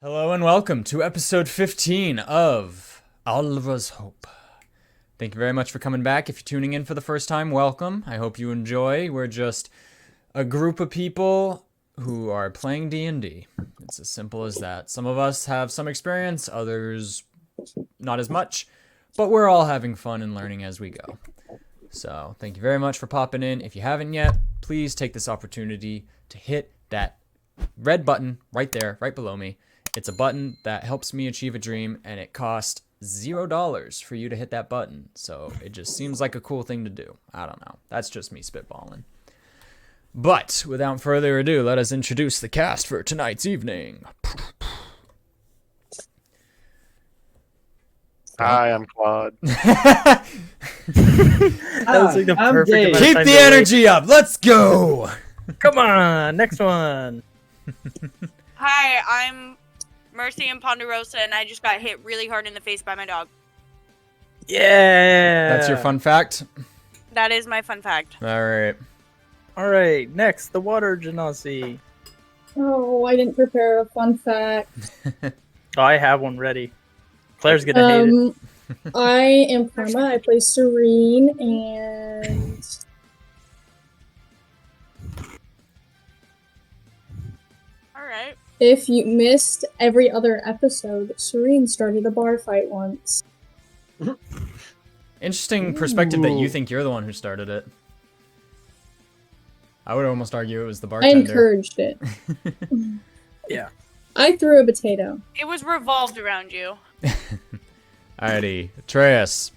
Hello and welcome to episode 15 of Allra's Hope. Thank you very much for coming back. If you're tuning in for the first time, welcome. I hope you enjoy. We're just a group of people who are playing D&D. It's as simple as that. Some of us have some experience, others not as much, but we're all having fun and learning as we go. So thank you very much for popping in. If you haven't yet, please take this opportunity to hit that red button right there, right below me. It's a button that helps me achieve a dream, and it costs $0 for you to hit that button. So it just seems like a cool thing to do. I don't know. That's just me spitballing. But without further ado, let us introduce the cast for tonight's evening. Hi, I'm Claude. That was like the perfect amount of Keep time the to wait. energy up. Let's go. Come on, next one. Hi, I'm Mercy and Ponderosa, and I just got hit really hard in the face by my dog. Yeah. That's your fun fact? That is my fun fact. All right. All right, next, the water genasi. Oh, I didn't prepare a fun fact. Oh, I have one ready. Claire's gonna hate it. I am Karma. I play Serene, and Alright. if you missed every other episode, Serene started a bar fight once. Interesting perspective that you think you're the one who started it. I would almost argue it was the I bartender. encouraged it. Yeah. I threw a potato. It was revolved around you. Alrighty, Atreus.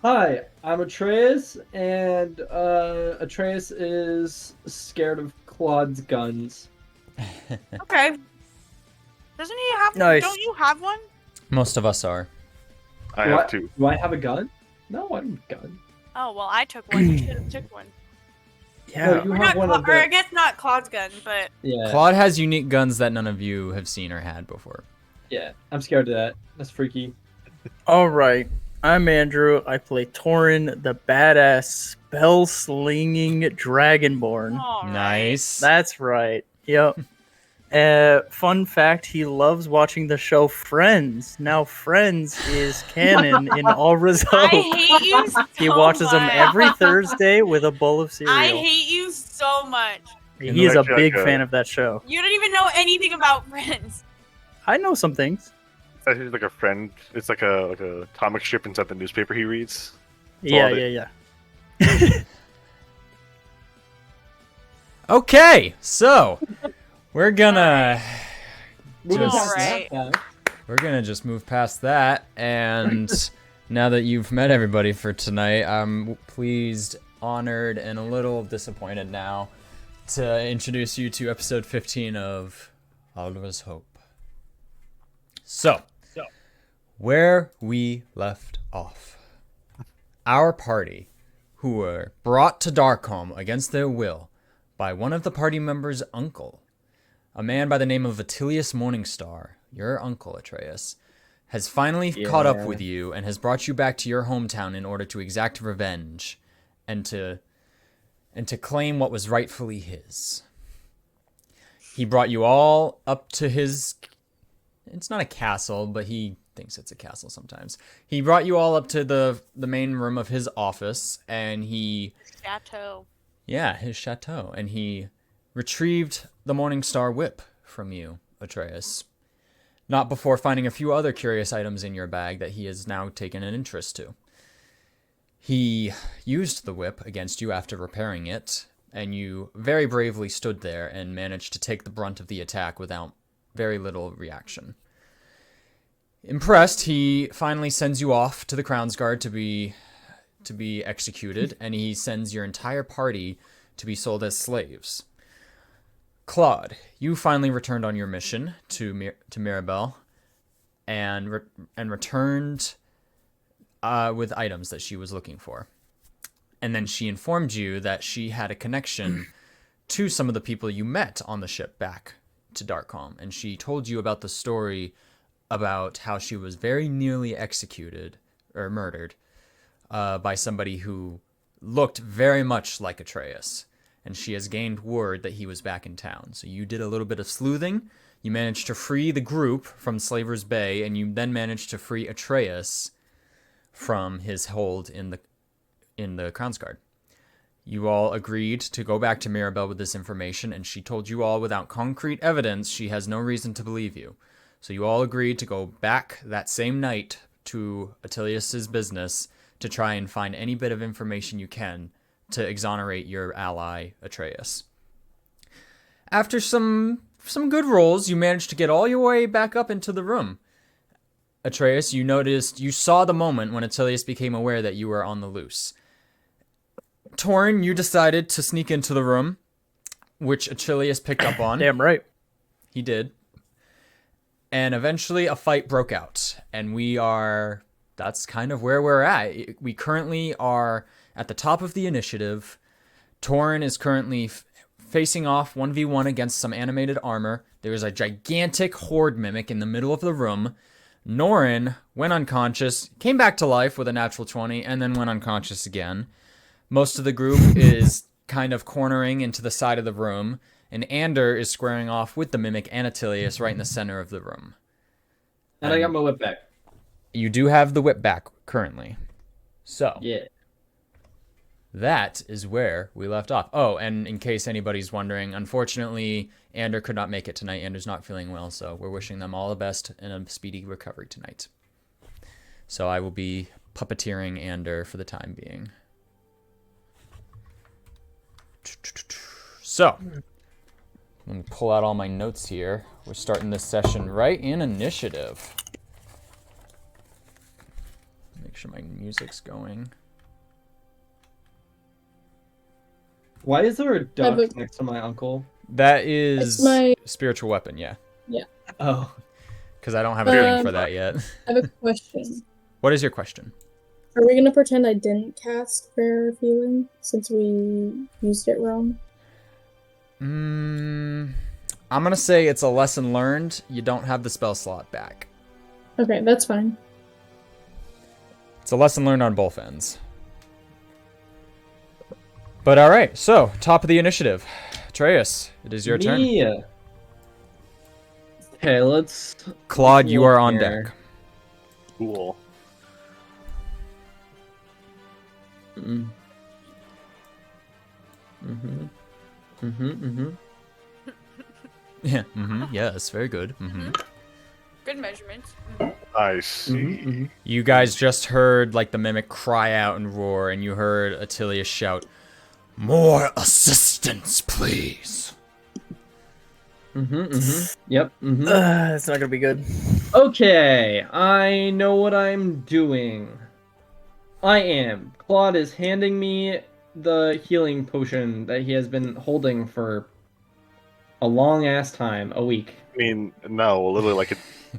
Hi, I'm Atreus, and Atreus is scared of Claude's guns. Okay. Doesn't he have Nice. Don't you have one? Most of us are. I have two. Do I have a gun? No, I don't have a gun. Oh, well, I took one. You should have took one. Yeah. No, you Or, have not, one of or I the... guess not Claude's gun, but Yeah, Claude has unique guns that none of you have seen or had before. yeah, I'm scared of that. That's freaky. All right, I'm Andrew. I play Torin, the badass spell-slinging dragonborn. alright. Nice. That's right. Yep. Fun fact, he loves watching the show Friends. Now Friends is canon in Allra's I Hope. hate you so He watches them much. every Thursday with a bowl of cereal. I hate you so much. He is a Actually, big like, fan of that show. You don't even know anything about Friends. I know some things. It's actually like a friend. It's like a comic strip inside the newspaper he reads. Yeah, all yeah, it- yeah. Okay, so we're gonna Moving Just- past that Alright. fact, just move past that, and now that you've met everybody for tonight, I'm pleased, honored, and a little disappointed now to introduce you to episode 15 of Allra's Hope. So, where we left off, our party, who were brought to Darkholm against their will by one of the party members' uncle, a man by the name of Attilius Morningstar, your uncle Atreus, has finally caught up with you and has brought you back to your hometown in order to exact revenge and to claim what was rightfully his. He brought you all up to his... It's not a castle, but he thinks it's a castle sometimes. He brought you all up to the main room of his office, and he... Chateau. Yeah, his chateau. And he retrieved the Morningstar whip from you, Atreus. Not before finding a few other curious items in your bag that he has now taken an interest to. He used the whip against you after repairing it, and you very bravely stood there and managed to take the brunt of the attack without very little reaction. Impressed, he finally sends you off to the Crown's Guard to be executed, and he sends your entire party to be sold as slaves. Claude, you finally returned on your mission to Mirabelle, and returned with items that she was looking for. And then she informed you that she had a connection to some of the people you met on the ship back to Darkholm, and she told you about the story about how she was very nearly executed or murdered by somebody who looked very much like Atreus, and she has gained word that he was back in town. So you did a little bit of sleuthing. You manage to free the group from Slaver's Bay, and you then manage to free Atreus from his hold in the Crownsguard. You all agreed to go back to Mirabelle with this information, and she told you all without concrete evidence she has no reason to believe you. So you all agreed to go back that same night to Attilius's business to try and find any bit of information you can to exonerate your ally Atreus. After some good rolls, you managed to get all your way back up into the room. Atreus, you saw the moment when Attilius became aware that you were on the loose. Torin, you decided to sneak into the room, which Achilles picked up on. Damn right. He did. And eventually a fight broke out. And that's kind of where we're at. We currently are at the top of the initiative. Torin is currently facing off 1v1 against some animated armor. There's a gigantic horde mimic in the middle of the room. Norin went unconscious, came back to life with a natural 20, and then went unconscious again. Most of the group is kind of cornering into the side of the room, and Ander is squaring off with the Mimic and Attilius right in the center of the room. And I got my whip back. You do have the whip back currently. So, Yeah. that is where we left off. Oh, and in case anybody's wondering, unfortunately, Ander could not make it tonight. Ander's not feeling well, so we're wishing them all the best and a speedy recovery tonight. So I will be puppeteering Ander for the time being. So, let me pull out all my notes here. We're starting this session right in initiative. Make sure my music's going. Why is there a duck a- next to my uncle? That is It's my- spiritual weapon, yeah. Oh. Because I don't have a thing for that yet. I have a question. What is your question? Are we gonna pretend I didn't cast Rare of Healing since we used it wrong? I'm gonna say it's a lesson learned. You don't have the spell slot back. Okay, that's fine. It's a lesson learned on both ends. But alright, so, top of the initiative. Atreus, it is your turn. Me. Okay, let's... Claude, you are on here. deck. Cool. Mm. Mhm. Mhm. Mhm. Yeah, yes, very good. Good measurements. I see. Mhm. You guys just heard, like, the mimic cry out and roar, and you heard Attilius shout, "More assistance, please." Mhm. Mhm. Yep. Mhm. It's not gonna be good. Okay, I know what I'm doing. Claude is handing me the healing potion that he has been holding for a long ass time, a week. I mean, no, literally like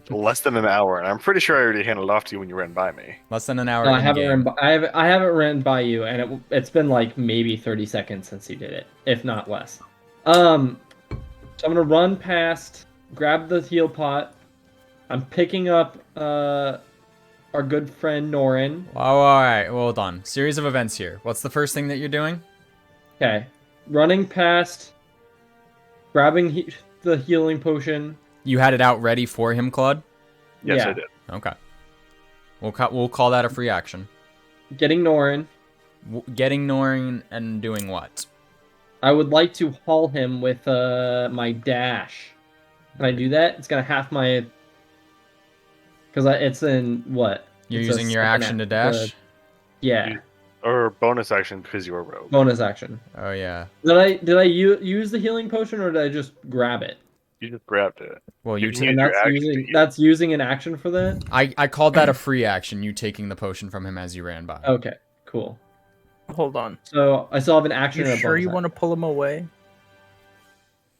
less than an hour, and I'm pretty sure I already handed it off to you when you ran by me. Less than an hour No, I in haven't game. I haven't ran by you, and it's been like maybe 30 seconds since you did it, if not less. So I'm gonna run past, grab the heal pot. I'm picking up our good friend Norin. Oh, alright, hold on. Series of events here. What's the first thing that you're doing? Okay, running past, grabbing the healing potion. You had it out ready for him, Claude? Yes, Yeah. I did. Okay. We'll call that a free action. Getting Norin. Getting Norin and doing what? I would like to haul him with my dash. Can I do that? It's gonna half my. Because it's in what? You're It's a using your second action to act- dash? Yeah, Or bonus action because you're a rogue. bonus action. Oh, yeah. Did I use the healing potion or did I just grab it? You just grabbed it. Well, you You ta- can And use your that's action to using heal. that's using an action for that. I called that a free action, you taking the potion from him as you ran by. Okay, cool. Hold on. So I still have an action. You and a sure bonus you action. want to pull him away?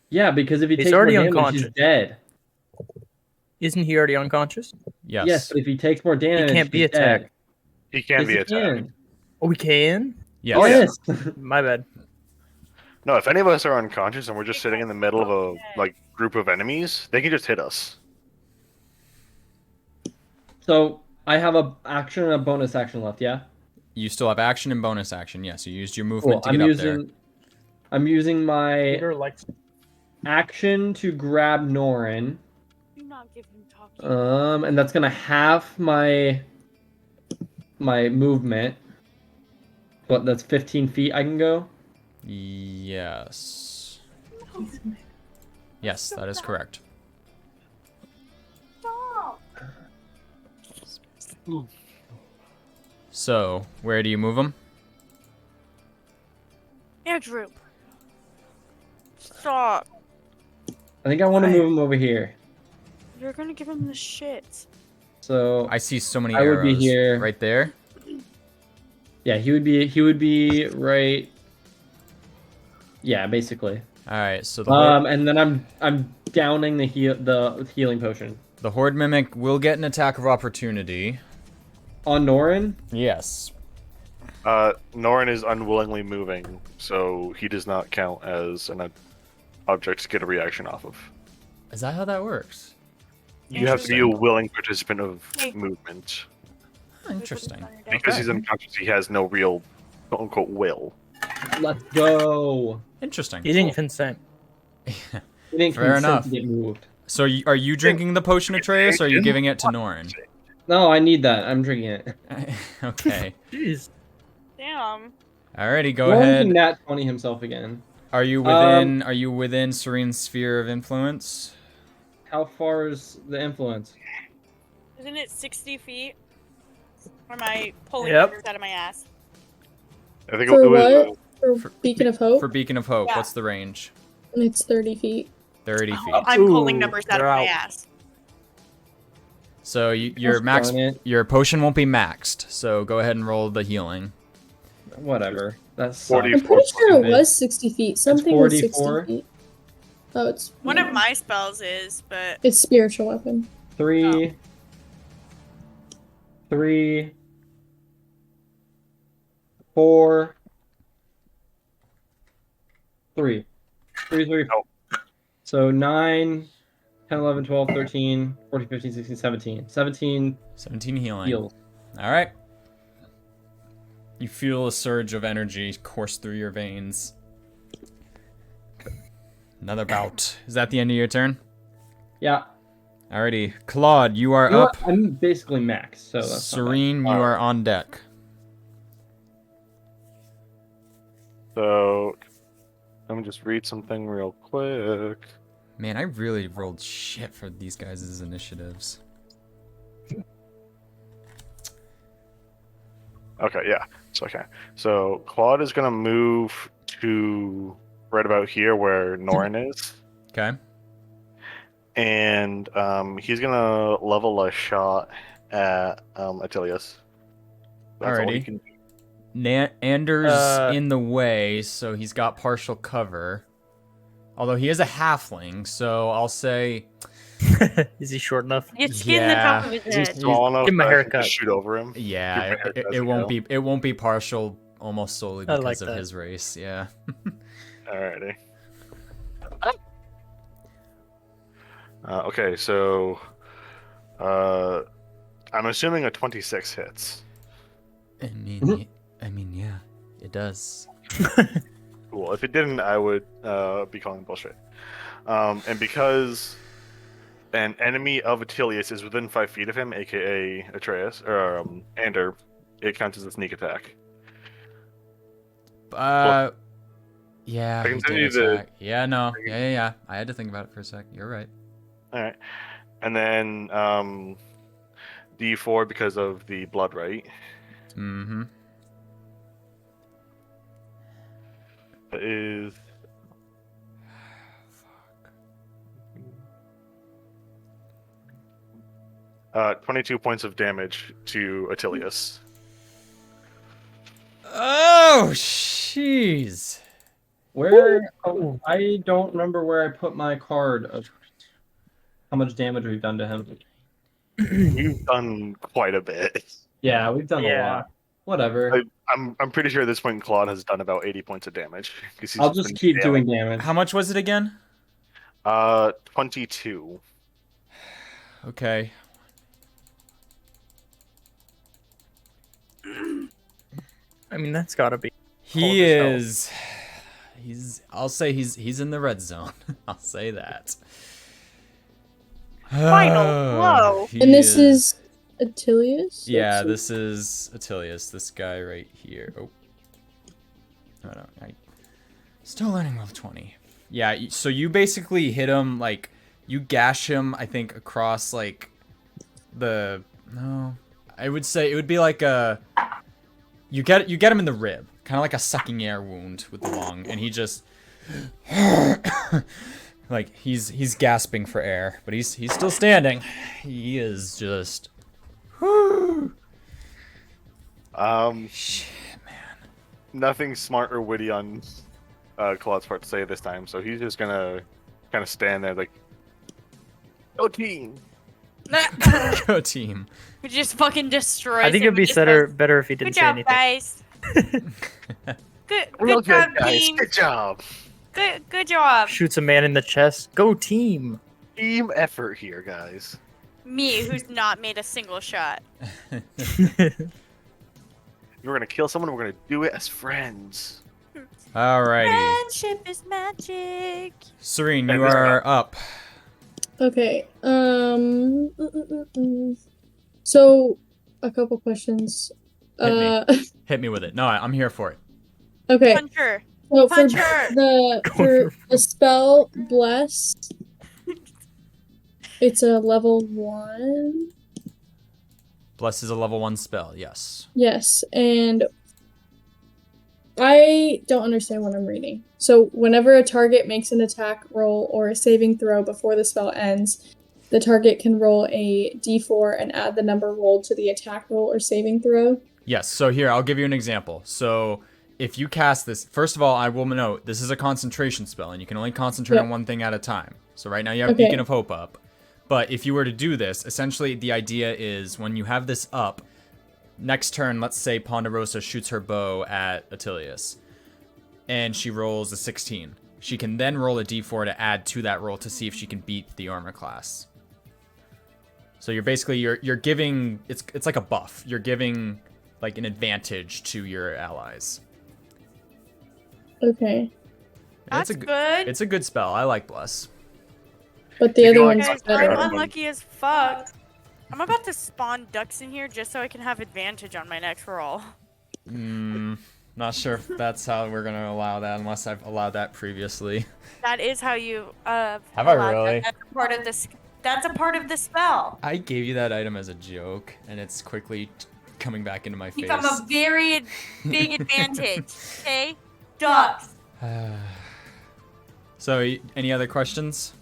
Yeah, because if he He's takes more already damage, he's unconscious. dead. Yes. Isn't he already unconscious? Yes, but if he takes more damage, can't be he's dead. attacked. He can Yes, be he attacked. can. Oh, we can? Yes. Oh, yeah. Yes. My bad. No, if any of us are unconscious and we're just sitting in the middle of a group of enemies, they can just hit us. So I have a action and a bonus action left. Yeah. You still have action and bonus action. Yes, you used your Cool. movement to get up there. I'm using my Peter likes. action to grab Norin. not give him talk. And that's gonna half my movement. But that's 15 feet I can go. Yes. Yes, that is correct. Stop. So, where do you move him? Andrew. Stop. I think I want to move him over here. You're gonna give him the shits. So I see so many I arrows. would be here. Right there? Yeah, he would be right. Yeah, basically. Alright, so the horde, And then I'm downing the healing potion the horde mimic will get an attack of opportunity. on Norin. Yes. Norin is unwillingly moving, so he does not count as an object to get a reaction off of. Is that how that works? You have to be a willing participant of Hey. movement. Interesting. Because he's unconscious, he has no real quote-unquote will. Let's go. Interesting. He didn't consent. He didn't Fair consent enough. to get moved. So, are you drinking the potion, Atreus, or are you giving it to Norin? No, I need that. I'm drinking it. Okay. Jeez. Damn. Alrighty, go Norin ahead. can nat 20 himself again. Are you within Serene's sphere of influence? How far is the influence? Isn't it 60 feet? Or am I pulling Yep. numbers out of my ass? I think For it was what? For Beacon of Hope? For Beacon of Hope, Yeah. what's the range? And it's 30 feet. 30 feet. I'm pulling Ooh, numbers out of they're my out. ass. So your Gosh darn it. your potion won't be maxed. So go ahead and roll the healing. Whatever. That's 40. I'm pretty sure it stupid. was 60 feet. Something was 60 44. feet. Oh, it's One of my spells is, but It's spiritual weapon. 3, 3, 4, 3. 3, 3. Oh. So 9, 10, 11, 12, 13, 14, 15, 16, 17. 17 17 healing. heals. All right. You feel a surge of energy course through your veins. Another bout. Is that the end of your turn? Yeah. Alrighty. Claude, you are You know up. what? I'm basically max, so that's not bad. Serene, you are on deck. So, let me just read something real quick. Man, I really rolled shit for these guys' initiatives. Okay, yeah. So Claude is gonna move to right about here where Norin is, Okay. and he's gonna level a shot at Atilius. That's all he Alrighty. can do. Anders in the way, so he's got partial cover. Although he is a halfling, so I'll say Is he short enough? you skin the top of his Is he head. small enough Give him a that I can haircut. just shoot over him? yeah, Give him a haircut as it we won't go. be partial almost solely I because like of that. his race. Yeah. Alrighty. Okay, so I'm assuming a 26 hits. I mean, yeah, it does. Cool. If it didn't, I would be calling bullshit. And because an enemy of Atilius is within 5 feet of him, aka Atreus or Ander, it counts as a sneak attack. Yeah, I can he send did you the- attack. Yeah, no, yeah. I had to think about it for a sec. You're right. All right, and then D4 because of the blood, right? Mm-hmm. That is 22 points of damage to Atilius. Oh, jeez. Where? Oh, I don't remember where I put my card of how much damage we've done to him. You've done quite a bit. Yeah, we've done a Yeah. lot. Whatever. I'm pretty sure at this point Claude has done about 80 points of damage. 'Cause he's I'll just been keep failing. doing damage. How much was it again? 22. Okay. I mean, that's gotta be. He Cold is. I'll say he's in the red zone. I'll say that. Final blow. He And this is Attilius? Yeah, That's- this is Attilius, this guy right here. Oh. No, I still learning level 20. Yeah, so you basically hit him, like, you gash him, I think, across, like, no, I would say it would be like a, you get him in the rib, kind of like a sucking air wound with the lung, and he just, like, he's gasping for air, but he's still standing. He is just, Shit, man. Nothing smart or witty on Claude's part to say this time, so he's just gonna kind of stand there like, "Go team!" go team. It just fucking destroys. I think him. it'd be He just better goes, better if he Good didn't say job, anything. guys. Real Good job, guys. team. Good job. Good job. Shoots a man in the chest. Go team. Team effort here, guys. Me, who's not made a single shot. We're gonna kill someone. We're gonna do it as friends. Alrighty. Friendship is magic. Serene, And you this are up. Okay. So, a couple questions. Hit me. Hit me with it. No, I'm here for it. Okay. Puncher. So for Puncher. for the spell bless, it's a level 1. Bless is a level 1 spell, yes. Yes, and I don't understand what I'm reading. So whenever a target makes an attack roll or a saving throw before the spell ends, the target can roll a d4 and add the number rolled to the attack roll or saving throw. Yes, so here, I'll give you an example. So if you cast this, first of all, I will note, this is a concentration spell, and you can only concentrate on one thing at a time. So right now you have Okay. Beacon of Hope up. But if you were to do this, essentially the idea is when you have this up, next turn, let's say Ponderosa shoots her bow at Attilius, and she rolls a 16. She can then roll a d4 to add to that roll to see if she can beat the armor class. So you're basically, you're giving, it's like a buff. You're giving like an advantage to your allies. Okay, That's it's good. It's a good spell. I like Bless. but the If other you like one's Guys, better. I'm unlucky as fuck. I'm about to spawn ducks in here just so I can have advantage on my next roll. Not sure if that's how we're gonna allow that, unless I've allowed that previously. That is how you Have I allow that. really? That's a part of this. That's a part of the spell. I gave you that item as a joke, and it's quickly coming back into my face. Become a very big advantage. Okay, ducks. So, any other questions?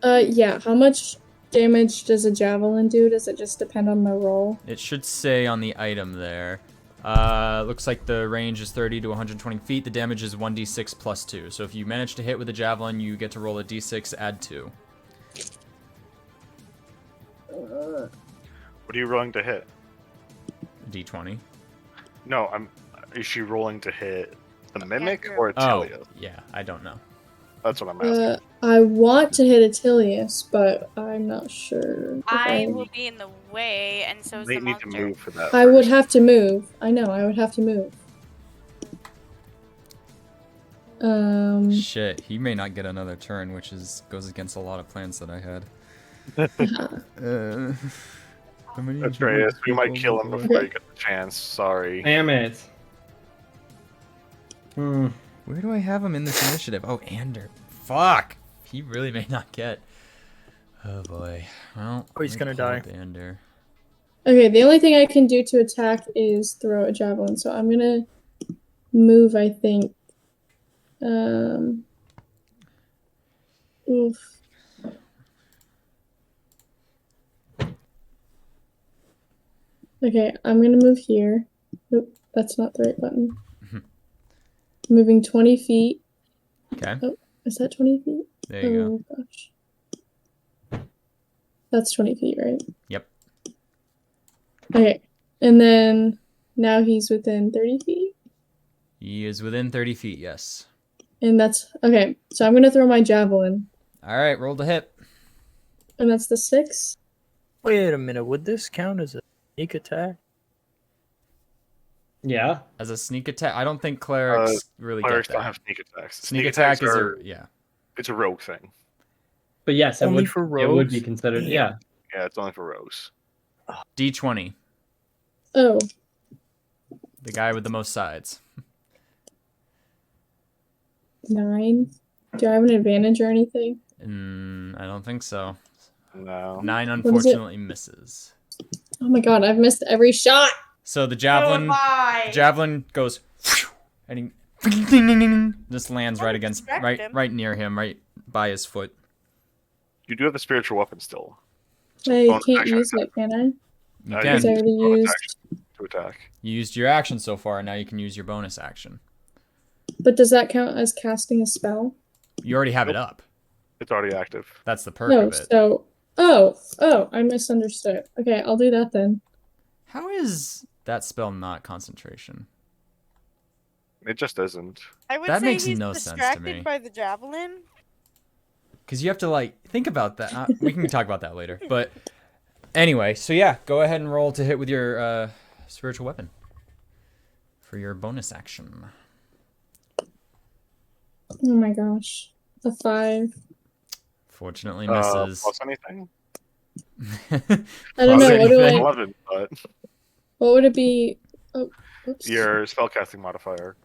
Yeah, how much damage does a javelin do? Does it just depend on the roll? It should say on the item there. Looks like the range is 30 to 120 feet. The damage is 1d6 plus 2. So if you manage to hit with a javelin, you get to roll a d6, add 2. What are you rolling to hit? d20. No, Is she rolling to hit the mimic Andrew. or Oh, Attilio? yeah, I don't know. That's what I'm asking. I want to hit Attilius, but I'm not sure. if I will be in the way, and so is They the need to monster. move for that. I would first. have to move. I know, I would have to move. Shit, he may not get another turn, which goes against a lot of plans that I had. How many Atreus, we might kill him people before you get the chance. Sorry. Damn it. Where do I have him in this initiative? Oh, Ander. Fuck! He really may not get. Oh boy. Well, Oh, he's let me gonna pull die. up Ander. Okay, the only thing I can do to attack is throw a javelin, so I'm gonna move, I think. Oof. Okay, I'm gonna move here. Nope, that's not the right button. Moving 20 feet. Okay, Is that 20 feet? there you Oh gosh. That's 20 feet, right? Yep. Okay. And then now he's within 30 feet. He is within 30 feet, yes. And that's okay. So I'm gonna throw my javelin. Alright, roll to hit. And that's the 6. Wait a minute. Would this count as a sneak attack? Yeah. As a sneak attack, I don't think clerics really Clerics get don't that. have sneak attacks. Sneak attack is are, yeah. it's a rogue thing. But yes, Only it for would be rogues? considered. Damn. Yeah. Yeah, it's only for rogues. D20. Oh, The guy with the most sides. 9. Do I have an advantage or anything? I don't think so. No. 9 is it? unfortunately misses. Oh my god, I've missed every shot. So the So have javelin I. javelin goes and he just lands right against distract him. right near him, right by his foot. You do have the spiritual weapon still. I bonus can't action use it, can I? You You Because I can. already bonus used. action to attack. You used your action so far, now you can use your bonus action. But does that count as casting a spell? You already have it up. It's already active. That's the perk No, of it. so. Oh, I misunderstood. Okay, I'll do that then. How is that spell not concentration? It just isn't. I would That say makes he's no sense to distracted me. by the javelin. Because you have to, like, think about that. We can talk about that later. But anyway, so yeah, go ahead and roll to hit with your spiritual weapon for your bonus action. Oh my gosh. A 5. Fortunately misses. Plus anything? I don't know. What do I? 11, but What would it be? Oh, oops. your spellcasting modifier.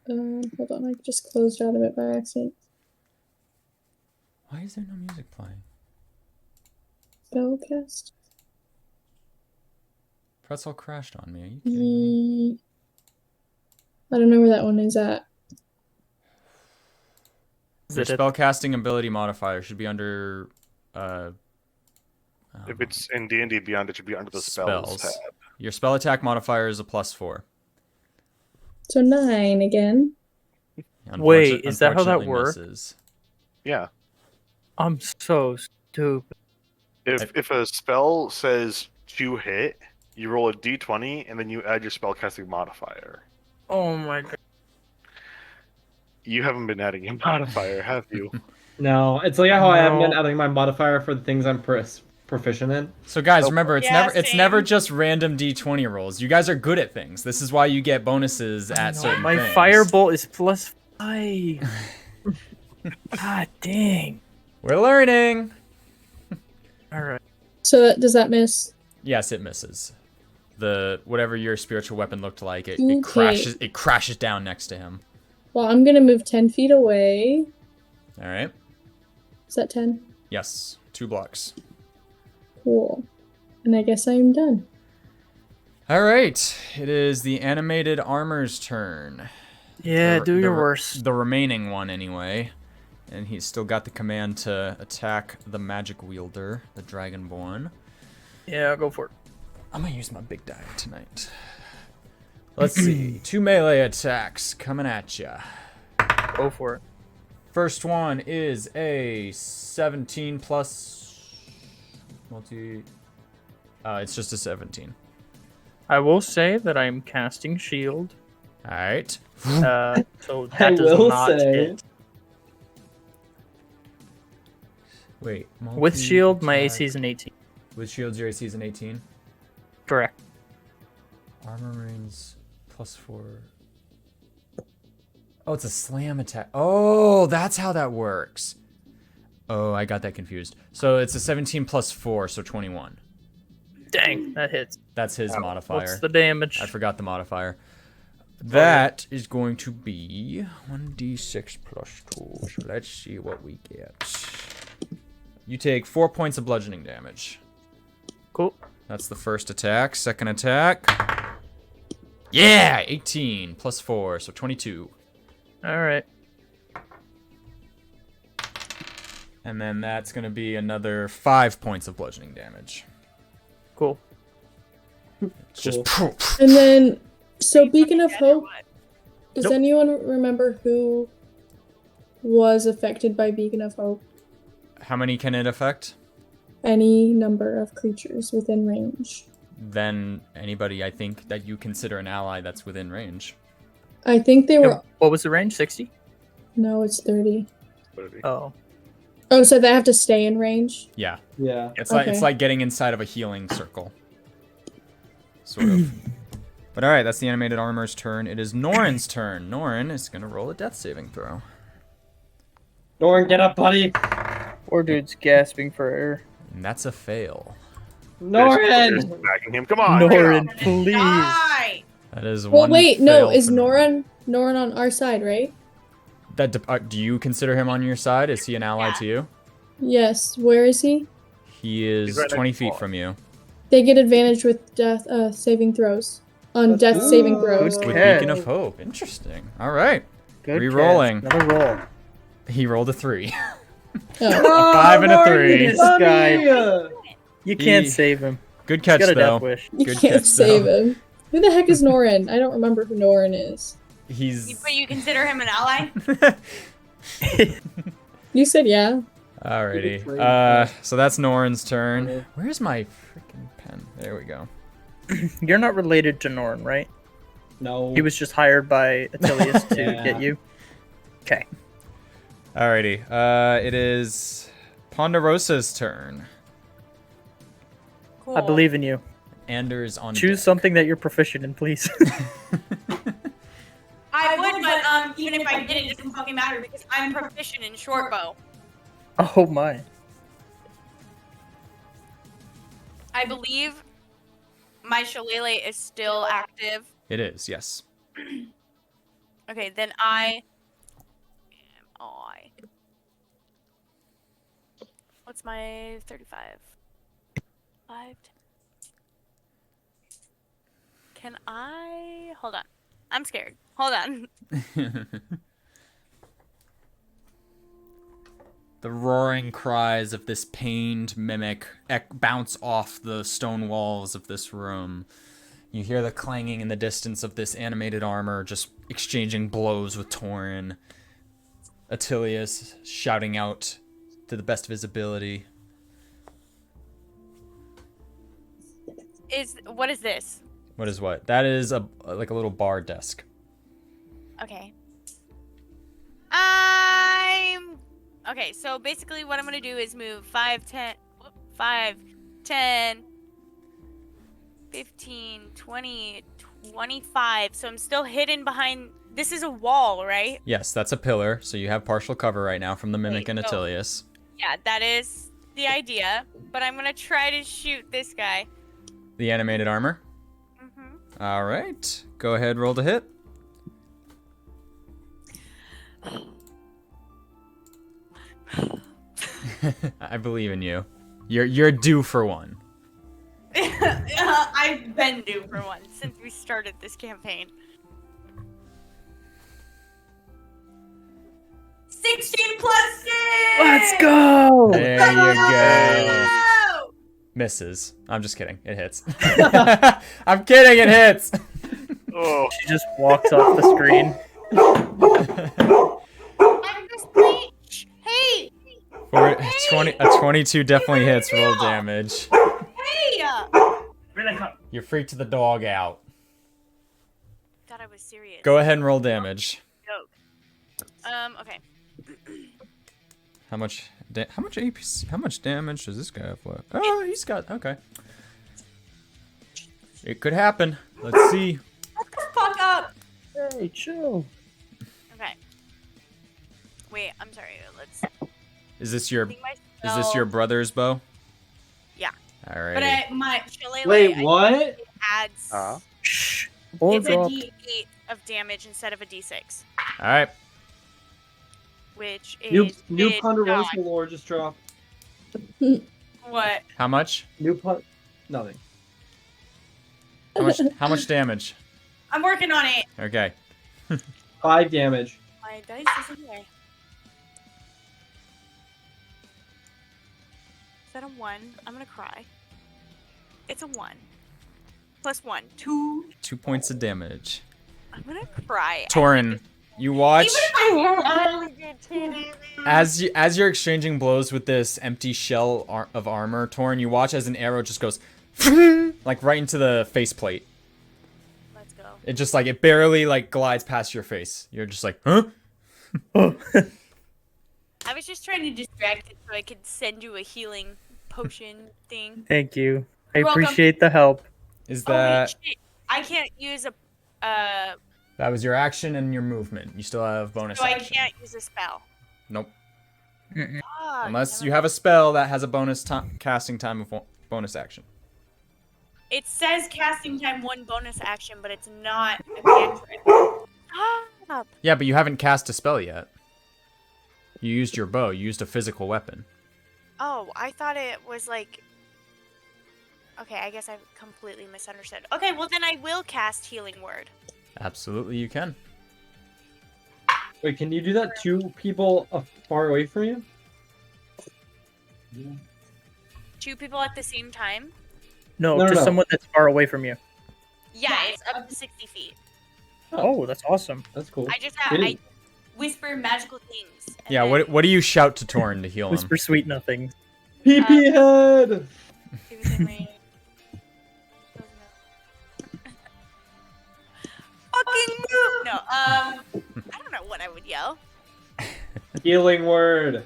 Hold on. I just closed out of it by accident. Why is there no music playing? Spellcast. Pretzel crashed on me. Are you kidding me? I don't know where that one is at. Is Your it a- spellcasting ability modifier should be under If it's in D&D Beyond, it should be under the spells tab. Your spell attack modifier is a +4. So 9 again. Wait, is that how that Unfortunately works? misses. Yeah. I'm so stupid. If a spell says to hit, you roll a d20 and then you add your spellcasting modifier. Oh my god. You haven't been adding a modifier, have you? No, it's like how I haven't been No. adding my modifier for the things I'm proficient in. So guys, remember it's Yeah, it's never same. just random d20 rolls. You guys are good at things. This is why you get bonuses at certain My things. firebolt is +5. God dang. We're learning. All right. So does that miss? Yes, it misses. The whatever your spiritual weapon looked like, it Okay. crashes down next to him. Well, I'm gonna move 10 feet away. All right. Is that 10? Yes, 2 blocks. Cool. And I guess I'm done. All right. It is the animated armor's turn. Yeah, do your The worst. The remaining one, anyway. And he's still got the command to attack the magic wielder, the Dragonborn. Yeah, go for it. I'm gonna use my big die tonight. Let's see. 2 melee attacks coming at ya. Go for it. First one is a 17 plus multi. It's just a 17. I will say that I'm casting shield. All right. So that I does will not say. hit. Wait. With shield, my multi-attack. AC is an 18. With shields, your AC is an 18. Correct. Armor rings +4. Oh, it's a slam attack. Oh, that's how that works. Oh, I got that confused. So it's a 17 plus 4, so 21. Dang, that hits. That's his modifier. What's the damage? I forgot the modifier. That is going to be 1d6 plus 2. So let's see what we get. You take 4 points of bludgeoning damage. Cool. That's the first attack. Second attack. Yeah, 18 plus 4, so 22. All right. And then that's going to be another 5 points of bludgeoning damage. Cool. It's just. And then, so Beacon of Hope, What? does Nope. anyone remember who was affected by Beacon of Hope? How many can it affect? Any number of creatures within range. Then anybody, I think, that you consider an ally that's within range. I think they were. What was the range? 60? No, it's 30. Oh. Oh, so they have to stay in range? Yeah. Yeah. It's Okay. like getting inside of a healing circle. Sort of. But alright, that's the animated armor's turn. It is Norin's turn. Norin is going to roll a death saving throw. Norin, get up, buddy. Poor dude's gasping for air. And that's a fail. Norin! Backing him. Come on. get Norin, up. please. Die! That is Well, one. wait, fail no, is for Noran on our side, right? Do you consider him on your side? Is he an ally Yeah. to you? Yes. Where is he? He is He's right next 20 to feet Paul. from you. They get advantage with death saving throws. On death saving throws. Good With catch. Beacon of Hope. Interesting. All right. Good Re-rolling. catch. Another roll. He rolled a 3. Oh. 5 and a 3. This guy. Buddy! You can't He- save him. Good He's catch, got a though. death wish. You Good can't catch, save though. him. Who the heck is Norin? I don't remember who Norin is. But you consider him an ally? You said yeah. Alrighty. So that's Norin's turn. Where's my freaking pen? There we go. You're not related to Norn, right? No. He was just hired by Attilius to Yeah. get you. Okay. Alrighty. It is Ponderosa's turn. Cool. I believe in you. Anders on Choose deck. something that you're proficient in, please. I would, but even if I did, it doesn't fucking matter because I'm proficient in short bow. Oh my. I believe my shillelagh is still active. It is, yes. Okay, then I. What's my 35? 5. Can I? Hold on. I'm scared. Hold on. The roaring cries of this pained mimic bounce off the stone walls of this room. You hear the clanging in the distance of this animated armor just exchanging blows with Torin. Attilius shouting out to the best of his ability. What is this? What is what? That is like a little bar desk. Okay. Okay, so basically what I'm going to do is move 5, 10, 15, 20, 25. So I'm still hidden behind. This is a wall, right? Yes, that's a pillar, so you have partial cover right now from the mimic and so- Attilius. Yeah, that is the idea. But I'm going to try to shoot this guy. The animated armor. Mm-hmm. All right, go ahead, roll to hit. I believe in you. You're due for one. I've been due for one since we started this campaign. 16 plus 6! Let's go! There you go. Oh! Misses. I'm just kidding. It hits. I'm kidding. It hits. Oh, She just walks off the screen. I'm just bleach! Hey! For a 22 definitely hits. Roll damage. Hey! You freaked the dog out. Thought I was serious. Go ahead and roll damage. Joke. Okay. How much APC? How much damage does this guy have left? Oh, he's got. Okay. It could happen. Let's see. Shut the fuck up! Hey, chill. Okay. Wait, I'm sorry. Let's Is this your think is this your brother's bow? Yeah. All right. But my shillelagh Wait, what? adds. Shh. Ball It's a drop. D8 of damage instead of a D6, All right. which New is new Ponderosa lore just dropped. What? How much? Nothing. How much damage? I'm working on it. Okay. 5 damage. My dice isn't there. Is that a 1? I'm gonna cry. It's a 1. Plus 1. 2. 2 points of damage. I'm gonna cry. Torin, you watch Even if I only did 2 damage. as you're exchanging blows with this empty shell of armor, Torin, you watch as an arrow just goes like right into the faceplate. Let's go. It just like it barely like glides past your face. You're just like, huh? I was just trying to distract it so I could send you a healing potion thing. Thank you. I You're welcome. appreciate the help. Is Oh, wait, that shit. I can't use a. that was your action and your movement? You still have bonus So I action. can't use a spell. Nope. Mm-mm. Fuck, Unless never you have a spell that has a bonus casting time of bonus action. It says casting time 1 bonus action, but it's not a cantrip. Stop. Yeah, but you haven't cast a spell yet. You used your bow. You used a physical weapon. Oh, I thought it was like. Okay, I guess I completely misunderstood. Okay, well then I will cast Healing Word. Absolutely, you can. Wait, can you do that 2 people far away from you? 2 people at the same time? No, No, just no. someone that's far away from you. Yeah, it's up to 60 feet. Oh, that's awesome. That's cool. I just It I is- whisper magical things. and Yeah, then what do you shout to Torn to heal him? Whisper sweet nothing. PP head! He was in range. Fucking move! No, I don't know what I would yell. Healing word.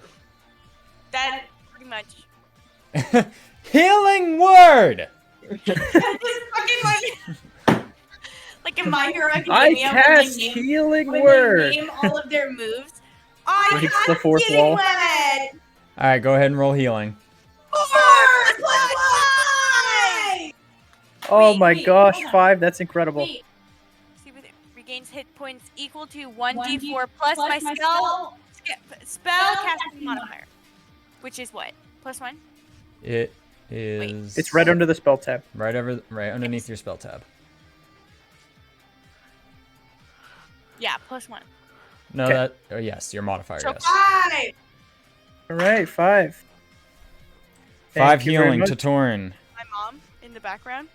That pretty much. Healing word. Just fucking like a My Hero I Academia. cast healing when word. they name all of their moves. I Breaks cast the fourth healing wall. word! All right, go ahead and roll healing. 4 + 5! Oh Wait, my wait, gosh, hold on. 5. That's incredible. Wait. See what it regains hit points equal to 1d4 plus my spell casting modifier. Which is what? +1? It is. It's right under the spell tab. right underneath your spell tab. Yeah, +1. No, Okay. that. Oh, yes, your modifier. So Yes. 5! All right, 5. 5 Thank you very healing to much. Torn. My mom in the background.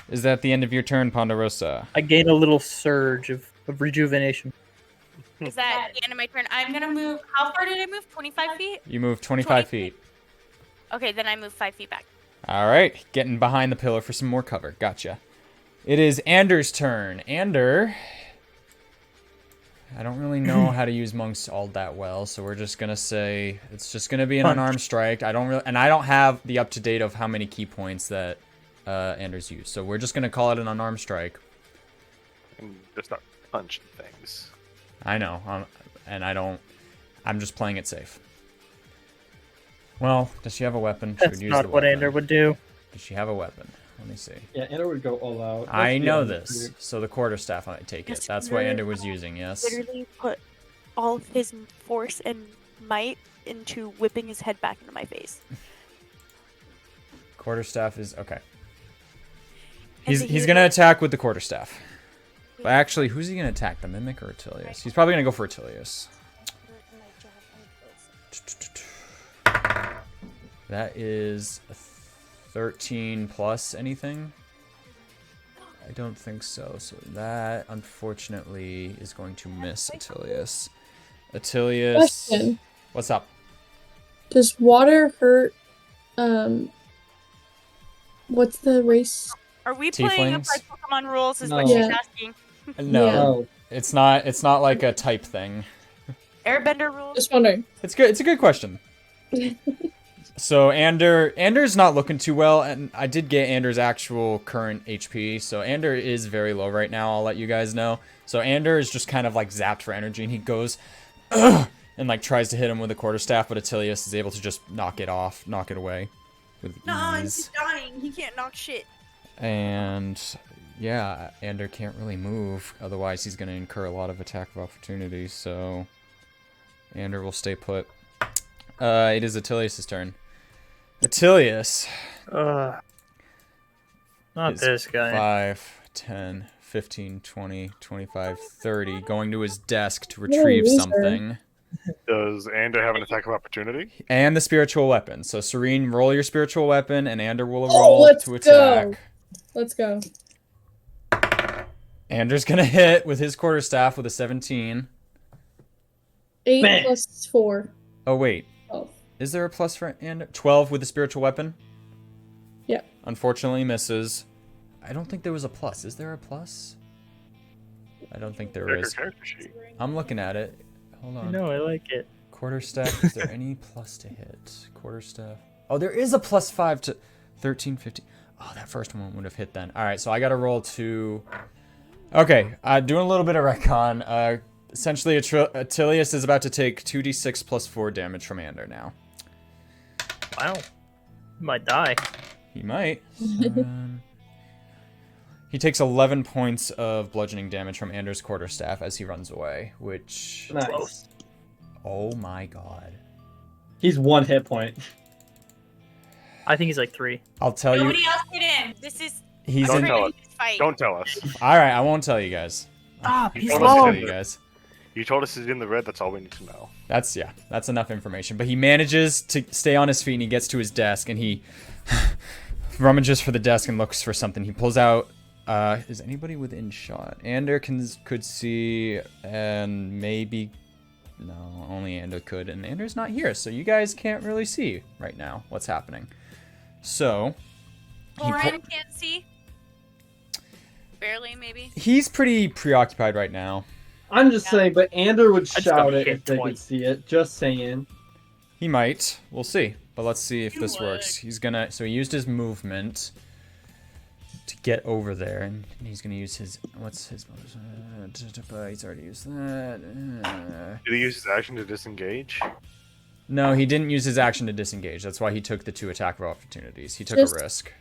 Is that the end of your turn, Ponderosa? I gain a little surge of rejuvenation. Is that the end of my turn? I'm gonna move. How far did I move? 25 feet? You move 25 feet. Okay, then I move 5 feet back. All right, getting behind the pillar for some more cover. Gotcha. It is Anders' turn. Ander. I don't really know how to use monks all that well, so we're just gonna say it's just gonna be an Punch. unarmed strike. I don't have the up to date of how many key points that Anders used, so we're just gonna call it an unarmed strike. And just start punching things. I know, and I don't. I'm just playing it safe. Well, does she have a weapon? She That's would use not the what weapon. Ander would do. Does she have a weapon? Let me see. Yeah, Ander would go all out. I That's know the this. end. So the quarterstaff, I take it. Yes, That's what Ander- Ander was using. Yes. Literally put all of his force and might into whipping his head back into my face. Quarterstaff is okay. And He's the gonna hero- attack with the quarterstaff. But actually, who's he gonna attack? The mimic or Attilius? He's probably gonna go for Attilius. That is a 13 plus anything. I don't think so. So that unfortunately is going to miss Attilius. Attilius. Question. What's up? Does water hurt? What's the race? Are we playing up Tieflings? like Pokemon rules? Is what No. she's Yeah. asking. No, Yeah. Oh, it's not. It's not like a type thing. Airbender rules. Just wondering. It's good. It's a good question. So Ander's not looking too well, and I did get Ander's actual current HP. So Ander is very low right now. I'll let you guys know. So Ander is just kind of like zapped for energy, and he goes "Ugh," and like tries to hit him with a quarterstaff, but Attilius is able to just knock it away with No, ease. he's dying. He can't knock shit. And yeah, Ander can't really move. Otherwise, he's going to incur a lot of attack of opportunity. So Ander will stay put. It is Attilius' turn. Attilius Not is this guy. 5, 10, 15, 20, 25, 30. Going to his desk to retrieve loser. something. Does Ander have an attack of opportunity? And the spiritual weapon. So Serene, roll your spiritual weapon, and Ander will Oh, roll let's to go. attack. Let's go. Ander's going to hit with his quarterstaff with a 17. 8 Bang. plus 4. Oh, wait. 12. Is there a plus for Ander? 12 with the spiritual weapon? Yeah. Unfortunately misses. I don't think there was a plus. Is there a plus? I don't think there Check her is. character sheet. I'm looking at it. Hold on. No, I like it. Quarterstaff. Is there any plus to hit? Quarterstaff. Oh, there is a plus 5 to 13, 15. Oh, that first one would have hit then. All right, so I got to roll 2. Okay, doing a little bit of retcon. essentially, Attilius is about to take 2d6 plus 4 damage from Ander now. Wow. He might die. He might. He takes 11 points of bludgeoning damage from Anders' quarterstaff as he runs away, which... Nice. Oh my god. He's 1 hit point. I think he's like 3. I'll tell you... Nobody else get in. This is He's Don't in... tell us. fight. Don't tell us. Alright, I won't tell you guys. Stop, he's told I us won't low. tell you guys. You told us he's in the red. That's all we need to know. That's enough information. But he manages to stay on his feet, and he gets to his desk, and he rummages for the desk and looks for something. He pulls out... is anybody within shot? Ander could see, and maybe... No, only Ander could, and Ander's not here, so you guys can't really see right now what's happening. So... Oren can't see. Barely, maybe. He's pretty preoccupied right now. I'm just saying, but Ander would just shout got it hit if they could twice. see it. Just saying. He might. We'll see. But let's see if You this would. works. He's gonna... So he used his movement to get over there, and he's gonna use his... What's his bonus? He's already used that. Did he use his action to disengage? No, he didn't use his action to disengage. That's why he took the 2 attack opportunities. He took Just- a risk.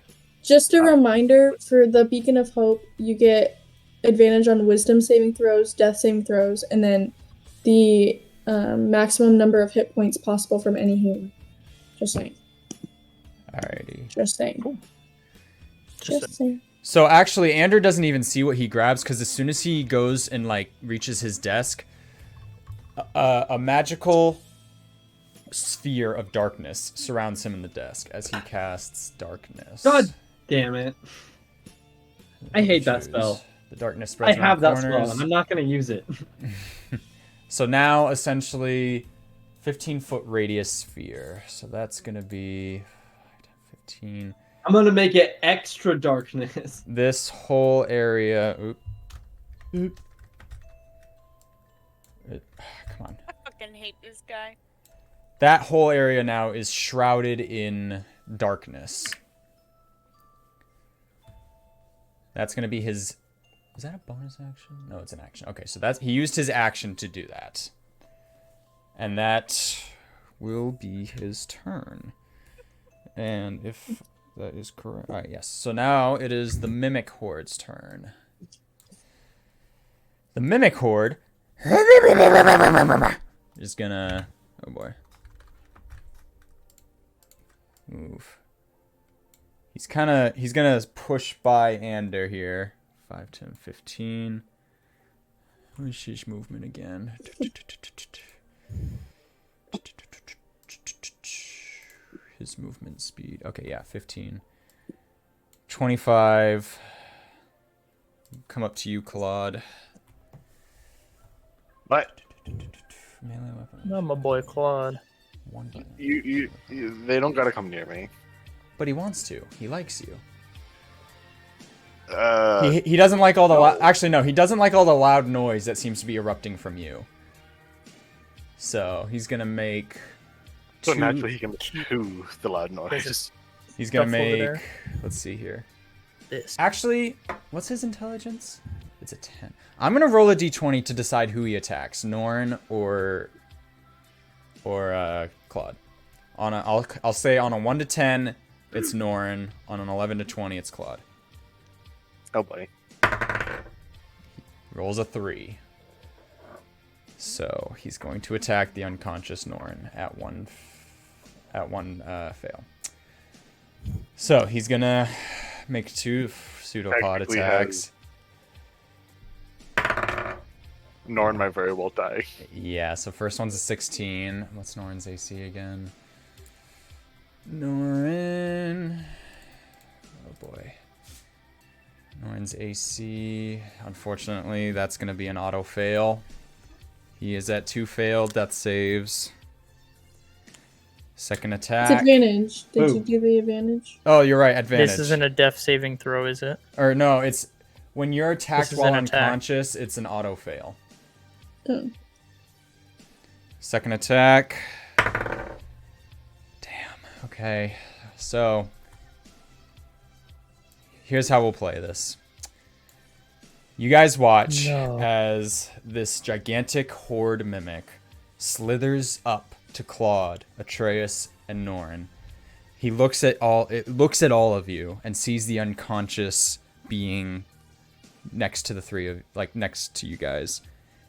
Just a reminder, for the Beacon of Hope, you get advantage on wisdom saving throws, death saving throws, and then the maximum number of hit points possible from any human. Just saying. Alrighty. Just saying. Cool. Just saying. So actually, Ander doesn't even see what he grabs, because as soon as he goes and, like, reaches his desk, a magical sphere of darkness surrounds him in the desk as he casts darkness. God damn it. I hate that Choose. spell. The darkness I spreads have around that corners. spell, and I'm not going to use it. So now, essentially, 15-foot radius sphere. So that's going to be 15. I'm going to make it extra darkness. This whole area... Oop. Come on. I fucking hate this guy. That whole area now is shrouded in darkness. That's going to be his... Is that a bonus action? No, it's an action. Okay, so that's... He used his action to do that. And that will be his turn. And if that is correct... Alright, yes. So now it is the Mimic Horde's turn. The Mimic Horde is gonna... Oh boy. Move. He's gonna push by Ander here. 5, 10, 15. Where's his movement again? His movement speed. Okay, yeah, 15. 25. Come up to you, Claude. But Melee weapon. I'm my boy Claude. One button. they don't gotta come near me. But he wants to. He likes you. He He doesn't like all the actually no, he doesn't like all the loud noise that seems to be erupting from you. So he's gonna make so two- naturally he can chew the loud noise. he's gonna stuff over make there. let's see here. This. Actually, what's his intelligence? It's a 10. I'm gonna roll a d20 to decide who he attacks, Norn or Claude. I'll say on a 1 to 10, it's Norn. On an 11 to 20, it's Claude. Oh boy. Rolls a 3. So he's going to attack the unconscious Norn at one fail. So he's gonna make 2 pseudopod Technically attacks. Norn might very well die. Yeah, so first one's a 16. What's Norn's AC again? Norn. Oh boy. Norn's AC. Unfortunately, that's going to be an auto fail. He is at 2 failed death saves. Second It's attack. advantage. Did Ooh. you do the advantage? Oh, you're right. Advantage. This isn't a death saving throw, is it? Or no, it's when you're attacked This is while an attack. unconscious, it's an auto fail. Oh. Second attack. Damn. Okay. So here's how we'll play this. You guys watch No. as this gigantic horde mimic slithers up to Claude, Atreus, and Norn. He looks at all of you and sees the unconscious being next to the three of next to you guys.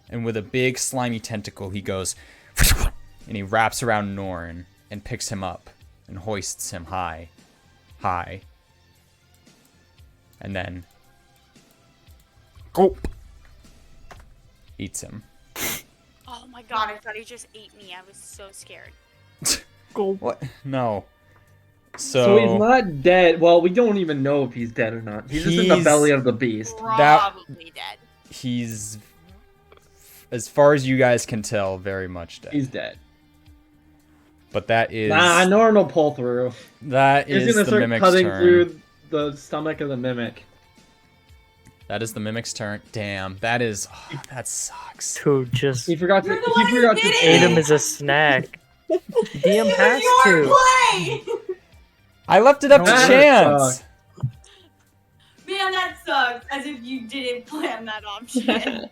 And with a big slimy tentacle, he goes and he wraps around Norn and picks him up and hoists him high. And then gulp, eats him. Oh my god, I thought he just ate me. I was so scared. What? No. So he's not dead. Well, we don't even know if he's dead or not. He's just in the belly of the beast. Probably dead. He's, as far as you guys can tell, very much dead. He's dead. But that is... Nah, Norn will pull through. That He's is gonna the start mimic's cutting turn. through the stomach of the mimic. That is the mimic's turn. Damn, that is... Oh, that sucks. Dude, just He forgot to... You're the one He who forgot to... did ate him as a snack. DM has to. I left it up to That chance. sucks. Man, that sucks. As if you didn't plan that option.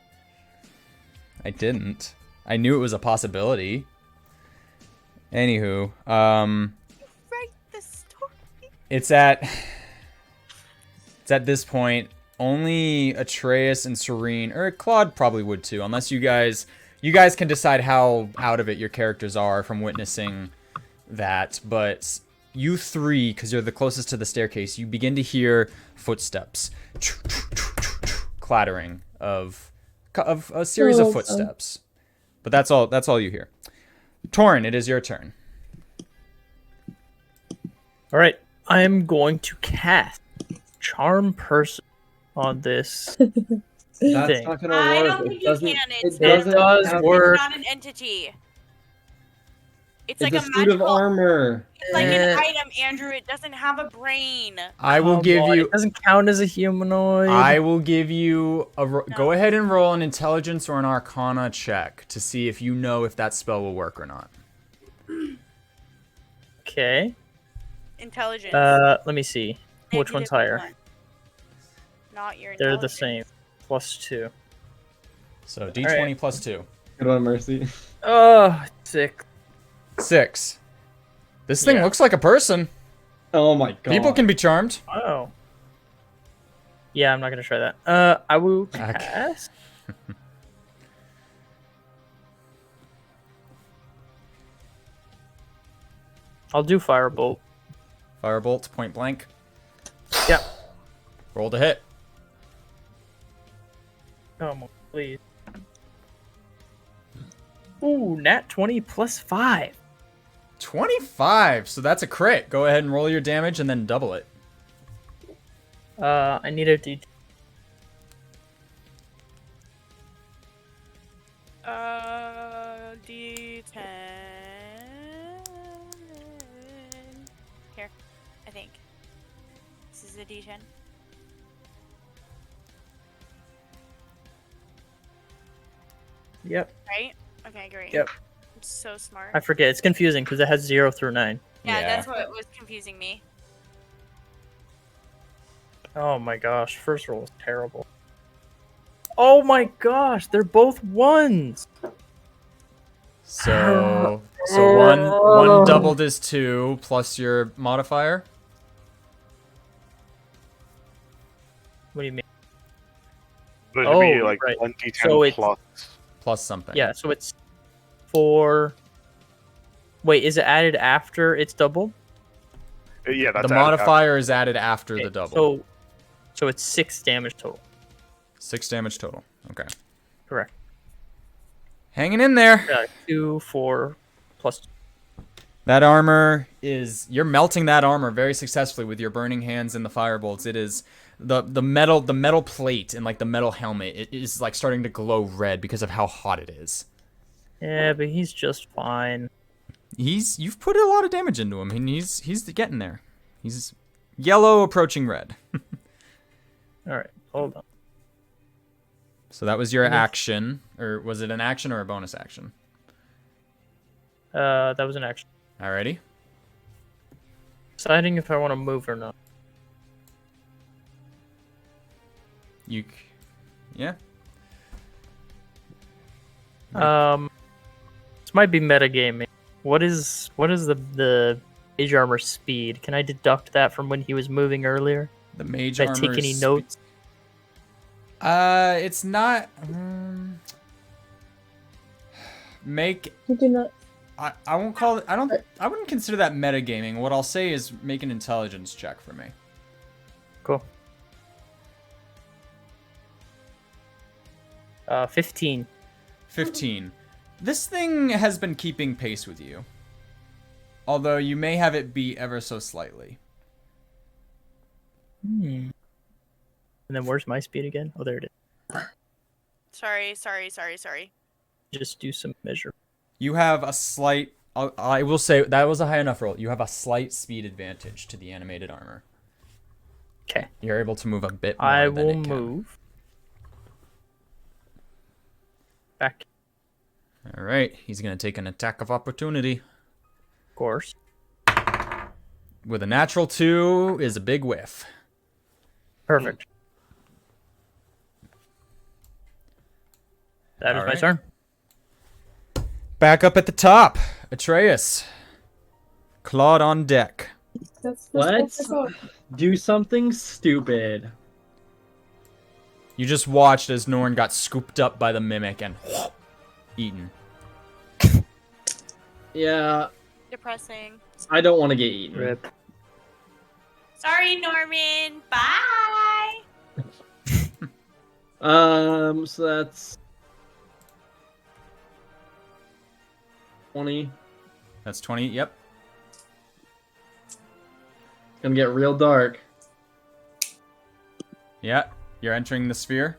I didn't. I knew it was a possibility. Anywho, Write the story. it's at this point only Atreus and Serene, or Claude probably would too, unless you guys can decide how out of it your characters are from witnessing that. But you three, because you're the closest to the staircase, you begin to hear footsteps, clattering of a series of footsteps. But that's all you hear. Torn, it is your turn. All right, I am going to cast Charm Person on this That's thing. not gonna I work. don't think you can. It's It not, does have- work. it's not an entity. It's like It's a a suit of magical. armor. It's like an Eh. item, Andrew. It doesn't have a brain. I will Oh, give boy, you. It doesn't count as a humanoid. I will give you a. Go No. ahead and roll an intelligence or an arcana check to see if you know if that spell will work or not. Okay. Intelligence. Let me see. Which Negative one's higher? 1. Not your They're the intelligence. same. +2. So D20 plus 2. Good one, Mercy. Oh, 6. 6. This thing Yeah. looks like a person. Oh my god. People can be charmed. Oh. Yeah, I'm not gonna try that. I will Okay. cast. I'll do Firebolt. Firebolt, point blank. Yep. Roll to hit. Come on, please. Ooh, nat 20 plus 5. 25. So that's a crit. Go ahead and roll your damage and then double it. I need a D. D10. Here, I think. This is a D10. Yep. Right? Okay, great. Yep. I'm so smart. I forget. It's confusing because it has 0 through 9. Yeah, Yeah. that's what was confusing me. Oh my gosh, first roll was terrible. Oh my gosh, they're both ones. So one doubled is 2 plus your modifier. What do you mean? But it'd be Oh, like right. 1d10 So it's- plus. Plus something. Yeah, so it's 4. Wait, is it added after it's doubled? Yeah, that's The modifier is added after the double. So it's 6 damage total. 6 damage total. Okay. Correct. Hanging in there. 2, 4, plus. That armor is... You're melting that armor very successfully with your burning hands and the firebolts. It is... The metal plate and like the metal helmet, it is like starting to glow red because of how hot it is. Yeah, but he's just fine. You've put a lot of damage into him, and he's getting there. He's yellow approaching red. All right, hold on. So that was your action, or was it an action or a bonus action? That was an action. Alrighty. Deciding if I want to move or not. Yeah. This might be metagaming. What is the mage armor speed? Can I deduct that from when he was moving earlier? The mage Did I armor. take any notes? It's not. Make. You do not. I won't call it. I wouldn't consider that metagaming. What I'll say is make an intelligence check for me. Cool. 15. 15. This thing has been keeping pace with you. Although you may have it beat ever so slightly. And then where's my speed again? Oh, there it is. Sorry. Just do some measure. You have a slight. I will say that was a high enough roll. You have a slight speed advantage to the animated armor. Okay. You're able to move a bit more I than will it can. move. Back. All right. He's gonna take an attack of opportunity. Of course. With a natural 2 is a big whiff. Perfect. That is All my right. turn. Back up at the top, Atreus. Claude on deck. That's What? what? Do something stupid. You just watched as Norn got scooped up by the mimic and eaten. Yeah, Depressing. I don't want to get eaten. Rip. Sorry, Norman. Bye. So that's 20. That's 20. Yep. Gonna get real dark. Yeah. You're entering the sphere.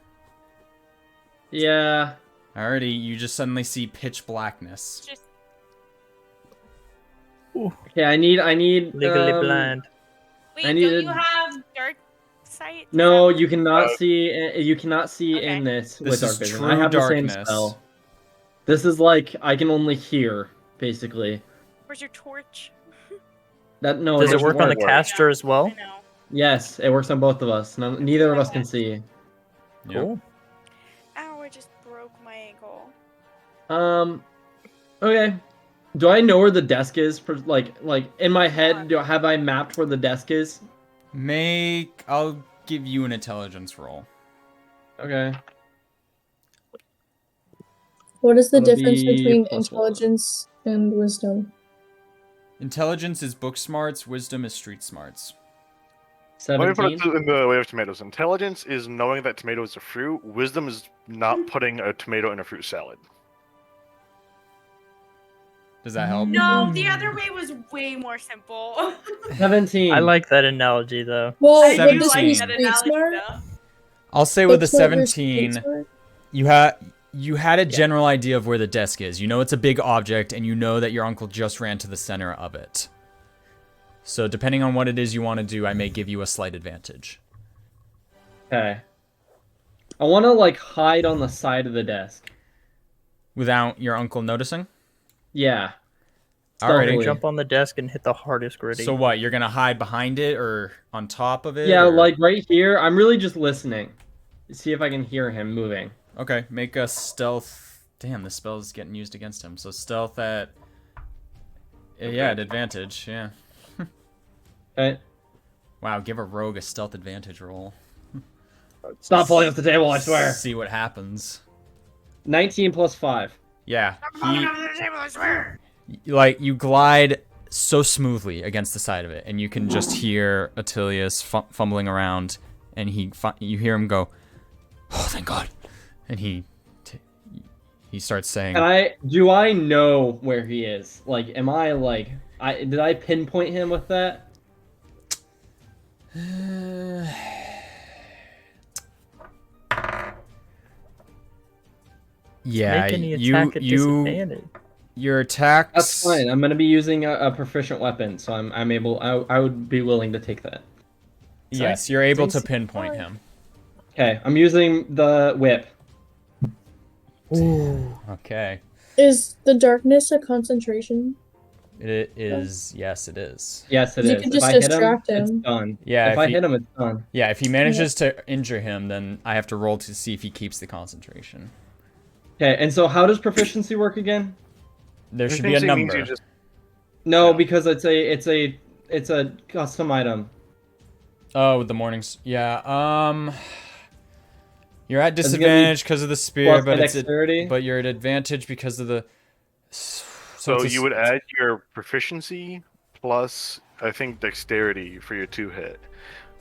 Yeah. Alrighty. You just suddenly see pitch blackness. Just Okay, I need Legally blind. wait. I Don't needed- you have dark sight? No, Is that- you cannot see. You cannot see Okay. in this This with dark is vision. true I have the darkness. same spell. This is like I can only hear, basically. Where's your torch? That no. Does it doesn't work on the work. caster as well? I know. Yes, it works on both of us. Neither of us can see. Yep. Cool. Ow! I just broke my ankle. Okay. Do I know where the desk is? Like in my head, have I mapped where the desk is? I'll give you an intelligence roll. Okay. What is the That'll difference be between +1. intelligence and wisdom? Intelligence is book smarts. Wisdom is street smarts. Let me put 17. it in the way of tomatoes. Intelligence is knowing that tomato is a fruit. Wisdom is not putting a tomato in a fruit salad. Does that help? No, the other way was way more simple. 17. I like that analogy though. Well, I would do this like be that street analogy, smart? though. I'll say with the Book smart versus street 17, smart? you had a general idea of where the desk is. You know it's a big object, and you know that your uncle just ran to the center of it. So depending on what it is you want to do, I may give you a slight advantage. Okay. I want to like hide on the side of the desk. Without your uncle noticing? Yeah. Alrighty. Stealthily. Jump on the desk and hit the hardest gritty. So what? You're gonna hide behind it or on top of it? Yeah, or- like right here. I'm really just listening. See if I can hear him moving. Okay, make a stealth. Damn, this spell is getting used against him. So stealth at. Yeah, at advantage. Yeah. Okay. Wow, give a rogue a stealth advantage roll. Stop falling off the table, I swear. See what happens. 19 plus 5. Yeah, like you glide so smoothly against the side of it, and you can just hear Attilius fumbling around, and you hear him go, "Oh, thank God," and he starts saying, Do I know where he is? Like, am I like did I pinpoint him with that? "Yeah, Make any attack at disadvantage. your attacks." That's fine. I'm gonna be using a proficient weapon, so I'm able. I would be willing to take that. Yes, you're able to Easy. pinpoint him. Okay, I'm using the whip. Okay. Is the darkness a concentration? It is. Yes, it is. Yes, it You is. can If just I hit him, distract it's him. done. Yeah, If I hit him, it's done. Yeah, if he manages to injure him, then I have to roll to see if he keeps the concentration. Okay, and so how does proficiency work again? There should be a Proficiency means number. you just No, Yeah. because it's a custom item. Oh, the mornings. Yeah. You're at Is it gonna be disadvantage because of the spear, plus but my it's dexterity? but you're at advantage because of the. So it's a you would add your proficiency plus, I think, dexterity for your 2-hit.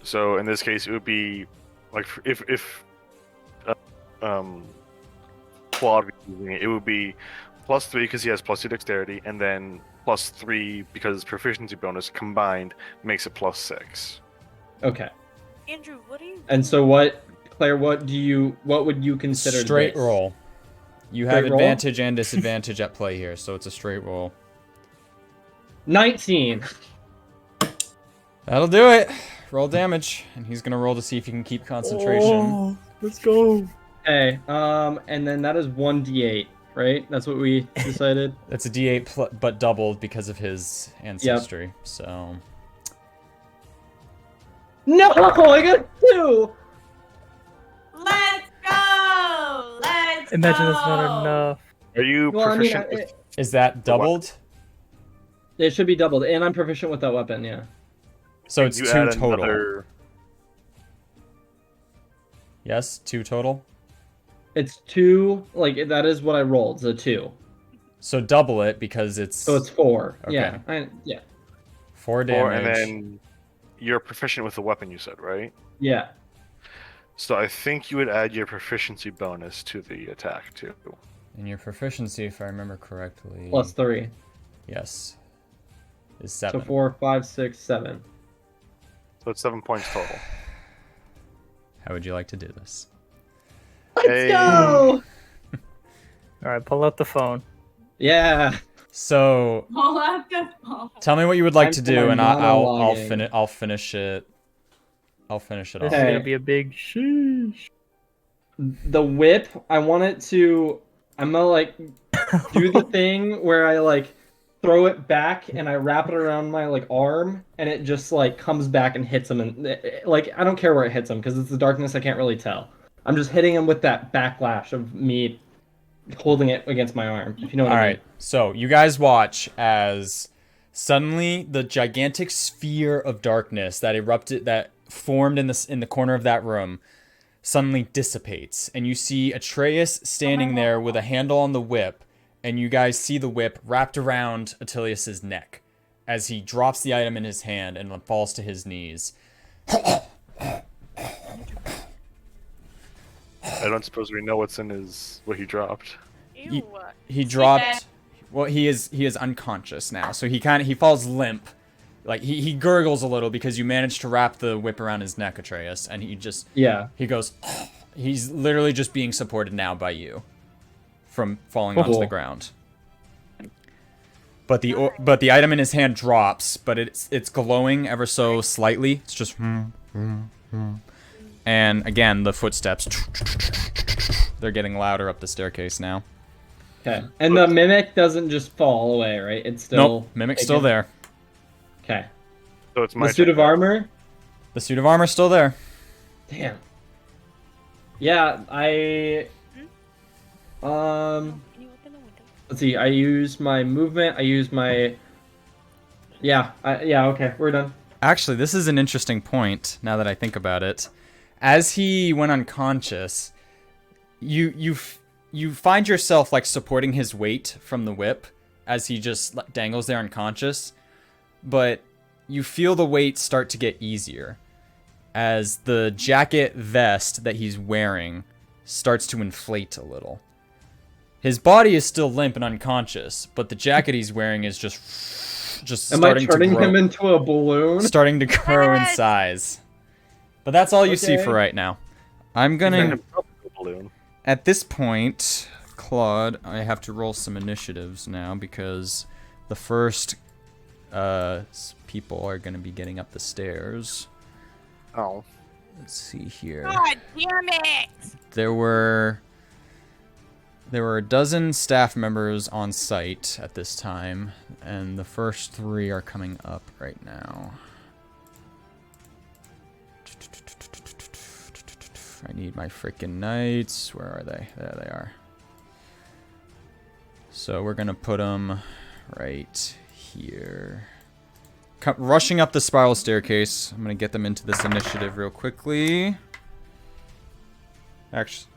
So in this case, it would be like if Claude was using it, it would be +3 because he has +2 dexterity, and then +3 because his proficiency bonus combined makes it +6. Okay. Andrew, what are you? And so what, Claire? What would you consider straight this? roll. You have Straight roll? advantage and disadvantage at play here, so it's a straight roll. 19. That'll do it. Roll damage, and he's gonna roll to see if he can keep concentration. Oh, let's go. Okay. And then that is 1d8, right? That's what we decided. That's a D8, but doubled because of his ancestry. So No, I got 2. Let's go! Let's Imagine go! that's not enough. Are you Well, I mean, proficient with is that doubled? it should be doubled, and I'm proficient with that weapon. Yeah. So it's you 2 add total. another- Yes, 2 total. It's 2. Like that is what I rolled. So 2. So double it because it's So it's 4. Okay. Yeah. 4 Or, damage. and then you're proficient with the weapon, you said, right? Yeah. So I think you would add your proficiency bonus to the attack too. And your proficiency, if I remember correctly, +3. yes, is 7. So 4, 5, 6, 7. So it's 7 points total. How would you like to do this? Hey. All right, pull out the phone. Yeah. So Pull out the phone. tell me what you would like Time to for do, my and I'll monologuing. I'll finish it. I'll finish it This off. is Okay. gonna be a big sheesh. The whip, I want it to. I'm gonna like do the thing where I like throw it back and I wrap it around my like arm, and it just like comes back and hits him, and like I don't care where it hits him because it's the darkness. I can't really tell. I'm just hitting him with that backlash of me holding it against my arm. If you know what All I mean. right. So you guys watch as suddenly the gigantic sphere of darkness that formed in the corner of that room suddenly dissipates, and you see Atreus standing there with a handle on the whip, and you guys see the whip wrapped around Attilius's neck as he drops the item in his hand and falls to his knees. I don't suppose we know what's in what he dropped. Ew. He dropped. Well, he is unconscious now, so he falls limp. Like he gurgles a little because you managed to wrap the whip around his neck, Atreus, and he goes. He's literally just being supported now by you from falling onto the Cool. ground. But the item in his hand drops, but it's glowing ever so slightly. It's just and again the footsteps. They're getting louder up the staircase now. Okay. And the mimic doesn't just fall away, right? It's still. Nope, mimic's still there. Okay. So it's my The suit turn of now. armor. The suit of armor's still there. Damn. Yeah, I. Can you open the window? Let's see. I use my movement. I use my. Yeah. Okay. We're done. Actually, this is an interesting point now that I think about it. As he went unconscious, you find yourself like supporting his weight from the whip as he just dangles there unconscious, but you feel the weight start to get easier as the jacket vest that he's wearing starts to inflate a little. His body is still limp and unconscious, but the jacket he's wearing is just Am I starting to turning grow. him into a balloon? Starting to grow in Yes! size. But that's all you see Okay. for right now. I'm He's gonna, in a balloon. at this point, Claude, I have to roll some initiatives now because the first people are gonna be getting up the stairs. Oh. Let's see here. God damn it! There were There were a dozen staff members on site at this time, and the first 3 are coming up right now. I need my freaking knights. Where are they? There they are. So we're gonna put them right here. Rushing up the spiral staircase. I'm gonna get them into this initiative real quickly. Actually,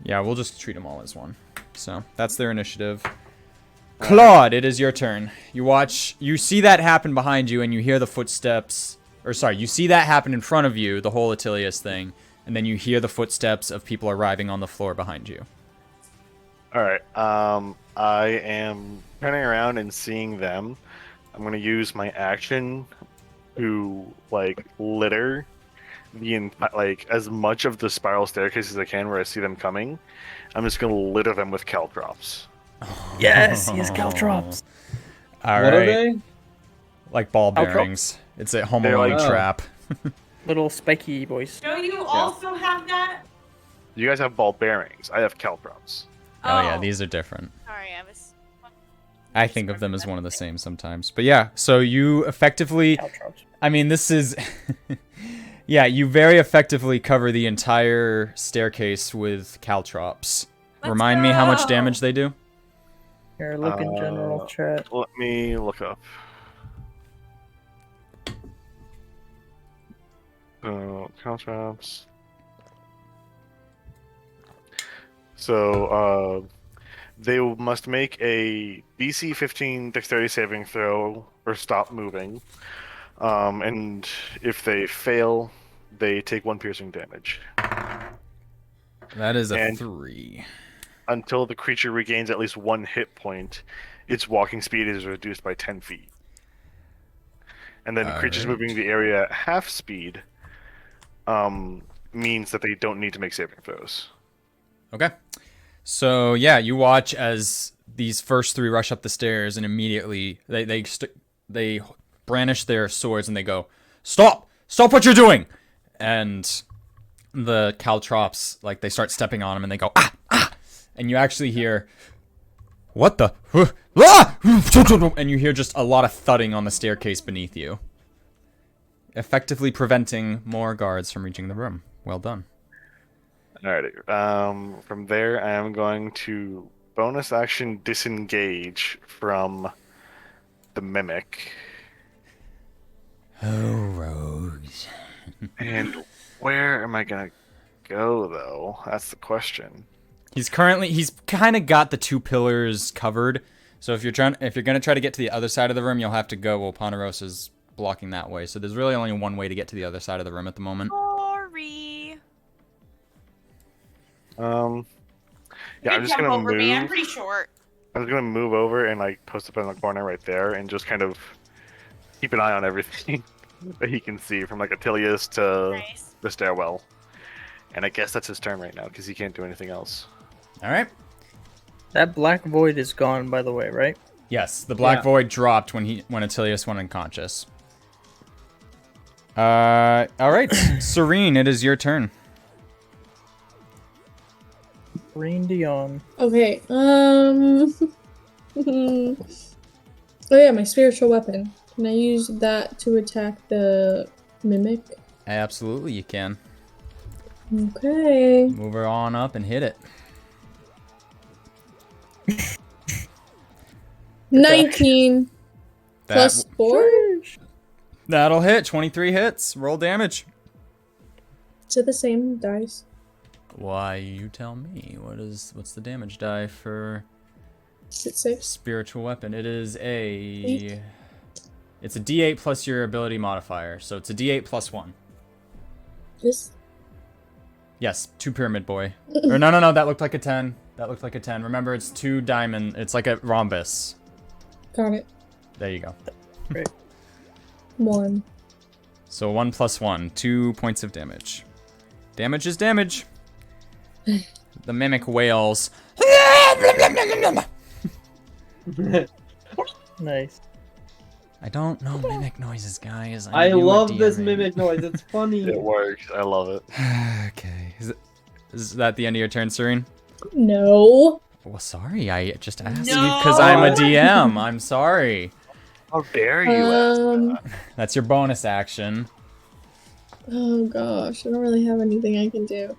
yeah, we'll just treat them all as one. So that's their initiative. Claude, it is your turn. You see that happen behind you, and you hear the footsteps. Or sorry, you see that happen in front of you, the whole Attilius thing, and then you hear the footsteps of people arriving on the floor behind you. All right. I am turning around and seeing them. I'm gonna use my action to litter as much of the spiral staircase as I can where I see them coming. I'm just gonna litter them with caltrops. Yes, he has caltrops. All What are right. they? Like ball Caltrops. bearings. It's a Home They're Alone like- Oh. trap. Little spiky boys. Do you also have that? You guys have ball bearings. I have caltrops. Oh yeah, these are different. Sorry, I was. I think of them as one of the same sometimes. But yeah, so you effectively, Caltrops. I mean, this is, yeah, you very effectively cover the entire staircase with caltrops. Let's Remind me how much go. damage they do? Here, look in general chat. Let me look up. Caltrops. So, they must make a DC 15 Dexterity saving throw or stop moving. And if they fail, they take 1 piercing damage. That is a And- 3. Until the creature regains at least 1 hit point, its walking speed is reduced by 10 feet. And then creatures Alright. moving the area at half speed means that they don't need to make saving throws. Okay. So yeah, you watch as these first 3 rush up the stairs, and immediately they brandish their swords and they go, "Stop! Stop what you're doing!" And the caltrops, they start stepping on them, and they go, "Ah! Ah!" And you actually hear, "What the? Ah!" And you hear just a lot of thudding on the staircase beneath you, effectively preventing more guards from reaching the room. Well done. Alrighty. From there, I am going to bonus action disengage from the mimic. Oh, rogues. And where am I gonna go though? That's the question. He's kind of got the 2 pillars covered. So if you're gonna try to get to the other side of the room, you'll have to go. Well, Ponerosa's blocking that way, so there's really only one way to get to the other side of the room at the moment. Sorry. Yeah, You I'm can just jump gonna over me. I'm move. pretty short. I'm just gonna move over and post up in the corner right there, and just kind of keep an eye on everything that he can see, from Attilius to Nice. the stairwell. And I guess that's his turn right now because he can't do anything else. All right. That black void is gone, by the way, right? Yes, the black Yeah. void dropped when Attilius went unconscious. All right, Serene, it is your turn. Green Dion. Okay. Oh yeah, my spiritual weapon. Can I use that to attack the mimic? Absolutely, you can. Okay. Move her on up and hit it. 19 That, plus 4 That'll hit. 23 hits. Roll damage. to the same dice. Why, you tell me. What's the damage die for Is it 6? spiritual weapon? It is Eight. it's a D8 plus your ability modifier, so it's a D8 plus 1. This? Yes, 2 pyramid boy. Or no, that looked like a 10. That looked like a 10. Remember, it's 2 diamond. It's like a rhombus. Got it. There you go. 1. So 1 plus 1, 2 points of damage. Damage is damage. The mimic wails. Nice. I don't know mimic noises, guys. I knew love at this DMing. mimic noise. It's funny. It works. I love it. Okay. Is that the end of your turn, Serene? No. Well, sorry, I just asked you No! because I'm a DM. I'm sorry. How dare you ask that? That's your bonus action. Oh gosh, I don't really have anything I can do.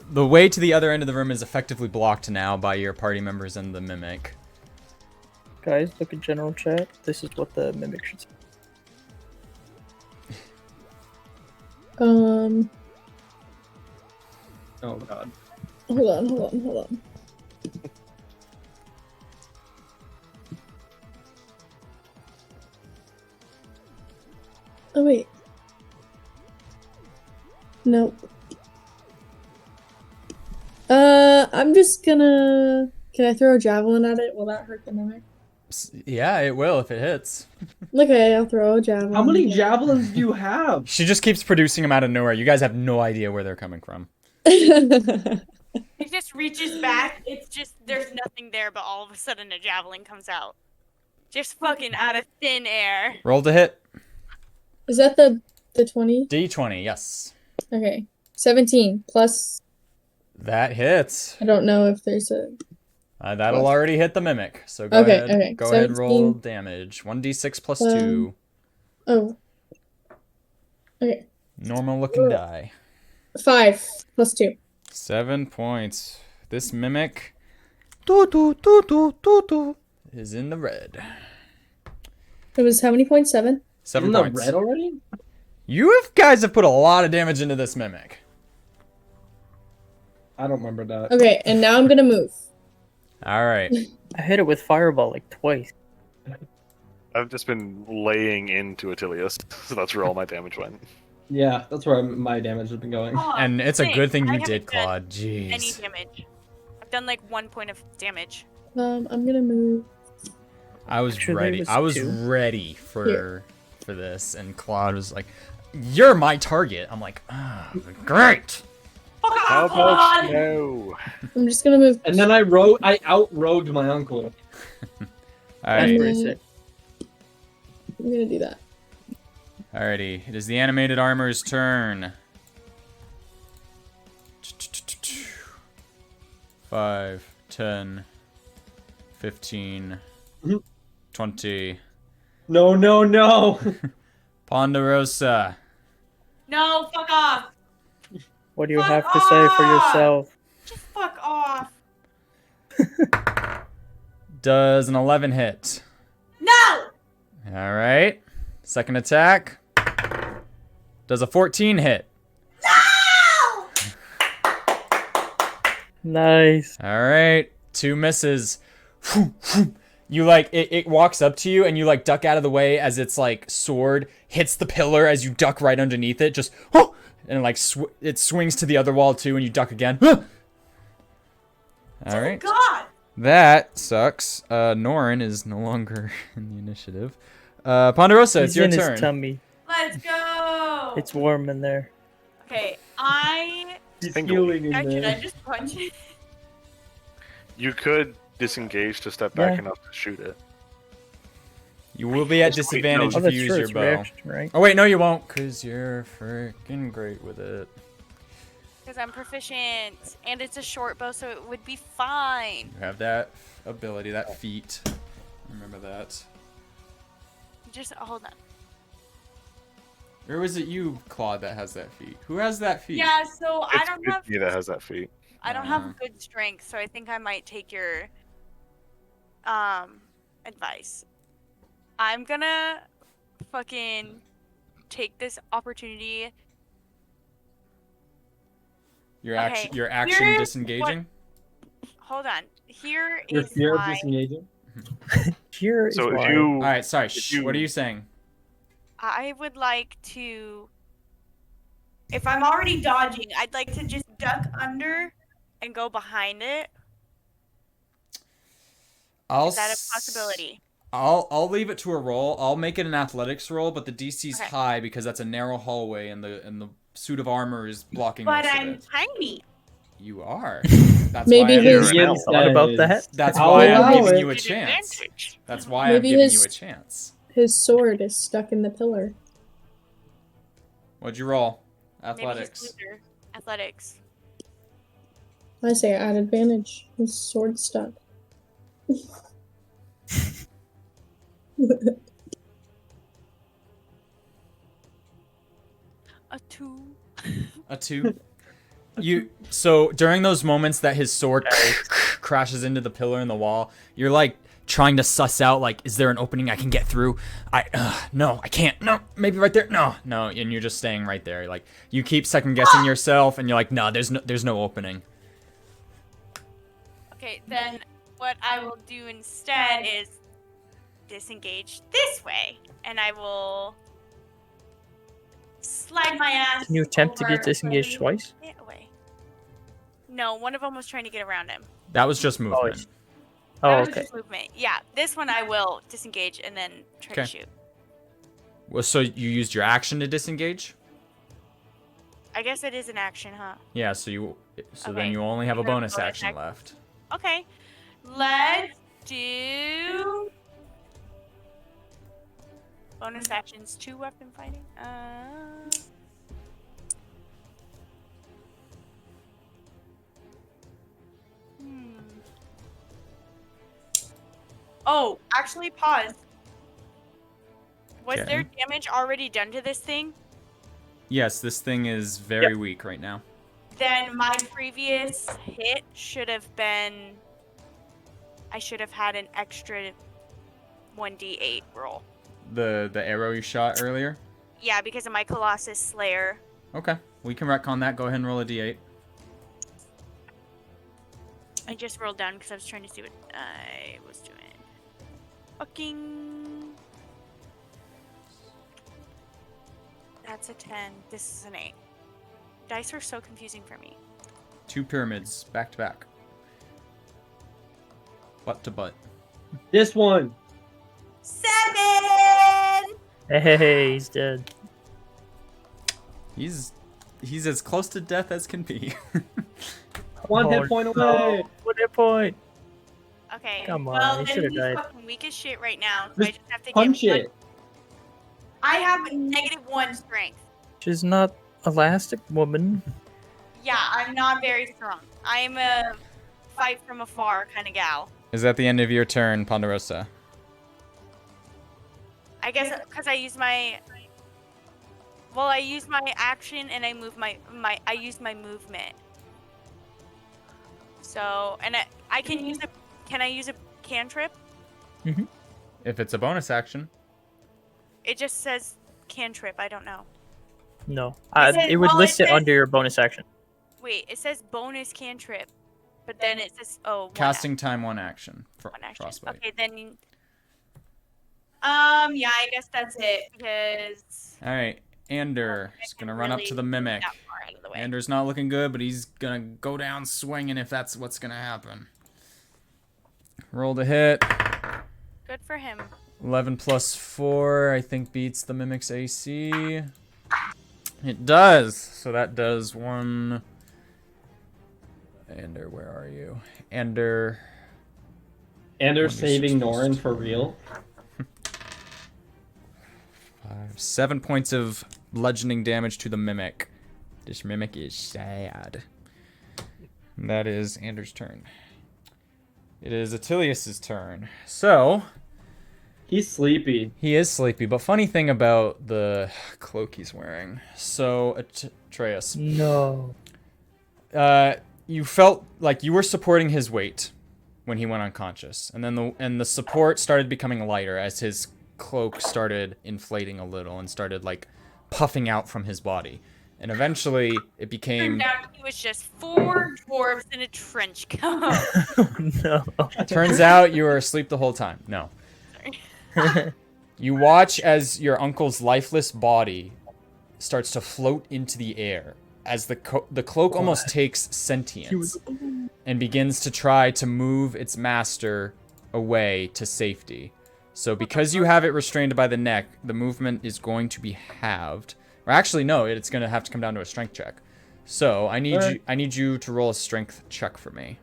The way to the other end of the room is effectively blocked now by your party members and the mimic. Guys, look at general chat. This is what the mimic should say. Oh god. Hold on. Oh wait. Nope. I'm just gonna. Can I throw a javelin at it? Will that hurt the mimic? Yeah, it will if it hits. Okay, I'll throw a javelin. How many javelins do you have? She just keeps producing them out of nowhere. You guys have no idea where they're coming from. javelins? It just reaches back. It's just there's nothing there, but all of a sudden a javelin comes out, just fucking out of thin air. Roll to hit. Is that the 20? D20, yes. Okay. 17 plus. That hits. I don't know if there's a. That'll already hit the mimic. So go Okay, ahead. okay. Go ahead, roll 17. damage. 1d6 plus 2. Oh. Okay. Normal looking die. 5 plus 2. 7 points. This mimic is in the red. It was how many points? 7? 7 In the points. red already? Guys have put a lot of damage into this mimic. I don't remember that. Okay, and now I'm gonna move. All right. I hit it with fireball like twice. I've just been laying into Attilius, so that's where all my damage went. Yeah, that's where my damage has been going. Oh, And it's a dang, good thing I you haven't did, done Claude. Any Jeez. damage? I've done like 1 point of damage. I'm gonna move. I was Actually, ready. it was I was 2. ready for this, and Claude was like, "You're my target." I'm like, "Ah, great." How about no? I'm just gonna move. And then I outrode my uncle. All That's right. pretty sick. I'm gonna do that. Alrighty. It is the animated armor's turn. 5, 10, 15, 20. No. Ponderosa. No, fuck off. What do you Fuck have to say for off! yourself? Just fuck off. Does an 11 hit? No. All right. Second attack. Does a 14 hit? No. Nice. All right. 2 misses. You like it walks up to you and you like duck out of the way as its like sword hits the pillar as you duck right underneath it. Just and like it swings to the other wall too and you duck again. All right. God. That sucks. Norin is no longer in the initiative. Ponderosa, it's He's your in turn. his tummy. Let's go. It's warm in there. Okay, He's Single. healing in should I there. just punch it? You could disengage to step back Yeah. enough to shoot it. You will be at Wait, disadvantage no. Oh, if that's you use true. your It's bow. reaction, right? Oh wait, no you won't, cause you're freaking great with it. Because I'm proficient, and it's a short bow, so it would be fine. You have that ability, that feat. Remember that. Just hold on. Or was it you, Claude, that has that feat? Who has that feat? Yeah, so I It's don't have me that has that feat. I don't have good strength, so I think I might take your advice. I'm gonna fucking take this opportunity. Your Okay, action, your action here's disengaging. Hold on. Here Your is fear of why disengaging? Here is So if why. you, All right, sorry. If Shh, you- what are you saying? I would like to. If I'm already dodging, I'd like to just duck under and go behind it. Is that a possibility? I'll leave it to a roll. I'll make it an athletics roll, but the DC's Okay. high because that's a narrow hallway and the suit of armor is blocking But most I'm of it. tiny. You are. That's Maybe why his- I'm, You're an elf. Thought about that? that's I'll why I'm allow giving it. you a chance. Advantage. That's why I'm Maybe giving his- you a chance. His sword is stuck in the pillar. What'd you roll? Maybe he's Athletics. looser. Athletics. I say at advantage. His sword stuck. A 2. A 2. So during those moments that his sword crashes into the pillar in the wall, you're like trying to suss out, like, is there an opening I can get through? No, I can't. No, maybe right there. No, and you're just staying right there. Like, you keep second guessing yourself, and you're like, no, there's no opening. Okay, then what I will do instead is disengage this way, and I will slide my ass. Can you attempt to get over disengaged twice? it away. No, one of them was trying to get around him. That was just movement. Oh, That was okay. just movement. Yeah, this one I will disengage and then try to Okay. shoot. Well, so you used your action to disengage? I guess it is an action, huh? Yeah, so then Okay. you only have a You have bonus bonus action action. left. Okay, let's do bonus actions. 2 weapon fighting. Oh, actually, pause. Was Okay. there damage already done to this thing? Yes, this thing is very weak right now. Then my previous hit should have been. I should have had an extra 1d8 roll. The arrow you shot earlier? Yeah, because of my Colossus Slayer. Okay, we can retcon that. Go ahead and roll a d8. I just rolled down because I was trying to see what I was doing. Fucking. That's a 10. This is an 8. Dice are so confusing for me. 2 pyramids, back to back. Butt to butt. This one. 7! Hey, he's dead. He's as close to death as can be. One Oh, hit point no. away. 1 hit point. Okay. Come on, well, he then should've he's died. fucking weak as shit right now. So I Just just have to Punch get it. I have -1 strength. She's not elastic woman. Yeah, I'm not very strong. I'm a fight from afar kind of gal. Is that the end of your turn, Ponderosa? I guess because I use my. Well, I use my action and I move I use my movement. So, and I can use a. Can I use a cantrip? If it's a bonus action. It just says cantrip. I don't know. No. It says- It would well, list it it says- under your bonus action. Wait, it says bonus cantrip, but then it says Casting time 1 action. one action. Frostbite. Okay, then. Yeah, I guess that's it because. Alright, Ander is gonna run up to the mimic. That far out of the way. Ander's not looking good, but he's gonna go down swinging if that's what's gonna happen. Roll to hit. Good for him. 11 plus 4, I think, beats the mimic's AC. It does. So that does 1. Ander, where are you? Ander. And they're 1d6 saving plus Norin for 2. real. 7 points of bludgeoning damage to the mimic. This mimic is sad. And that is Ander's turn. It is Attilius's turn. So, He's sleepy. he is sleepy, but funny thing about the cloak he's wearing. So, Atreus, No. you felt like you were supporting his weight when he went unconscious, and then the support started becoming lighter as his cloak started inflating a little and started like puffing out from his body, and eventually it became. Turned out he was just 4 dwarves in a trench coat. No. Turns out you were asleep the whole time. No. You watch as your uncle's lifeless body starts to float into the air as the cloak almost takes sentience and begins to try to move its master away to safety. So because you have it restrained by the neck, the movement is going to be halved. Or actually, no, it's going to have to come down to a strength check. So I need you to roll a strength check for me.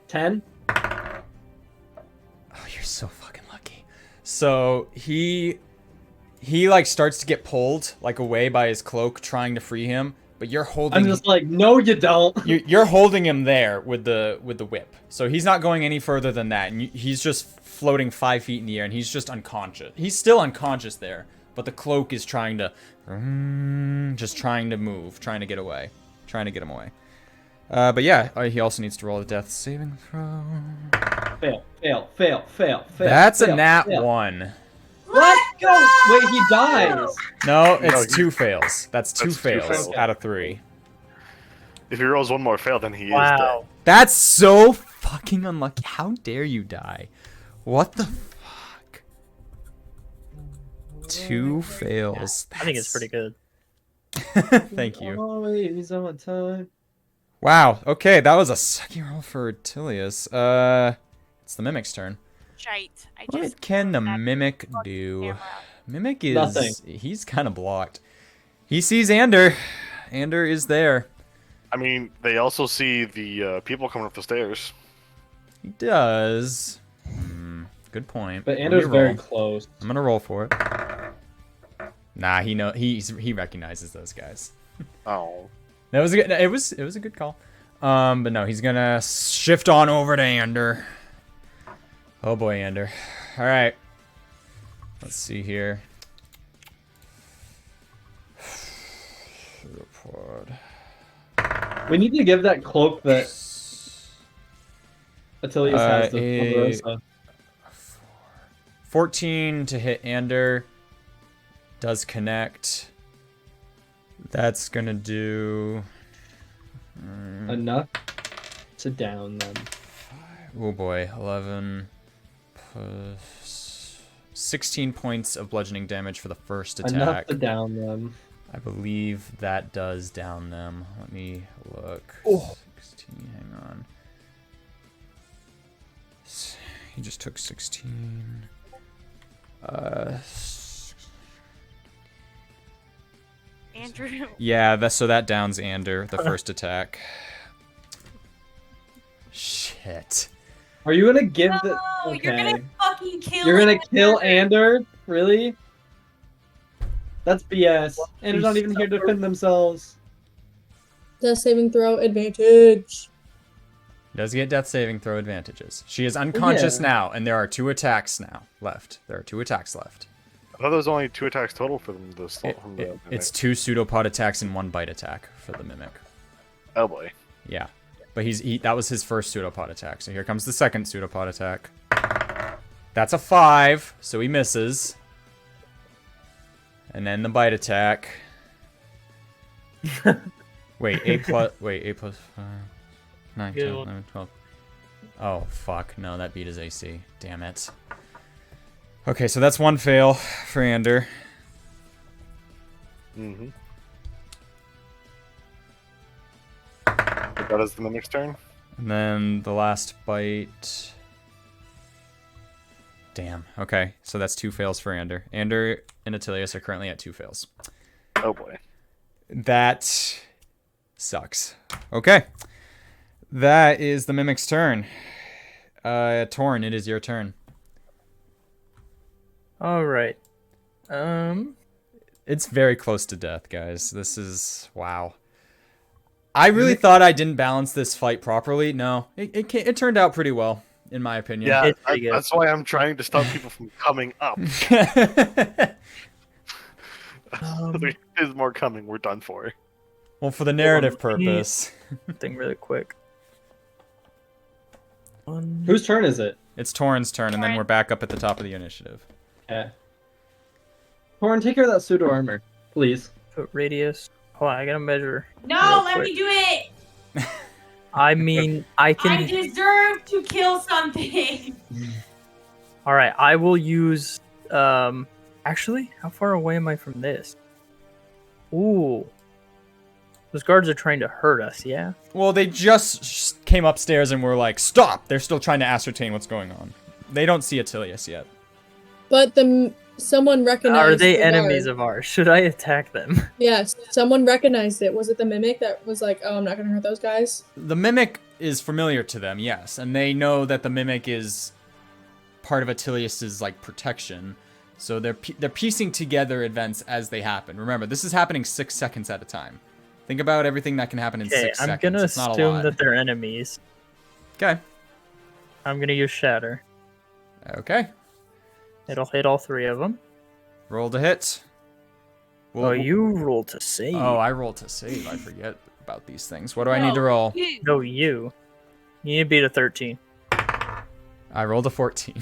10. Oh, you're so fucking lucky. So he like starts to get pulled like away by his cloak, trying to free him, but you're holding. I'm just like, no, you don't. You're holding him there with the whip, so he's not going any further than that, and he's just floating 5 feet in the air, and he's just unconscious. He's still unconscious there, but the cloak is trying to, just trying to move, trying to get away, trying to get him away. But yeah, he also needs to roll a death saving throw. Fail. That's fail, a nat fail. 1. What? Go! Wait, he dies. No, No, it's 2 fails. That's two That's 2 fails fails. out of 3. If he rolls one more fail, then he is dead. Wow. That's so fucking unlucky. How dare you die? What the fuck? 2 fails. I think it's pretty good. Thank you. Always on time. Wow. Okay, that was a sucky roll for Tilius. It's the Mimic's turn. Shite. I What just can the that Mimic fucking do? camera. Mimic is... Nothing. He's kind of blocked. He sees Ander. Ander is there. I mean, they also see the people coming up the stairs. He does. Good point. But Let me Anders very roll. close. I'm gonna roll for it. Nah, he recognizes those guys. Oh. That was a good. It was a good call. But no, he's gonna shift on over to Ander. Oh boy, Ander. All right. Let's see here. Report. We need to give that cloak that Attilius has to a- Ponderosa. 14 to hit Ander. Does connect. That's gonna do. Enough to down them. Oh boy, 11 plus 16 points of bludgeoning damage for the first Enough attack. to down them. I believe that does down them. Let me look. Oh. 16, hang on. He just took 16. Andrew. Yeah, so that downs Ander, the first attack. Shit. Are you gonna give the? No, Okay. you're gonna fucking kill You're gonna him. kill Ander? Really? That's BS. Ander's not even here to defend themselves. Death saving throw advantage. Does get death saving throw advantages. She is unconscious Yeah. now, and there are 2 attacks now left. There are 2 attacks left. I thought there was only 2 attacks total for them. It's 2 pseudopod attacks and 1 bite attack for the Mimic. Oh boy. Yeah. But that was his first pseudopod attack. So here comes the second pseudopod attack. That's a 5, so he misses. And then the bite attack. Wait, 8 plus 5, 9, Good 10, one. 11, 12. Oh, fuck. No, that beat his AC. Damn it. Okay, so that's 1 fail for Ander. Mm-hmm. That is the Mimic's turn. And then the last bite. Damn. Okay, so that's 2 fails for Ander. Ander and Attilius are currently at 2 fails. Oh boy. That sucks. Okay. That is the Mimic's turn. Torn, it is your turn. All right. It's very close to death, guys. This is... Wow. I really thought I didn't balance this fight properly. No, it turned out pretty well, in my opinion. Yeah, It's pretty good. that's why I'm trying to stop people from coming up. There's more coming. We're done for. Well, for the narrative Hold on, let me- purpose. Thing really quick. One. Whose turn is it? It's Torn's turn, and then Torn. we're back up at the top of the initiative. Yeah. Torn, take care of that pseudo armor, please. Put radius. Hold on, I gotta measure. No, real let quick. me do it. I mean, I I can. deserve to kill something. All right, I will use. Actually, how far away am I from this? Ooh, those guards are trying to hurt us. Yeah. Well, they just came upstairs and were like, stop! They're still trying to ascertain what's going on. They don't see Attilius yet. But someone recognized. Are they the enemies guard. of ours? Should I attack them? Yes, someone recognized it. Was it the Mimic that was like, "Oh, I'm not gonna hurt those guys"? The Mimic is familiar to them, yes, and they know that the Mimic is part of Attilius's like protection. So they're piecing together events as they happen. Remember, this is happening 6 seconds at a time. Think about everything that can happen in Okay, 6 I'm seconds. gonna It's not a assume lot. that they're enemies. Okay. I'm gonna use Shatter. Okay. It'll hit all 3 of them. Roll to hit. Oh, you roll to save. Oh, I roll to save. I forget about these things. What do I need to roll? No, you. You need to beat a 13. I rolled a 14.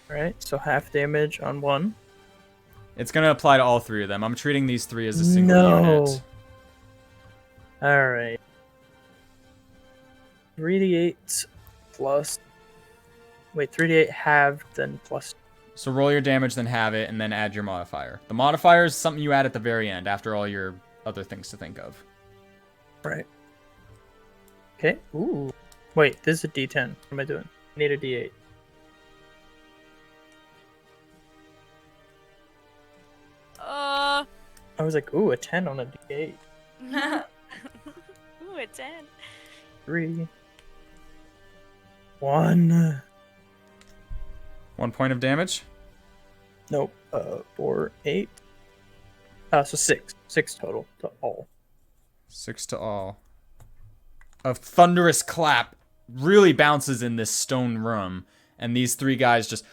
Alright, so half damage on 1. It's going to apply to all 3 of them. I'm treating these 3 as a single No. unit. Alright. 3d8 plus. Wait, 3d8 halved, then plus. So roll your damage, then have it, and then add your modifier. The modifier is something you add at the very end, after all your other things to think of. Right. Okay. Ooh. Wait, this is a d10. What am I doing? I need a d8. I was like, ooh, a 10 on a d8. Ooh, a 10. 3. 1. 1 point of damage. Nope. 4, 8. So 6. 6 total to all. 6 to all. A thunderous clap really bounces in this stone room, and these 3 guys just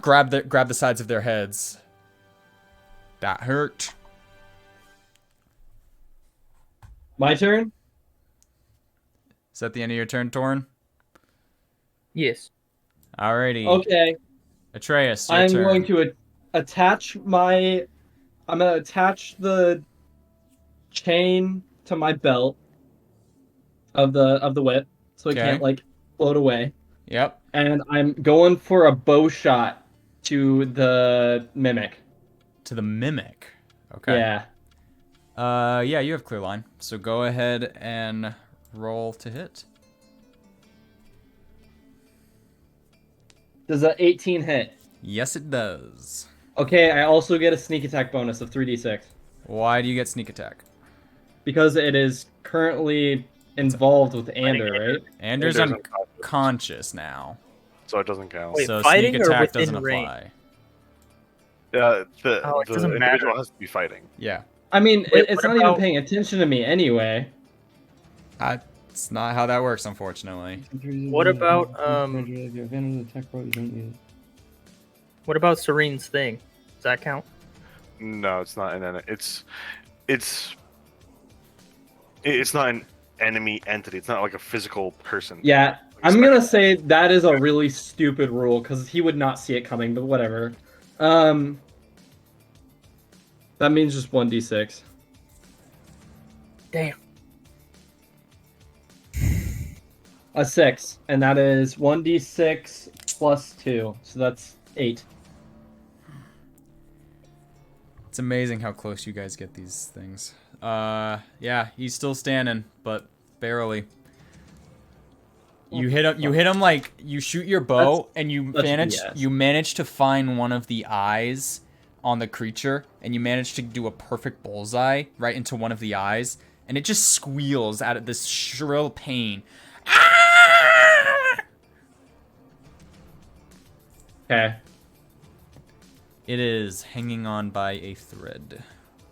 grab the sides of their heads. That hurt. My turn? Is that the end of your turn, Torn? Yes. Alrighty. Okay. Atreus, your I'm turn. going to attach my... I'm going to attach the chain to my belt of the whip, so it Okay. can't, like, float away. Yep. And I'm going for a bow shot to the mimic. To the mimic. Okay. Yeah. Yeah, you have clear line. So go ahead and roll to hit. Does a 18 hit? Yes, it does. Okay, I also get a sneak attack bonus of 3d6. Why do you get sneak attack? Because it is currently involved with Ander, right? Anders Anders unconscious now. So it doesn't count. Wait, So fighting sneak or attack within doesn't range? apply. The Oh, it the doesn't individual matter. has to be fighting. Yeah. I mean, Wait, it's what not even about- paying attention to me anyway. That's not how that works, unfortunately. What about, What about Serene's thing? Does that count? No, it's not it's not an enemy entity. It's not like a physical person. Yeah, I'm gonna say that is a really stupid rule because he would not see it coming, but whatever. That means just 1d6. Damn. A 6, and that is 1d6 plus 2, so that's 8. It's amazing how close you guys get these things. Yeah, he's still standing, but barely. You hit him like you shoot your bow and you BS. manage to find one of the eyes on the creature and you manage to do a perfect bullseye right into one of the eyes and it just squeals out of this shrill pain. Okay, It is hanging on by a thread.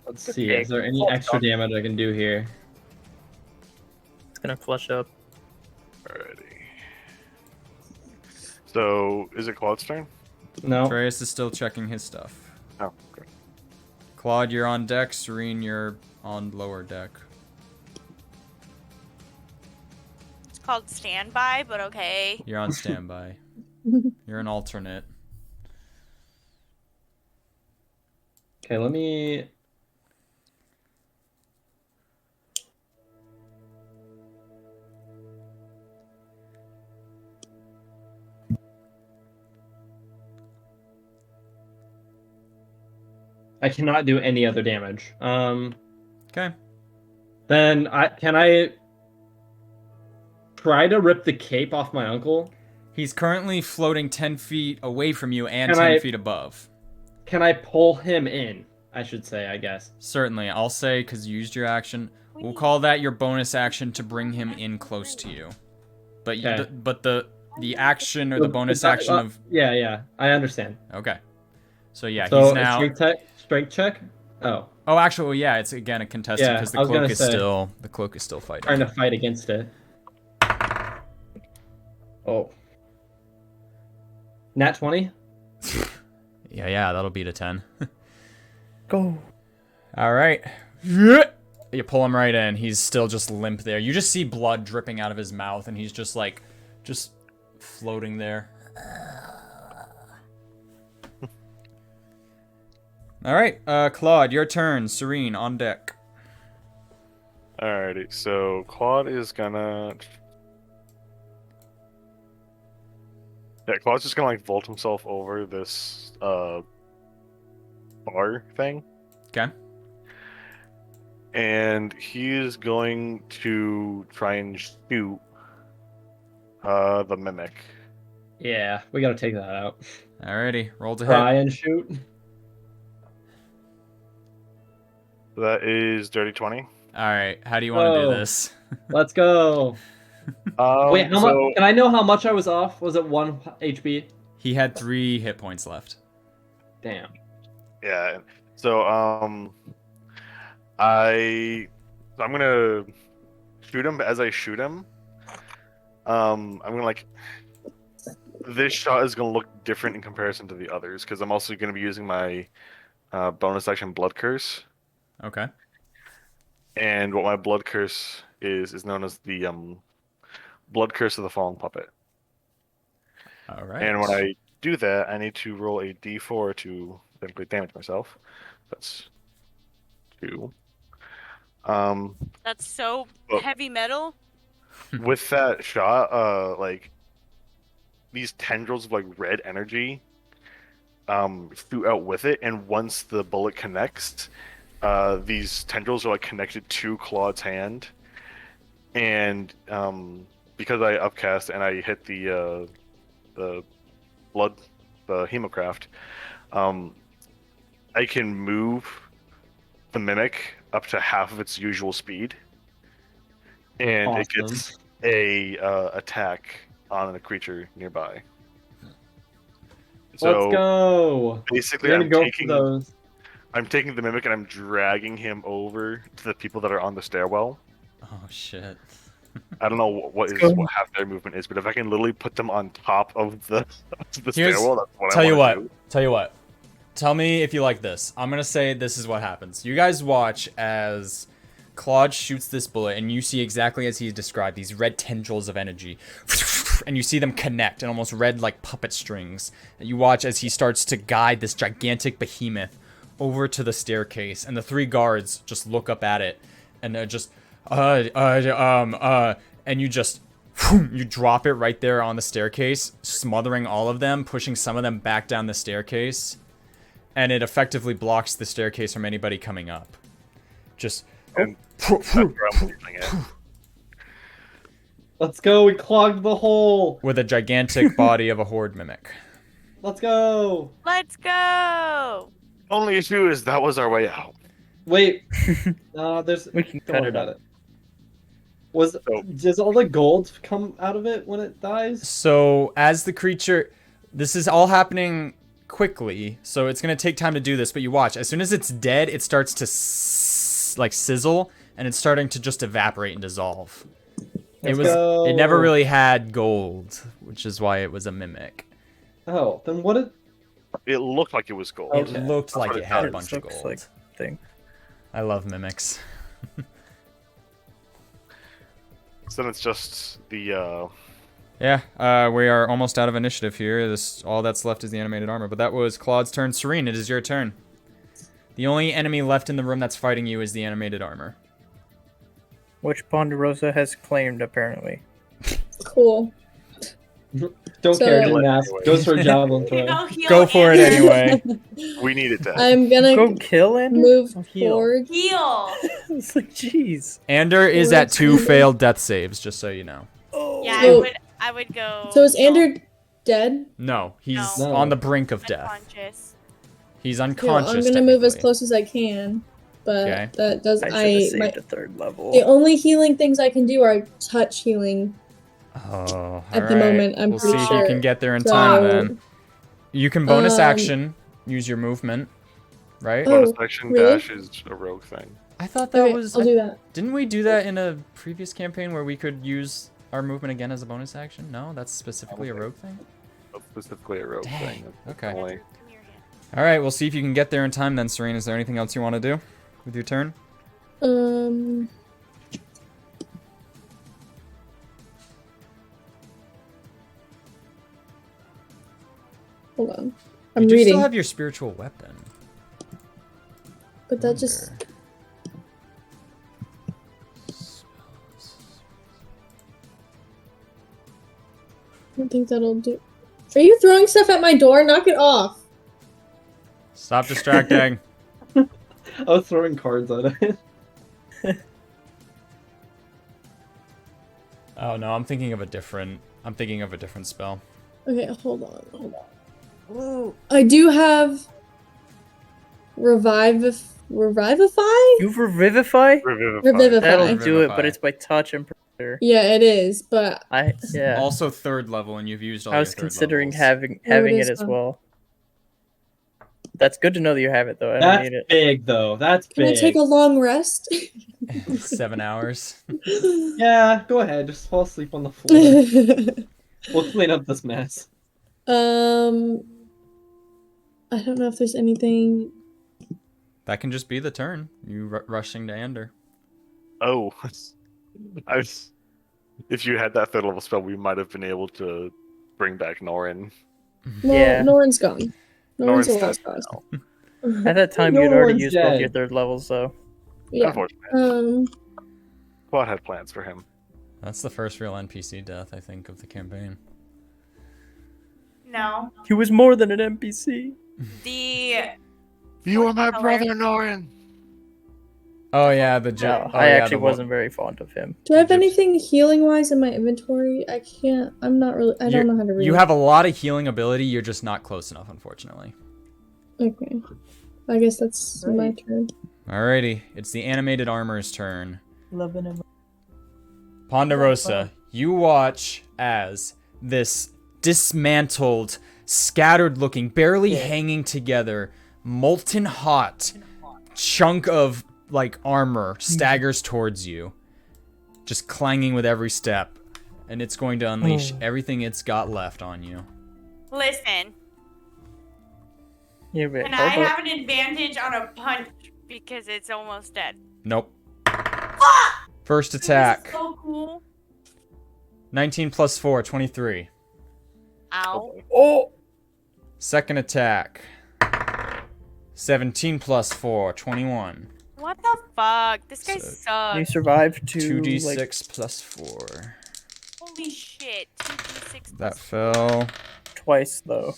let's see. Okay, Is there any cool. extra damage I can do here? It's gonna flush up. Alrighty. So is it Claude's turn? No. Atreus is still checking his stuff. Oh, okay. Claude, you're on deck. Serene, you're on lower deck. It's called standby, but okay. You're on standby. You're an alternate. Okay, let me. I cannot do any other damage. Okay. Then can I try to rip the cape off my uncle? He's currently floating 10 feet away from you and Can 10 I- feet above. Can I pull him in? I should say, I guess. Certainly. I'll say, because you used your action, we'll call that your bonus action to bring him in close to you. But Okay. the action or the bonus action of... Yeah, I understand. Okay. So yeah, So he's now... strength check. Oh, Oh, actually, yeah, it's again a contested Yeah, because I was gonna say. the cloak is still fighting. Trying to fight against it. Oh. Nat 20? Yeah, that'll beat a 10. Go. All right. You pull him right in. He's still just limp there. You just see blood dripping out of his mouth, and he's just like, just floating there. All right, Claude, your turn. Serene, on deck. Alrighty, so Claude is gonna. Yeah, Claude's just gonna like vault himself over this bar thing, Okay. and he's going to try and shoot the mimic. Yeah, we gotta take that out. Alrighty, roll to Try hit. and shoot. That is dirty 20. All right, how do you want to do Whoa. this? Let's go. Wait, how So much? Can I know how much I was off? Was it 1 HP? He had 3 hit points left. Damn. yeah, so I'm gonna shoot him. But as I shoot him, I'm gonna like. This shot is gonna look different in comparison to the others because I'm also gonna be using my bonus action blood curse. Okay. And what my blood curse is known as the blood curse of the fallen puppet. All right. And when I do that, I need to roll a d4 to simply damage myself. That's 2. That's so Oh. heavy metal. With that shot, like these tendrils of like red energy shoot out with it, and once the bullet connects, these tendrils are like connected to Claude's hand, and because I upcast and I hit the blood, the hemocraft, I can move the mimic up to half of its usual speed, and it Awesome. gets a attack on a creature nearby. So Let's go. basically, We're gonna go for those. I'm taking the mimic and I'm dragging him over to the people that are on the stairwell. Oh shit. I don't know what half their movement is, but if I can literally put them on top of the stairwell, that's what Tell I you want what. to do. Tell you what. Tell me if you like this. I'm gonna say this is what happens. You guys watch as Claude shoots this bullet, and you see exactly as he described these red tendrils of energy, and you see them connect in almost red like puppet strings. And you watch as he starts to guide this gigantic behemoth over to the staircase, and the 3 guards just look up at it, and they're just and you just you drop it right there on the staircase, smothering all of them, pushing some of them back down the staircase, and it effectively blocks the staircase from anybody coming up. Just And that's where I'm using it. Let's go. We clogged the hole. with a gigantic body of a horde mimic. Let's go. Let's go. Only issue is that was our way out. Wait. There's. We can Don't cut worry it about out. it. Does all the gold come out of it when it dies? So as the creature, this is all happening quickly, so it's gonna take time to do this. But you watch. As soon as it's dead, it starts to like sizzle, and it's starting to just evaporate and dissolve. Let's go. It never really had gold, which is why it was a mimic. Oh, then what did? It looked like it was gold. It Okay. looked like what it it had a does. bunch of Looks gold. like thing. I love mimics. So then it's just the Yeah, we are almost out of initiative here. All that's left is the animated armor. But that was Claude's turn. Serene, it is your turn. The only enemy left in the room that's fighting you is the animated armor. Which Ponderosa has claimed, apparently. Cool. Don't So- care. Didn't ask. Goes for a javelin You throw. know, heal Go for it and anyway. we needed that. I'm gonna Go kill Ender? move Oh, heal. forward. Heal. It's like, jeez. Ander is at 2 failed death saves, just so you know. Oh. Yeah, So- I would go. So is heal. Ander dead? No, he's No. on the brink of death. Unconscious. He's No, unconscious. I'm gonna move as technically. close as I can, but Okay. that does I should have saved my a 3rd level. the only healing things I can do are touch healing. Oh, At the alright. moment, I'm we'll pretty see if you sure. can get there in So, time then. You can bonus um, action, use your movement. right? Oh, Bonus action really? dash is a rogue thing. I thought that Okay, was. I'll do that. Didn't we do that in a previous campaign where we could use our movement again as a bonus action? No, that's specifically a rogue thing. That's specifically a rogue Dang, thing. okay. Only- Come here, hand. All right, we'll see if you can get there in time then, Serene. Is there anything else you want to do with your turn? Hold on. You I'm do reading, still have your spiritual weapon. but that just. Wonder. I don't think that'll do. Are you throwing stuff at my door? Knock it off. Stop distracting. I was throwing cards at it. Oh no, I'm thinking of a different spell. Okay, hold on. I do have Revivify? You revivify? Revivify. That'll do it, Revivify. but it's by touch, I'm pretty sure. Yeah, it is, but Yeah. Also third level, and you've used all I your was third considering levels. having is, it as well. That's good to know that you have it, though. I don't That's need it. big, though. That's can I big. take a long rest? 7 hours. Yeah, go ahead. Just fall asleep on the floor. We'll clean up this mess. I don't know if there's anything. That can just be the turn. You rushing to Ander. Oh, if you had that third level spell, we might have been able to bring back Norin. Well, Yeah. Norin's gone. Norin's a Norin's lost dead cause. At that time, No you'd already one's used both dead. your third levels, though. Yeah. Unfortunately, Quad had plans for him. That's the first real NPC death, I think, of the campaign. No. He was more than an NPC. The You are my Color. brother, Norin. Oh yeah, the No, oh, I yeah, actually the wa- wasn't very fond of him. Do I have Egypt. anything healing wise in my inventory? I can't. I'm not really. I don't know how to read. You have a lot of healing ability. You're just not close enough, unfortunately. Okay. I guess that's my turn. Alrighty, it's the animated armor's turn. 11 Ponderosa, you watch as this dismantled, scattered looking, barely hanging together, molten hot chunk of like armor staggers towards you, just clanging with every step, and it's going to unleash everything it's got left on you. listen. Yeah, but Can I have an advantage on a punch because it's almost dead? Nope. Fuck! First This is attack, so cool. 19 plus 4, 23. Ow. Oh! Second attack, 17 plus 4, 21. What the fuck? This guy So- You sucks. survived to 2d6 like, plus 4. Holy shit. 2d6 That plus fell. twice, though.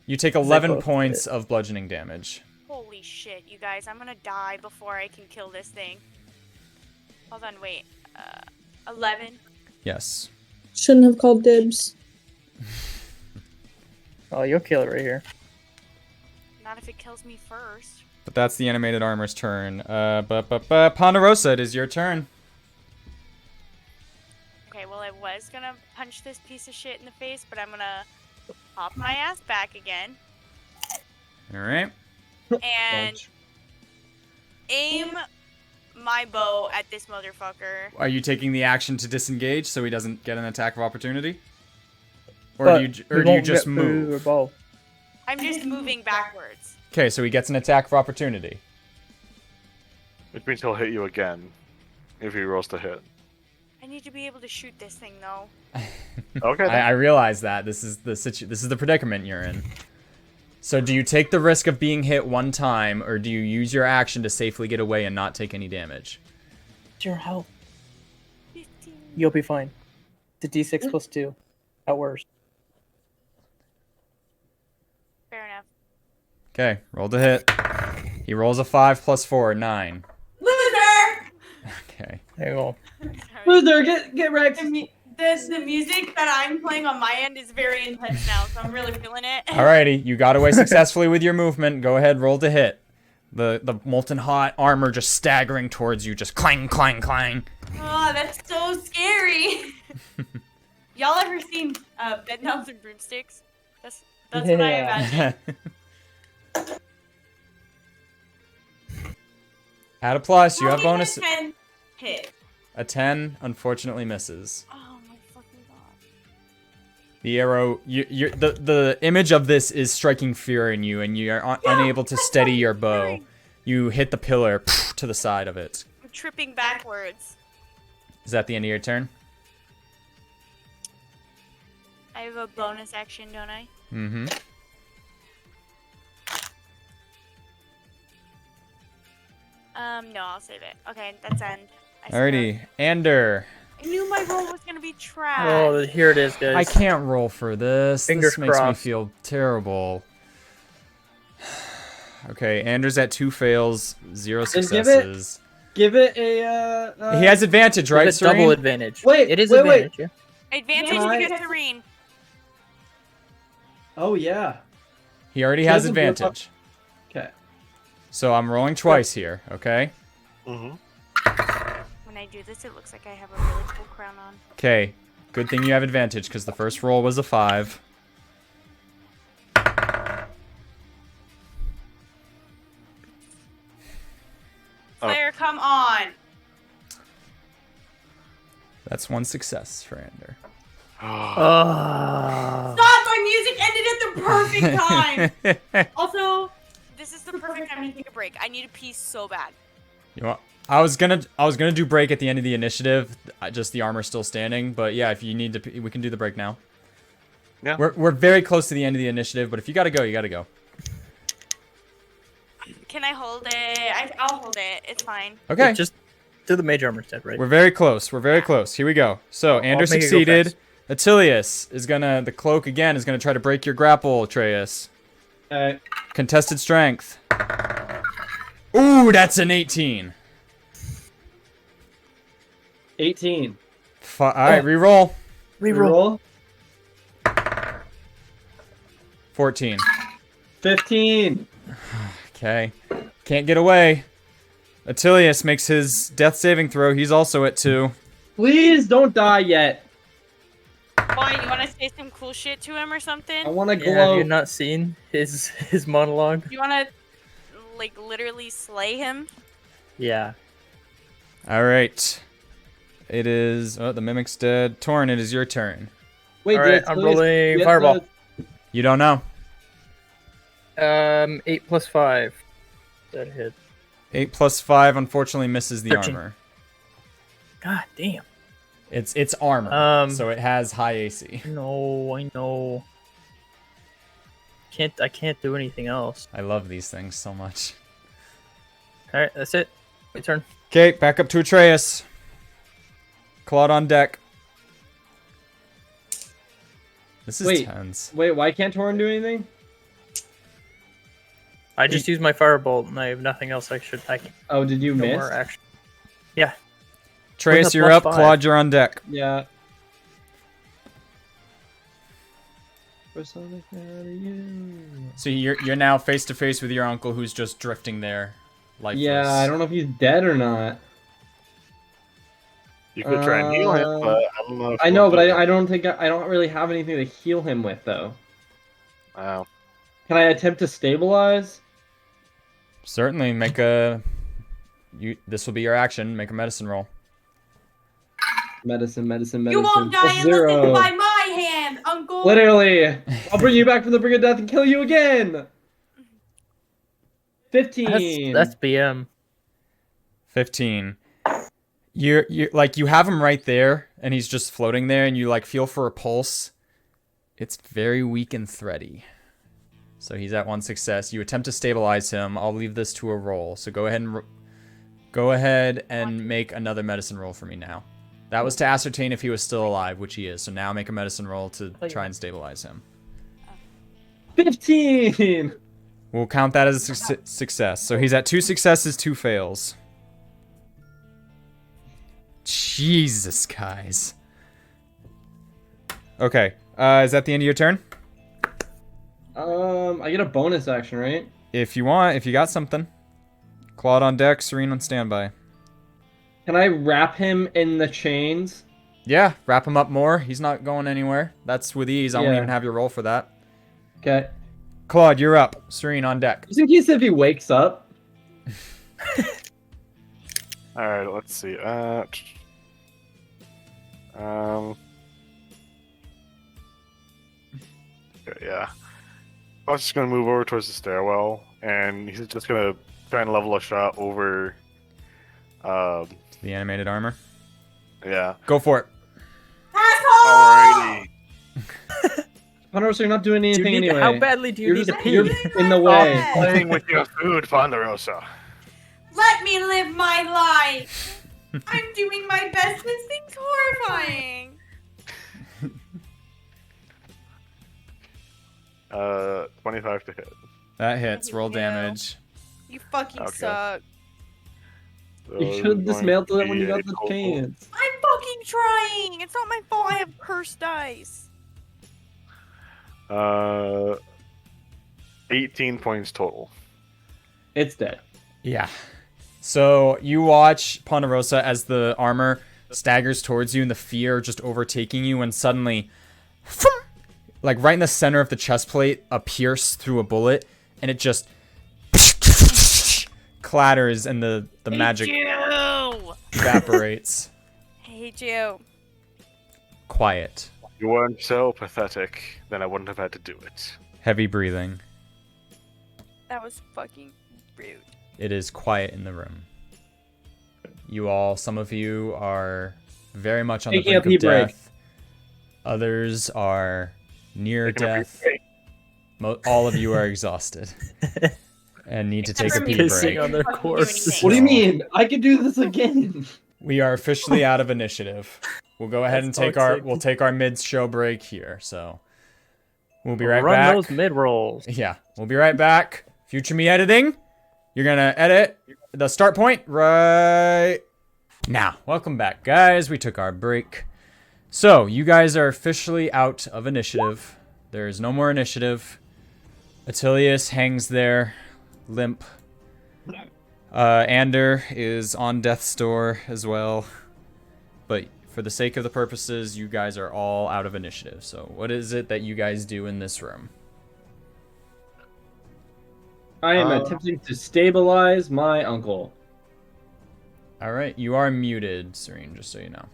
You take They 11 both points hit. of bludgeoning damage. Holy shit, you guys. I'm gonna die before I can kill this thing. Hold on, wait. 11. Yes. Shouldn't have called dibs. Oh, you'll kill it right here. Not if it kills me first. But that's the animated armor's turn. Ponderosa, it is your turn. Okay, well, I was gonna punch this piece of shit in the face, but I'm gonna pop my ass back again Alright. and aim my bow at this motherfucker. Are you taking the action to disengage so he doesn't get an attack of opportunity? Or But do you, we or do you won't just get through your move? bow. I'm just moving backwards. Okay, so he gets an attack of opportunity. Which means he'll hit you again if he rolls to hit. I need to be able to shoot this thing, though. Okay. I realize that. This is the predicament you're in. So do you take the risk of being hit one time, or do you use your action to safely get away and not take any damage? It's your health. 15. You'll be fine. The d6 plus 2. At worst. Fair enough. Okay, roll to hit. He rolls a 5 plus 4, 9. Loser! Okay. There you go. Sorry. Loser, get wrecked. The music that I'm playing on my end is very intense now, so I'm really feeling it. Alrighty, you got away successfully with your movement. Go ahead, roll to hit. The molten hot armor just staggering towards you, just clang, clang, clang. Oh, that's so scary. Y'all ever seen Bedknobs and Broomsticks? That's what I Yeah. imagine. Add a plus. You How have many bonus. 10 hit. A 10 unfortunately misses. Oh my fucking god. The arrow, the image of this is striking fear in you, and you are unable to steady your bow. You hit the pillar to the side of it. I'm tripping backwards. Is that the end of your turn? I have a bonus action, don't I? Mm-hmm. No, I'll save it. Okay, that's end. Alrighty, Ander. I knew my roll was gonna be trash. Oh, here it is, guys. I can't roll for this. Fingers This makes me crossed. feel terrible. Okay, Anders at 2 fails, 0 Then successes. Give it a. He has advantage, right, It's double Serene? advantage. Wait, it is wait. advantage. Yeah. Advantage Yeah. to Serene. Oh yeah. He already He has doesn't do it. advantage. Okay. So I'm rolling twice here, okay? Mm-hmm. When I do this, it looks like I have a really cool crown on. Okay, good thing you have advantage, because the first roll was a 5. Oh. Claire, come on. That's 1 success for Ander. Oh. Stop! My music ended at the perfect time. Also, this is the perfect time to take a break. I need a pee so bad. You want? I was gonna do break at the end of the initiative. Just the armor still standing, but yeah, if you need to, we can do the break now. Yeah. We're very close to the end of the initiative, but if you gotta go, you gotta go. Can I hold it? I'll hold it. It's fine. Okay. Just do the mage armor instead, right? We're very close. We're very close. Here we go. So Ander make it go succeeded. fast. Attilius is gonna. The cloak again is gonna try to break your grapple, Atreus. Contested strength. Ooh, that's an 18. 18. All right, reroll. Reroll. 14. 15. Okay. Can't get away. Attilius makes his death saving throw. He's also at 2. Please don't die yet. Why? You want to say some cool shit to him or something? I want to Yeah, have glow. you not seen his monologue? You want to, like, literally slay him? Yeah. All right. It is. Oh, the mimic's dead. Torn, it is your turn. Wait, Alright, did I'm Attilius rolling get fireball. You don't know. 8 plus 5. That hit. 8 plus 5 unfortunately misses the 13. armor. God damn. It's armor, so Um, it has high AC. No, I know. I can't do anything else. I love these things so much. Alright, that's it. My turn. Okay, back up to Atreus. Claude on deck. This is Wait. tense. Wait, why can't Torin do anything? I just used my firebolt and I have nothing else I can. Oh, did you No miss? more action. Yeah. Atreus, With a you're plus up. 5. Claude, you're on deck. Yeah. So you're now face to face with your uncle, who's just drifting there, lifeless. Yeah, I don't know if he's dead or not. You could try and heal him, but I don't know. If I you know, want but to do I don't think I don't really have anything to heal him with though. that. Wow. Can I attempt to stabilize? Certainly, make a. This will be your action. Make a medicine roll. Medicine. You won't die unless Zero. it's by my hand, Uncle. Literally, I'll bring you back from the brink of death and kill you again. 15. That's BM. 15. You like you have him right there, and he's just floating there, and you like feel for a pulse. It's very weak and thready. So he's at 1 success. You attempt to stabilize him. I'll leave this to a roll. So go ahead and make another medicine roll for me now. That was to ascertain if he was still alive, which he is. So now make a medicine roll to try and stabilize him. 15. We'll count that as a success. So he's at 2 successes, 2 fails. Jesus, guys. Okay. Is that the end of your turn? I get a bonus action, right? If you want, if you got something. Claude on deck, Serene on standby. Can I wrap him in the chains? Yeah, wrap him up more. He's not going anywhere. That's with ease. I won't Yeah. even have your roll for that. Okay. Claude, you're up. Serene on deck. Just in case if he wakes up. All right, let's see. Okay, yeah. I was just gonna move over towards the stairwell, and he's just gonna try and level a shot over. The animated armor. Yeah. Go for it. Alrighty. Ponderosa, you're not doing Do you anything need, anyway. how badly do you need to just, pee? You're in the way. Stop playing with your food, Ponderosa. Let me live my life. I'm doing my best. This thing's horrifying. 25 to hit. That hits. Roll Ew. damage. You fucking Okay. suck. So You should have it's going dismantled to it when you be got a the total- chance. I'm fucking trying. It's not my fault. I have cursed dice. 18 points total. It's dead. Yeah. So you watch Ponderosa as the armor staggers towards you and the fear just overtaking you, and suddenly, like right in the center of the chest plate, a pierce through a bullet, and it just clatters, and the magic evaporates. I hate you. Quiet. You weren't so pathetic, then I wouldn't have had to do it. Heavy breathing. That was fucking rude. It is quiet in the room. You all, some of you are very much on the Taking a brink of pee break. death. Others are near Taking a pee death. break. All of you are exhausted and need to take a Except for pee me. Pissing break. on their Fucking do corpses. anything. What do you mean? I could do this again. We are officially out of initiative. We'll go ahead That's and toxic. take our mid-show break here. So we'll be right Run back. those mid rolls. Yeah, we'll be right back. Future me editing. You're gonna edit the start point right now. Welcome back, guys. We took our break. So you guys are officially out of initiative. There is no more initiative. Attilius hangs there, limp. Ander is on death's door as well. But for the sake of the purposes, you guys are all out of initiative. So what is it that you guys do in this room? I am attempting to stabilize my uncle. All right, you are muted, Serene, just so you know.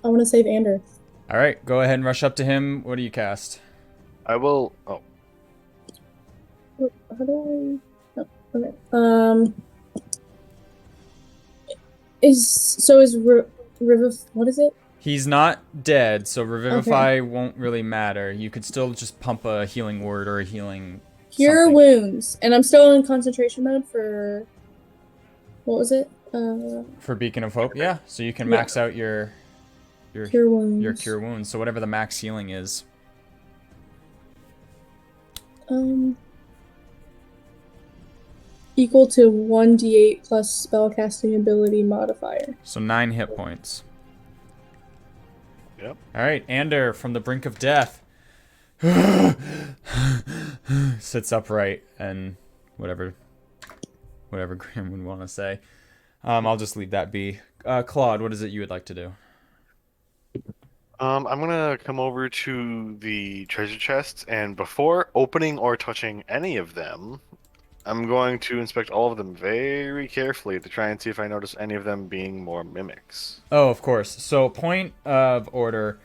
I want to save Ander. All right, go ahead and rush up to him. What do you cast? I will. Oh, How do I? Oh, okay. Is River? What is it? He's not dead, so Revivify won't really matter. You could still just pump a healing word or a healing Cure something. wounds, and I'm still in concentration mode for. What was it? For Beacon of Hope. Yeah, so you can Yeah. max out your Cure wounds. your cure wounds. So whatever the max healing is. Equal to 1d8 plus spellcasting ability modifier. So 9 hit points. Yep. All right, Ander from the brink of death sits upright and whatever Graham would want to say. I'll just leave that be. Claude, what is it you would like to do? I'm gonna come over to the treasure chests, and before opening or touching any of them, I'm going to inspect all of them very carefully to try and see if I notice any of them being more mimics. Oh, of course. So point of order.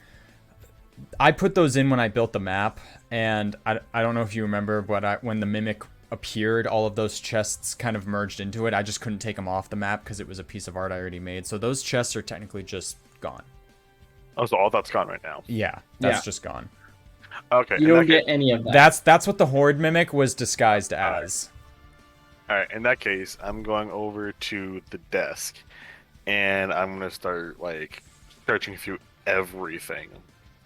I put those in when I built the map, and I don't know if you remember, but when the mimic appeared, all of those chests kind of merged into it. I just couldn't take them off the map because it was a piece of art I already made. So those chests are technically just gone. Oh, so all that's gone right now. Yeah, that's Yeah. just gone. Okay. You in don't that get any of that. That's what the Horde mimic was disguised as. All right. In that case, I'm going over to the desk, and I'm gonna start like searching through everything.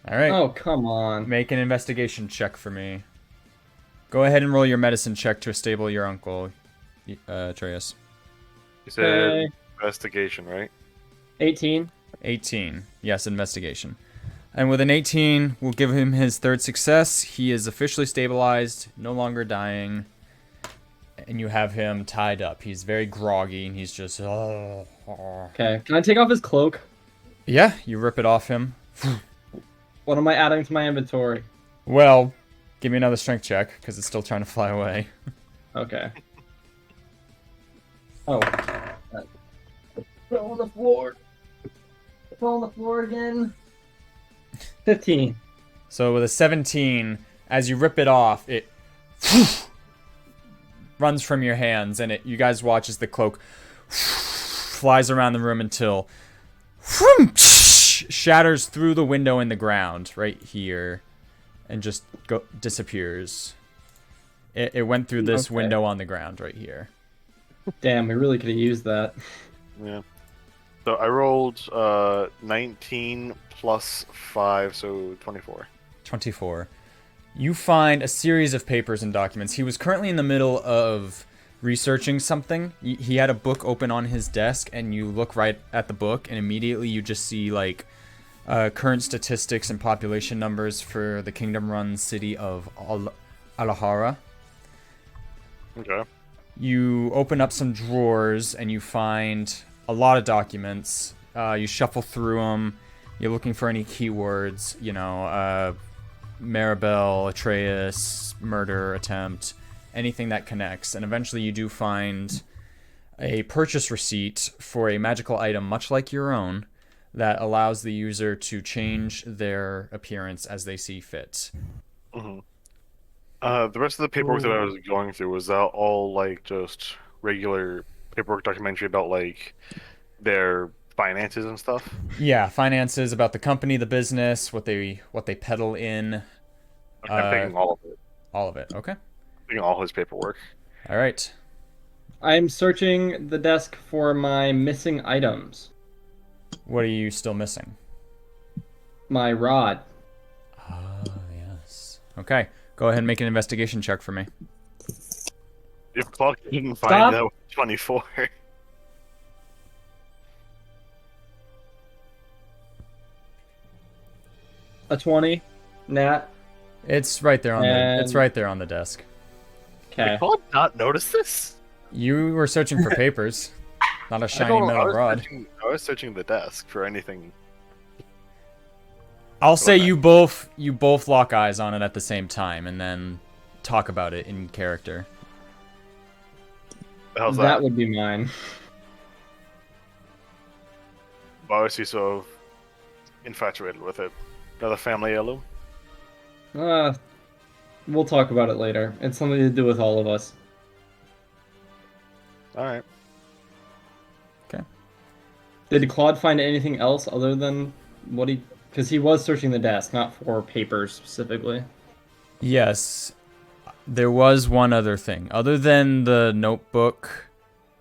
All right. Oh, come on. Make an investigation check for me. Go ahead and roll your medicine check to stable your uncle, Atreus. You said Okay. investigation, right? 18. 18. Yes, investigation. And with an 18, we'll give him his third success. He is officially stabilized, no longer dying. And you have him tied up. He's very groggy, and he's just... Okay. Can I take off his cloak? Yeah, you rip it off him. What am I adding to my inventory? Well, give me another strength check, because it's still trying to fly away. Okay. Oh. Fell on the floor. Fell on the floor again. 15. So with a 17, as you rip it off, it runs from your hands, and you guys watch as the cloak flies around the room until shatters through the window in the ground right here, and just disappears. It went through this window on the ground right here. Damn, we really could have used that. Yeah. So I rolled 19 plus 5, so 24. 24. You find a series of papers and documents. He was currently in the middle of researching something. He had a book open on his desk, and you look right at the book, and immediately you just see like current statistics and population numbers for the kingdom-run city of Allra. Okay. You open up some drawers, and you find a lot of documents. You shuffle through them. You're looking for any keywords, Maribel, Atreus, murder, attempt, anything that connects. And eventually you do find a purchase receipt for a magical item much like your own that allows the user to change their appearance as they see fit. Mm-hmm. The rest of the paperwork that I was going through, was that all like just regular paperwork documentary about like their finances and stuff? Yeah, finances, about the company, the business, what they peddle in. Okay, I'm taking all of it. All of it, okay. Taking all his paperwork. All right. I'm searching the desk for my missing items. What are you still missing? My rod. Ah, yes. Okay, go ahead and make an investigation check for me. If Clark didn't find Stop. that with 24. A 20. Nat. It's right there on And- it's right there on the desk. Okay. Did Claude not notice this? You were searching for papers, not a I shiny don't know, metal rod. I was searching the desk for anything. I'll say Okay. you both lock eyes on it at the same time, and then talk about it in character. How's That that? would be mine. Why was he so infatuated with it? Another family heirloom? We'll talk about it later. It's something to do with all of us. Alright. Did Claude find anything else other than what he... Because he was searching the desk, not for papers specifically. Yes, there was one other thing. Other than the notebook,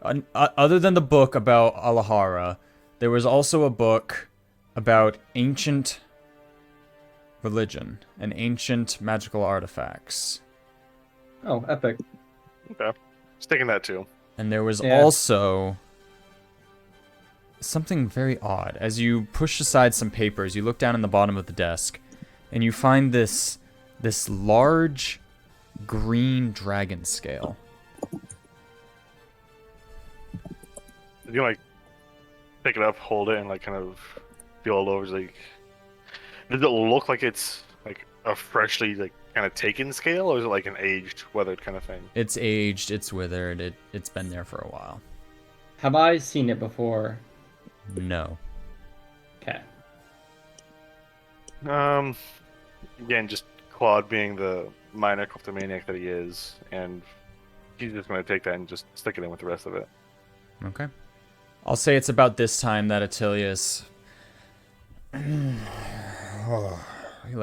other than the book about Allra, there was also a book about ancient religion and ancient magical artifacts. Oh, epic. Okay. Just taking that too. And there was Yeah. also something very odd. As you push aside some papers, you look down in the bottom of the desk, and you find this large green dragon scale. Did you like pick it up, hold it, and like kind of feel all over? Like, does it look like it's like a freshly like kind of taken scale, or is it like an aged, weathered kind of thing? It's aged, it's withered, it's been there for a while. Have I seen it before? No. Okay. Again, just Claude being the minor kleptomaniac that he is, and he's just going to take that and just stick it in with the rest of it. Okay. I'll say it's about this time that Attilius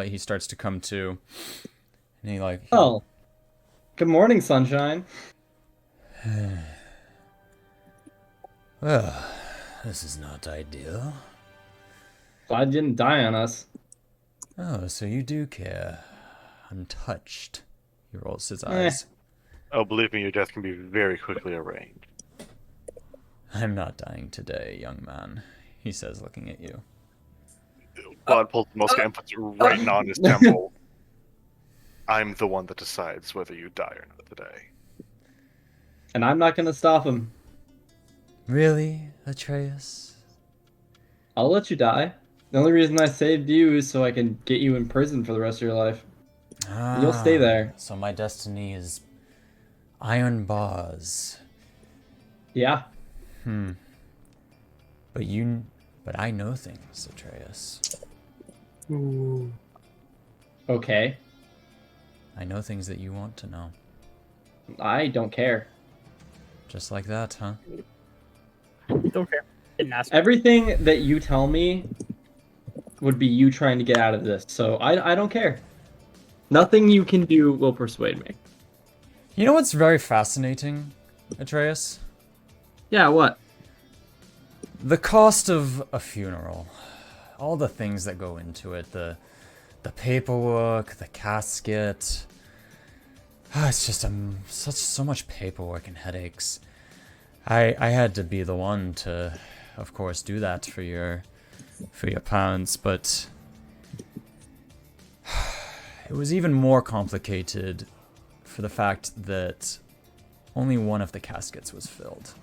he starts to come to, and he Oh. Good morning, sunshine. Well, this is not ideal. Glad you didn't die on us. Oh, so you do care. I'm touched. He rolls his eyes. Oh, believe me, your death can be very quickly arranged. I'm not dying today, young man, he says, looking at you. Claude pulls the musket and puts it right on his temple. I'm the one that decides whether you die or not today. And I'm not gonna stop him. Really, Atreus? I'll let you die. The only reason I saved you is so I can get you in prison for the rest of your life. You'll stay there. So my destiny is iron bars. Yeah. But I know things, Atreus. Ooh. Okay. I know things that you want to know. I don't care. Just like that, huh? Don't care. Didn't ask. Everything that you tell me would be you trying to get out of this, so I don't care. Nothing you can do will persuade me. You know what's very fascinating, Atreus? Yeah, what? The cost of a funeral. All the things that go into it. The paperwork, the casket. It's just so much paperwork and headaches. I had to be the one to, of course, do that for your parents, but it was even more complicated for the fact that only one of the caskets was filled.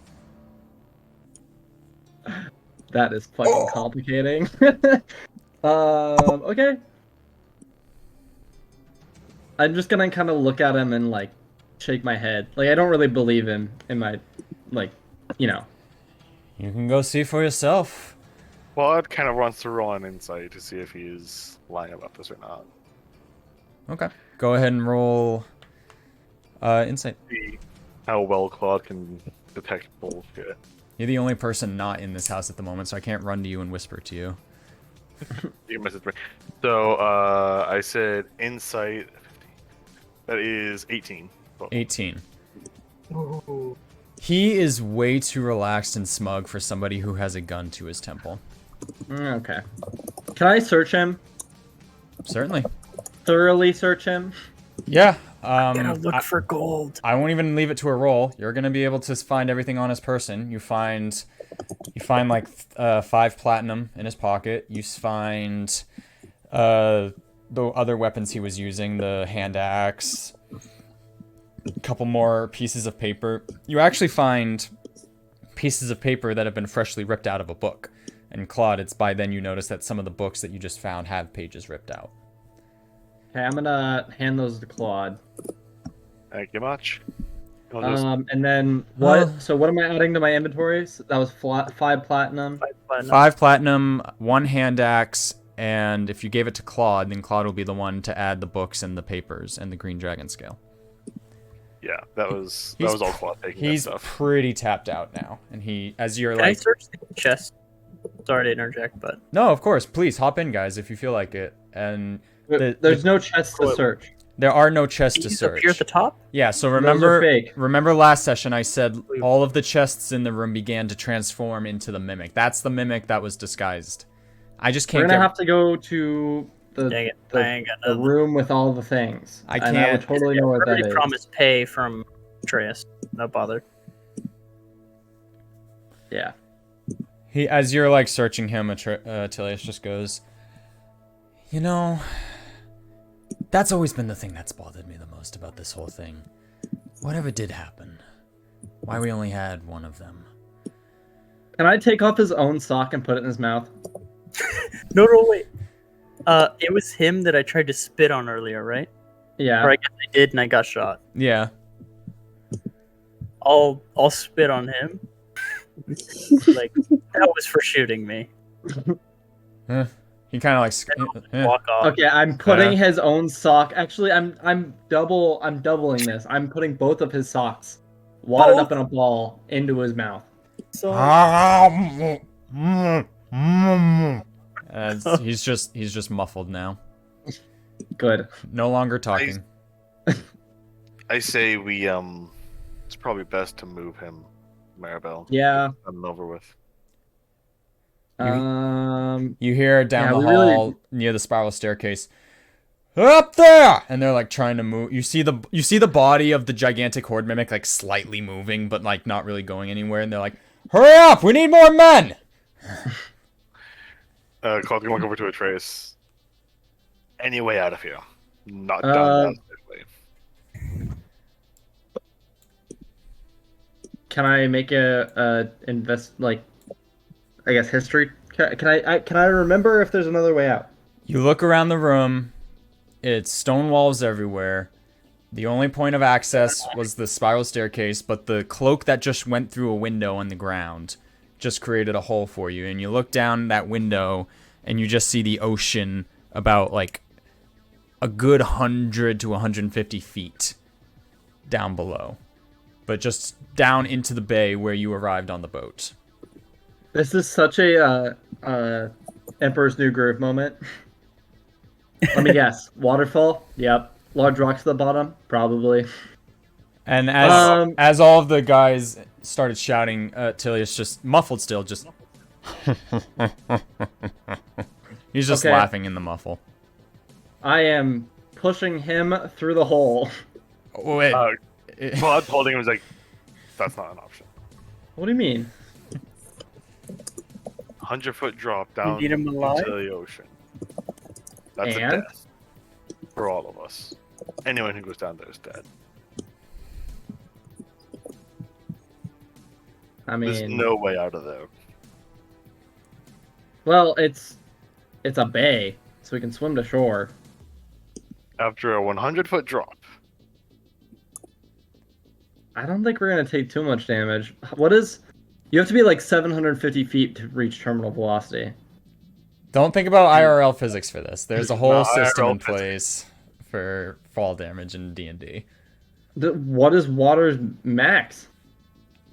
That is fucking complicating. Okay. I'm just gonna kind of look at him and, like, shake my head. Like, I don't really believe him in my, like, you know. You can go see for yourself. Well, I'd kind of run through on insight to see if he is lying about this or not. Okay. Go ahead and roll insight. See how well Claude can detect bullshit. You're the only person not in this house at the moment, so I can't run to you and whisper to you. You can message me. So, I said insight. That is 18. 18. Ooh. He is way too relaxed and smug for somebody who has a gun to his temple. Okay. Can I search him? Certainly. Thoroughly search him? Yeah. Gotta look for gold. I won't even leave it to a roll. You're gonna be able to find everything on his person. You find like 5 platinum in his pocket. You find the other weapons he was using, the hand axe, a couple more pieces of paper. You actually find pieces of paper that have been freshly ripped out of a book. And Claude, it's by then you notice that some of the books that you just found have pages ripped out. Okay, I'm gonna hand those to Claude. Thank you much. And then what? So what am I adding to my inventories? That was 5 platinum. 5 platinum, 1 hand axe, and if you gave it to Claude, then Claude will be the one to add the books and the papers and the green dragon scale. Yeah, that was all Claude taking that He's stuff. pretty tapped out now, and as you're Can I like, search the chest? Sorry to interject, but no, of course, please hop in, guys, if you feel like it. And There's no chest to search. there are no chests to these search. appear at the top. Yeah, so Those are remember fake. last session I said all of the chests in the room began to transform into the mimic. That's the mimic that was disguised. I just We're can't gonna get... have to go to Dang it! I ain't got the nothing. room with all the things. I And I would can't- totally know what that Already is. promised pay from Atreus. No bother. Yeah. He, as you're like searching him, Tilius just goes, you know, that's always been the thing that's bothered me the most about this whole thing. Whatever did happen, why we only had one of them. Can I take off his own sock and put it in his mouth? No, wait. It was him that I tried to spit on earlier, right? Yeah. Or I guess I did, and I got shot. Yeah. I'll spit on him. Like that was for shooting me. He kind of like... Walk off. Okay, I'm putting his own sock. Actually, I'm doubling this. I'm putting both of his socks wadded up in a ball into his mouth. He's just muffled now. Good. No longer talking. I say we it's probably best to move him, Maribel. Yeah. I'm over with. You hear down Yeah, the we hall really- near the spiral staircase, up there, and they're like trying to move. You see the body of the gigantic horde mimic like slightly moving, but like not really going anywhere. And they're like, "Hurry up! We need more men!" Claude's gonna walk over to Atreus. Any way out of here? Not done that way. Can I make a I guess history? Can I remember if there's another way out? You look around the room. It's stone walls everywhere. The only point of access was the spiral staircase, but the cloak that just went through a window on the ground just created a hole for you. And you look down that window, and you just see the ocean about, like, a good 100 to 150 feet down below. But just down into the bay where you arrived on the boat. This is such a Emperor's New Groove moment. Let me guess. Waterfall? Yep. Large rocks at the bottom? Probably. And as all of the guys started shouting, Tilius just muffled still, just he's just Okay. laughing in the muffle. I am pushing him through the hole. Wait, Claude holding him is like, that's not an option. What do you mean? 100-foot drop down need him alive? into the ocean. That's And? a death for all of us. Anyone who goes down there is dead. I There's mean, no way out of there. well, it's a bay, so we can swim to shore. After a 100-foot drop, I don't think we're gonna take too much damage. What is? You have to be like 750 feet to reach terminal velocity. don't think about IRL physics for this. There's a whole No, system IRL in place for fall damage in D&D. What is water's max?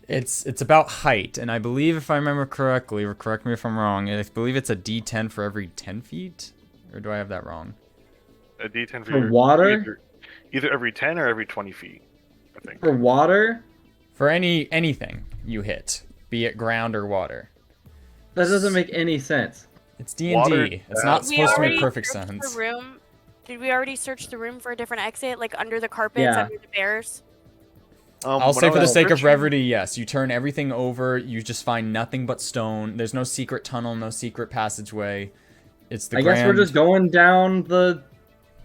It's about height, and I believe if I remember correctly, or correct me if I'm wrong, I believe it's a D10 for every 10 feet? Or do I have that wrong? a D10 For water? either every 10 or every 20 feet, I think. For water? For anything you hit, be it ground or water. That doesn't make any sense. It's D&D. Water- It's not We supposed to make already perfect searched sense. The room. Did we already search the room for a different exit, like under the carpets, Yeah. under the bears? I'll when say I for the was sake of searching- brevity, yes. You turn everything over. You just find nothing but stone. There's no secret tunnel, no secret passageway. It's the I guess we're just going down the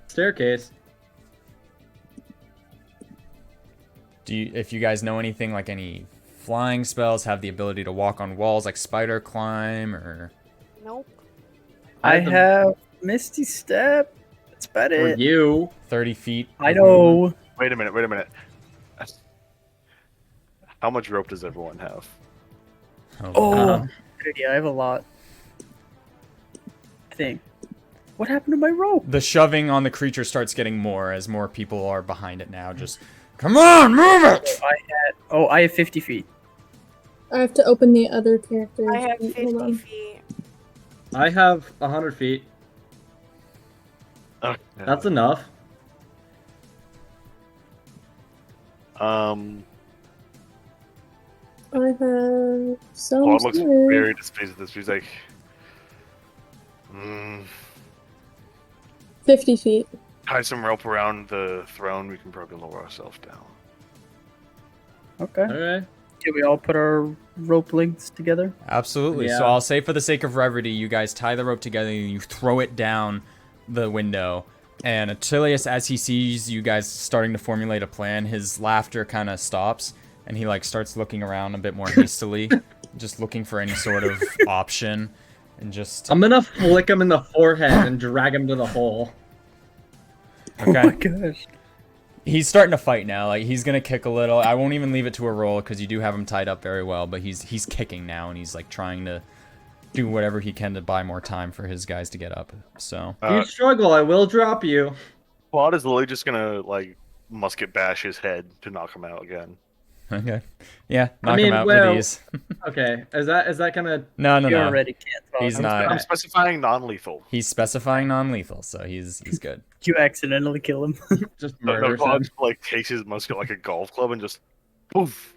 staircase. If you guys know anything, like any flying spells, have the ability to walk on walls, like spider climb, or Nope. I the- have Misty Step. That's about For it. you. 30 feet. I know. Wait a minute. How much rope does everyone have? Oh, good idea. I have a lot. I think. What happened to my rope? The shoving on the creature starts getting more as more people are behind it now. Just, come on, move it! I have 50 feet. I have to open the other character. I have sheet. 50 Hold on. feet. I have 100 feet. Okay. That's enough. I have so Claude looks much. very displeased with this. He's like, 50 feet. tie some rope around the throne. We can probably lower ourselves down. Okay. Okay. Can we all put our rope lengths together? Absolutely. Yeah. So I'll say for the sake of brevity, you guys tie the rope together and you throw it down the window. And Attilius, as he sees you guys starting to formulate a plan, his laughter kind of stops. And he like starts looking around a bit more hastily, just looking for any sort of option. And just... I'm gonna flick him in the forehead and drag him to the hole. Okay. Oh my gosh. He's starting to fight now. Like, he's gonna kick a little. I won't even leave it to a roll because you do have him tied up very well. But he's kicking now, and he's like trying to do whatever he can to buy more time for his guys to get up. So If you struggle, I will drop you. Claude is literally just gonna like musket bash his head to knock him out again. okay, yeah, knock I mean, him out well, with ease. Okay, is that gonna? No, You no. already can't talk. He's I'm, not. I'm specifying non-lethal. He's specifying non-lethal, so he's good. You accidentally kill him. Just No, murder Claude like takes his musket like a golf club and just poof.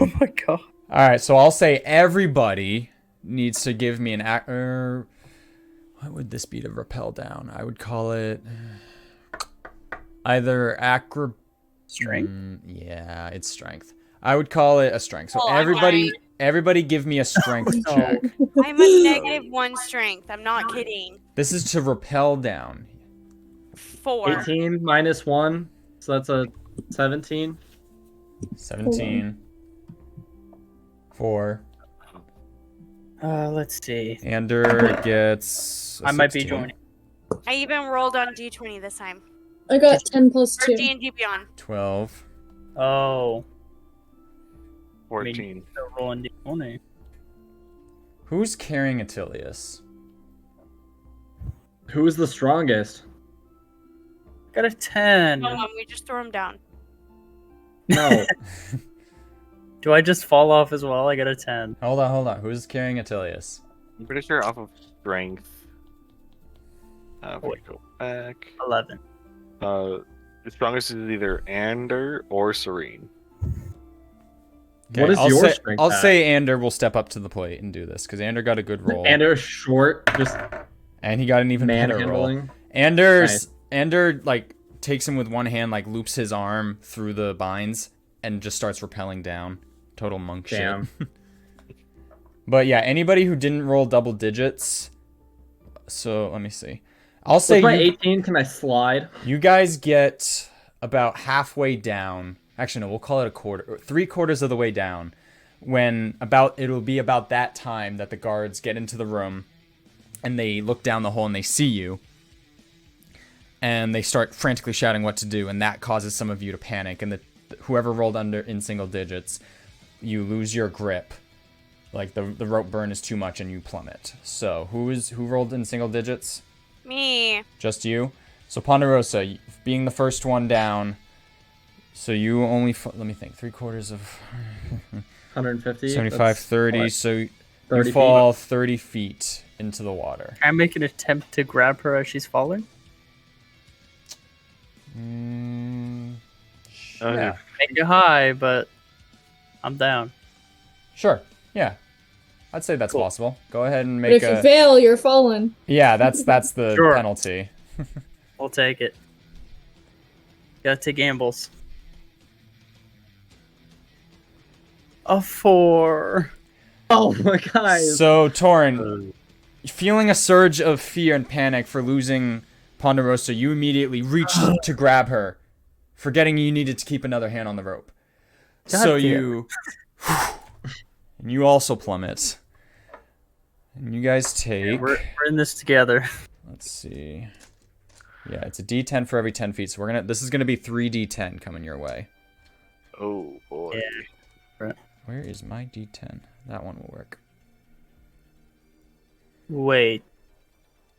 Oh my god. All right, so I'll say everybody needs to give me an what would this be to rappel down? I would call it either Strength. yeah, it's strength. I would call it a strength. So Oh, I'm everybody give me a strength No. check. I'm a -1 strength. I'm not kidding. This is to rappel down. 4. 18 minus 1, so that's a 17. 17. 4. Let's see. Ander gets a I might be 16. joining. I even rolled on D20 this time. I got 10 plus For 2. D&D Beyond. 12. Oh. 14. So rolling D20. Who's carrying Attilius? Who is the strongest? Got a 10. We just throw him down. No. Do I just fall off as well? I got a 10. Hold on. Who's carrying Attilius? I'm pretty sure off of strength. If we Wait. go back. 11. The strongest is either Ander or Serene. What is I'll your say, strength? I'll at? say Ander will step up to the plate and do this because Ander got a good roll. Ander short, just And he got an even better roll. manhandling. Ander like takes him with one hand, like loops his arm through the binds and just starts rappelling down. Total monk Damn. shit. But yeah, anybody who didn't roll double digits. So let me see. I'll say With my you, 18, can I slide? you guys get about halfway down. Actually, no, we'll call it a quarter, 3/4 of the way down. When it'll be about that time that the guards get into the room and they look down the hole and they see you. And they start frantically shouting what to do, and that causes some of you to panic. And whoever rolled under in single digits, you lose your grip. Like the rope burn is too much and you plummet. So who rolled in single digits? Me. Just you? So Ponderosa, being the first one down, so you only, let me think, 3/4 of 150? 75, That's 30, what, so 30 you fall 30 feet into the water. Can I make an attempt to grab her as she's falling? Yeah. Make it high, but I'm down. Sure, yeah. I'd say that's possible. Go ahead and But make if you fail, you're falling. Yeah, that's the Sure. penalty. We'll take it. Gotta take gambles. A 4. Oh my god. So, Torin, feeling a surge of fear and panic for losing Ponderosa, you immediately reached to grab her, forgetting you needed to keep another hand on the rope. So damn. you... and you also plummet. And you guys take... We're in this together. Let's see. Yeah, it's a D10 for every 10 feet, so this is gonna be 3D10 coming your way. Oh boy. Yeah. Where is my D10? That one will work. Wait.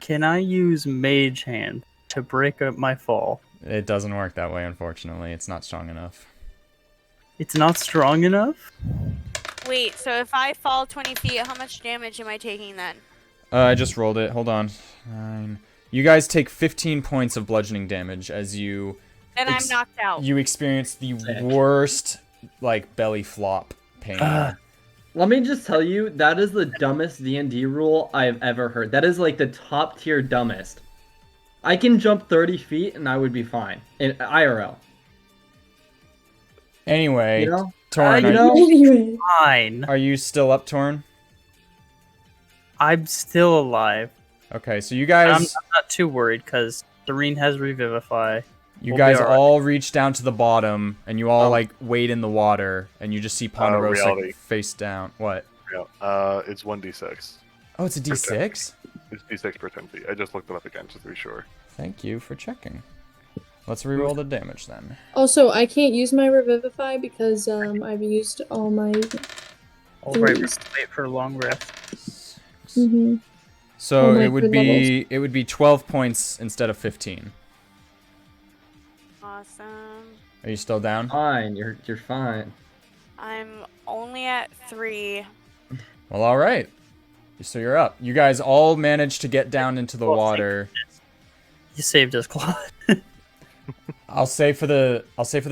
Can I use Mage Hand to break up my fall? It doesn't work that way, unfortunately. It's not strong enough. It's not strong enough? Wait, so if I fall 20 feet, how much damage am I taking then? I just rolled it. Hold on. 9. You guys take 15 points of bludgeoning damage as you... Then I'm knocked out. You experience the worst, like, belly flop pain. Let me just tell you, that is the dumbest D&D rule I've ever heard. That is like the top tier dumbest. I can jump 30 feet and I would be fine in IRL. Anyway, You know? Torn, Anyway. Fine. are you still up, Torn? I'm still alive. Okay, so you I'm guys... not too worried because Serene has Revivify. You We'll guys be alright. all reach down to the bottom, and you all like wade in the water, and you just see Ponderosa reality. face down. What? Yeah. It's 1d6. Oh, it's a D6. It's d6 per 10 feet. I just looked it up again just to be sure. Thank you for checking. Let's reroll the damage then. Also, I can't use my Revivify because I've used all my... All right, wait for a long rest. hmm So Oh my it would good be 12 points instead of 15. Awesome. Are you still down? Fine, you're fine. I'm only at 3. Well, all right. So you're up. You guys all managed to get down into the Well, water. You saved us, Claude. I'll say for the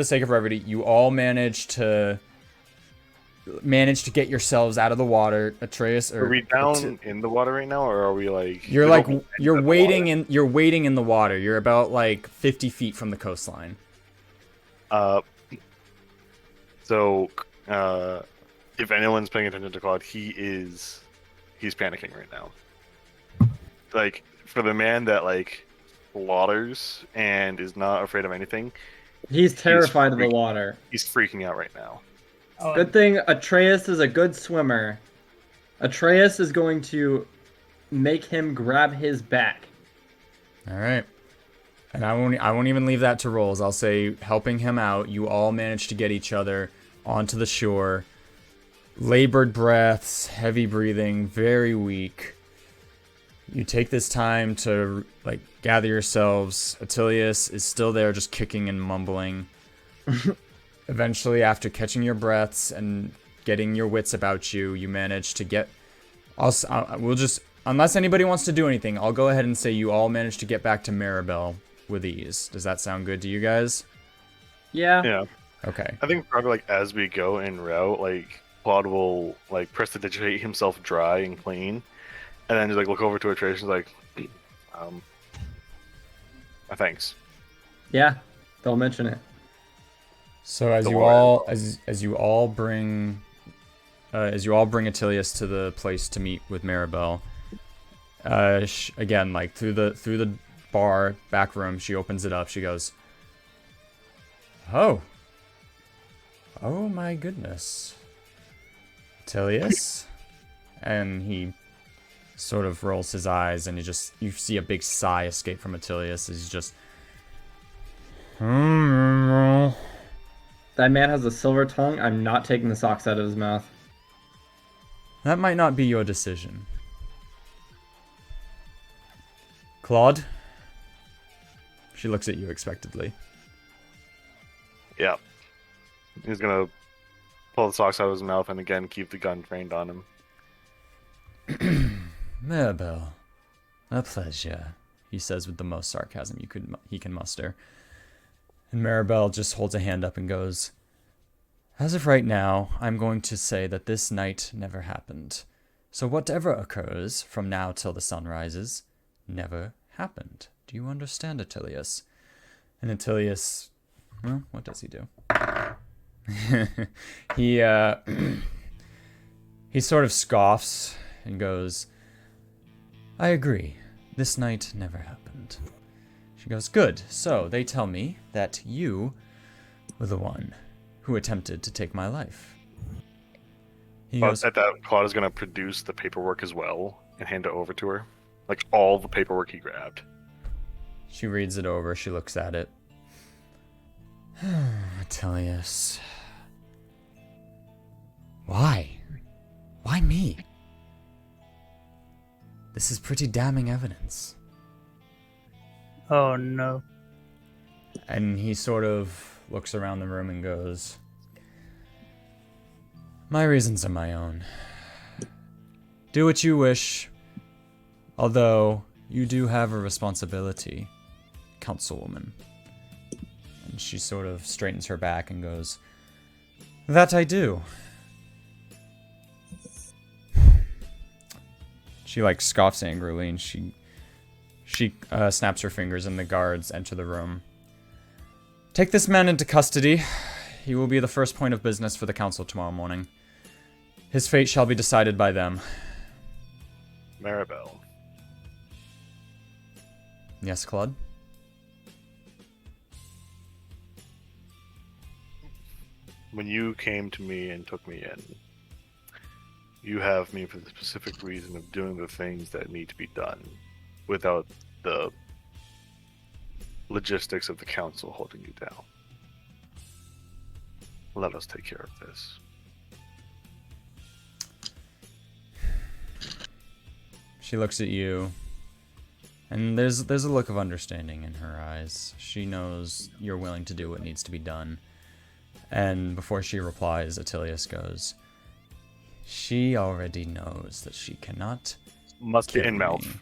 sake of brevity, you all managed to get yourselves out of the water. Atreus, Are we down in the water right now, or are we like? You're we like don't you're enter the wading water? in you're wading in the water. You're about like 50 feet from the coastline. So, if anyone's paying attention to Claude, he's panicking right now. Like, for the man that like slaughters and is not afraid of anything, He's terrified of the freaking- water. he's freaking out right now. Good thing Atreus is a good swimmer. Atreus is going to make him grab his back. All right. And I won't even leave that to rolls. I'll say helping him out. You all manage to get each other onto the shore. Labored breaths, heavy breathing, very weak. You take this time to like gather yourselves. Attilius is still there, just kicking and mumbling. Eventually, after catching your breaths and getting your wits about you, you manage to get. We'll just, unless anybody wants to do anything, I'll go ahead and say you all managed to get back to Maribel with ease. Does that sound good to you guys? Yeah. Yeah. Okay. I think probably like as we go en route, like Claude will like prestidigitate himself dry and clean, and then just like look over to Atreus and like, thanks. Yeah. Don't mention it. So as Don't you worry, all as you all bring Attilius to the place to meet with Maribel, again like through the bar back room, she opens it up. She goes, "Oh my goodness, Attilius," and he sort of rolls his eyes, and you see a big sigh escape from Attilius as he's just. That man has a silver tongue. I'm not taking the socks out of his mouth. That might not be your decision. Claude? She looks at you expectantly. Yeah. He's gonna pull the socks out of his mouth and again keep the gun trained on him. Maribel, a pleasure, he says with the most sarcasm he can muster. And Maribel just holds a hand up and goes, "As of right now, I'm going to say that this night never happened. So whatever occurs from now till the sun rises never happened. Do you understand, Attilius?" And Attilius, well, what does he do? He sort of scoffs and goes, "I agree. This night never happened." She goes, "Good. So they tell me that you were the one who attempted to take my life." He But goes, at that, Claude is gonna produce the paperwork as well and hand it over to her, like all the paperwork he grabbed. she reads it over. She looks at it. Attilius. Why? Why me? This is pretty damning evidence. Oh no. And he sort of looks around the room and goes, "My reasons are my own. Do what you wish. Although, you do have a responsibility, councilwoman." And she sort of straightens her back and goes, "That I do." She like scoffs angrily and she snaps her fingers and the guards enter the room. "Take this man into custody. He will be the first point of business for the council tomorrow morning. His fate shall be decided by them." Maribel. Yes, Claude? When you came to me and took me in, you have me for the specific reason of doing the things that need to be done without the logistics of the council holding you down. Let us take care of this. She looks at you, and there's a look of understanding in her eyes. She knows you're willing to do what needs to be done. And before she replies, Attilius goes, "She already knows that she cannot Must be kill in mouth. me."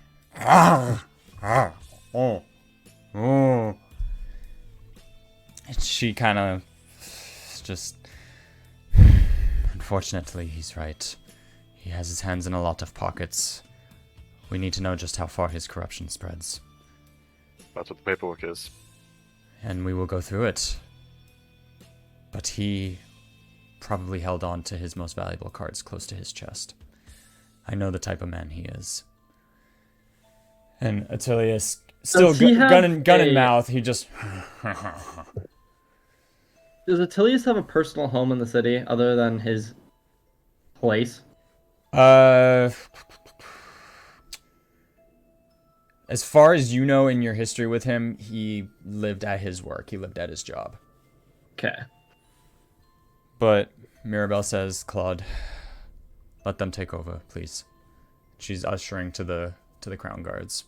And she kind of just, "Unfortunately, he's right. He has his hands in a lot of pockets. We need to know just how far his corruption spreads. That's what the paperwork is. And we will go through it. But he probably held on to his most valuable cards close to his chest. I know the type of man he is." And Attilius, still Does he have gun in a- mouth, he just... Does Attilius have a personal home in the city other than his place? As far as you know in your history with him, he lived at his work. He lived at his job. Okay. But Mirabelle says, Claude, let them take over, please. She's ushering to the crown guards.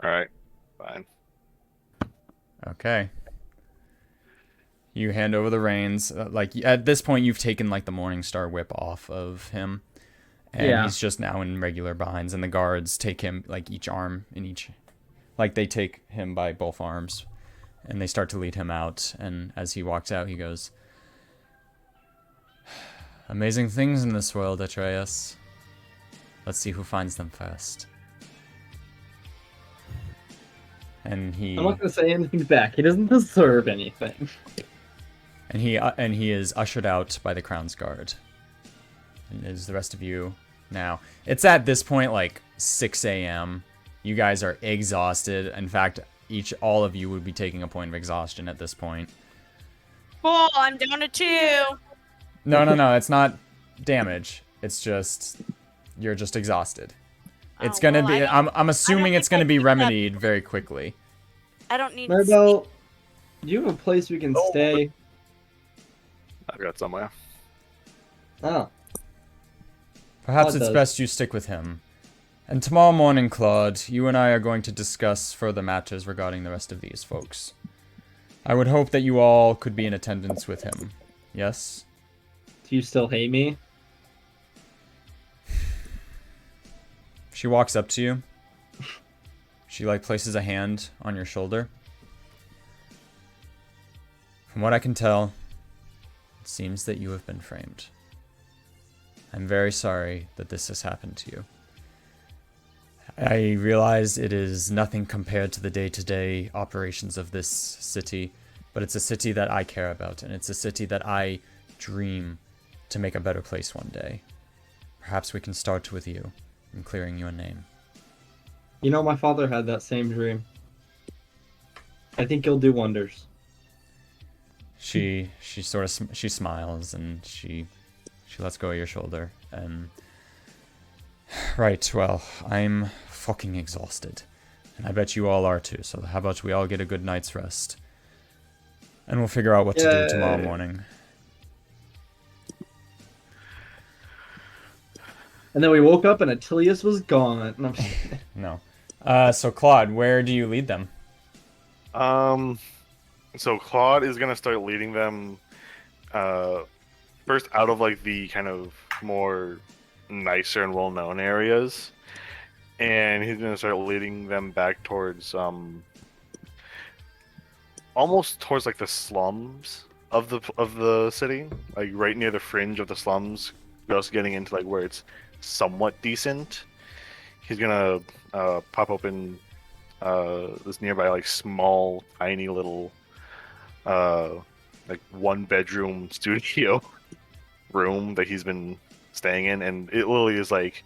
All right, fine. Okay. You hand over the reins. Like at this point, you've taken like the Morningstar whip off of him, and he's just now in regular binds. And the guards take him like each arm in each, like they take him by both arms, and they start to lead him out. And as he walks out, he goes, "Amazing things in this world, Atreus. Let's see who finds them first." And he. I'm not gonna say anything back. He doesn't deserve anything. And he is ushered out by the crown's guard. And is the rest of you now. It's at this point like 6 a.m. You guys are exhausted. In fact, all of you would be taking a point of exhaustion at this point. Cool, I'm down to 2. No, it's not damage. It's just you're just exhausted. It's gonna well, be. I'm assuming think it's gonna I be keep that- remedied very quickly. I don't need Maribel, do you have a place we can stay? I've got somewhere. Oh. Perhaps Claude it's does. best you stick with him. And tomorrow morning, Claude, you and I are going to discuss further matters regarding the rest of these folks. I would hope that you all could be in attendance with him. Yes? Do you still hate me? She walks up to you. She, like, places a hand on your shoulder. From what I can tell, it seems that you have been framed. I'm very sorry that this has happened to you. I realize it is nothing compared to the day-to-day operations of this city, but it's a city that I care about, and it's a city that I dream to make a better place one day. Perhaps we can start with you in clearing your name. You know, my father had that same dream. I think you'll do wonders. She smiles and she lets go of your shoulder and right, well, I'm fucking exhausted. And I bet you all are too, so how about we all get a good night's rest? And we'll figure out what to do tomorrow morning. And then we woke up and Attilius was gone. No. No. So Claude, where do you lead them? So Claude is gonna start leading them, first out of like the kind of more nicer and well-known areas, and he's gonna start leading them back towards almost towards like the slums of the city, like right near the fringe of the slums, just getting into like where it's somewhat decent. He's gonna pop open this nearby like small, tiny little like 1-bedroom studio room that he's been staying in, and it literally is like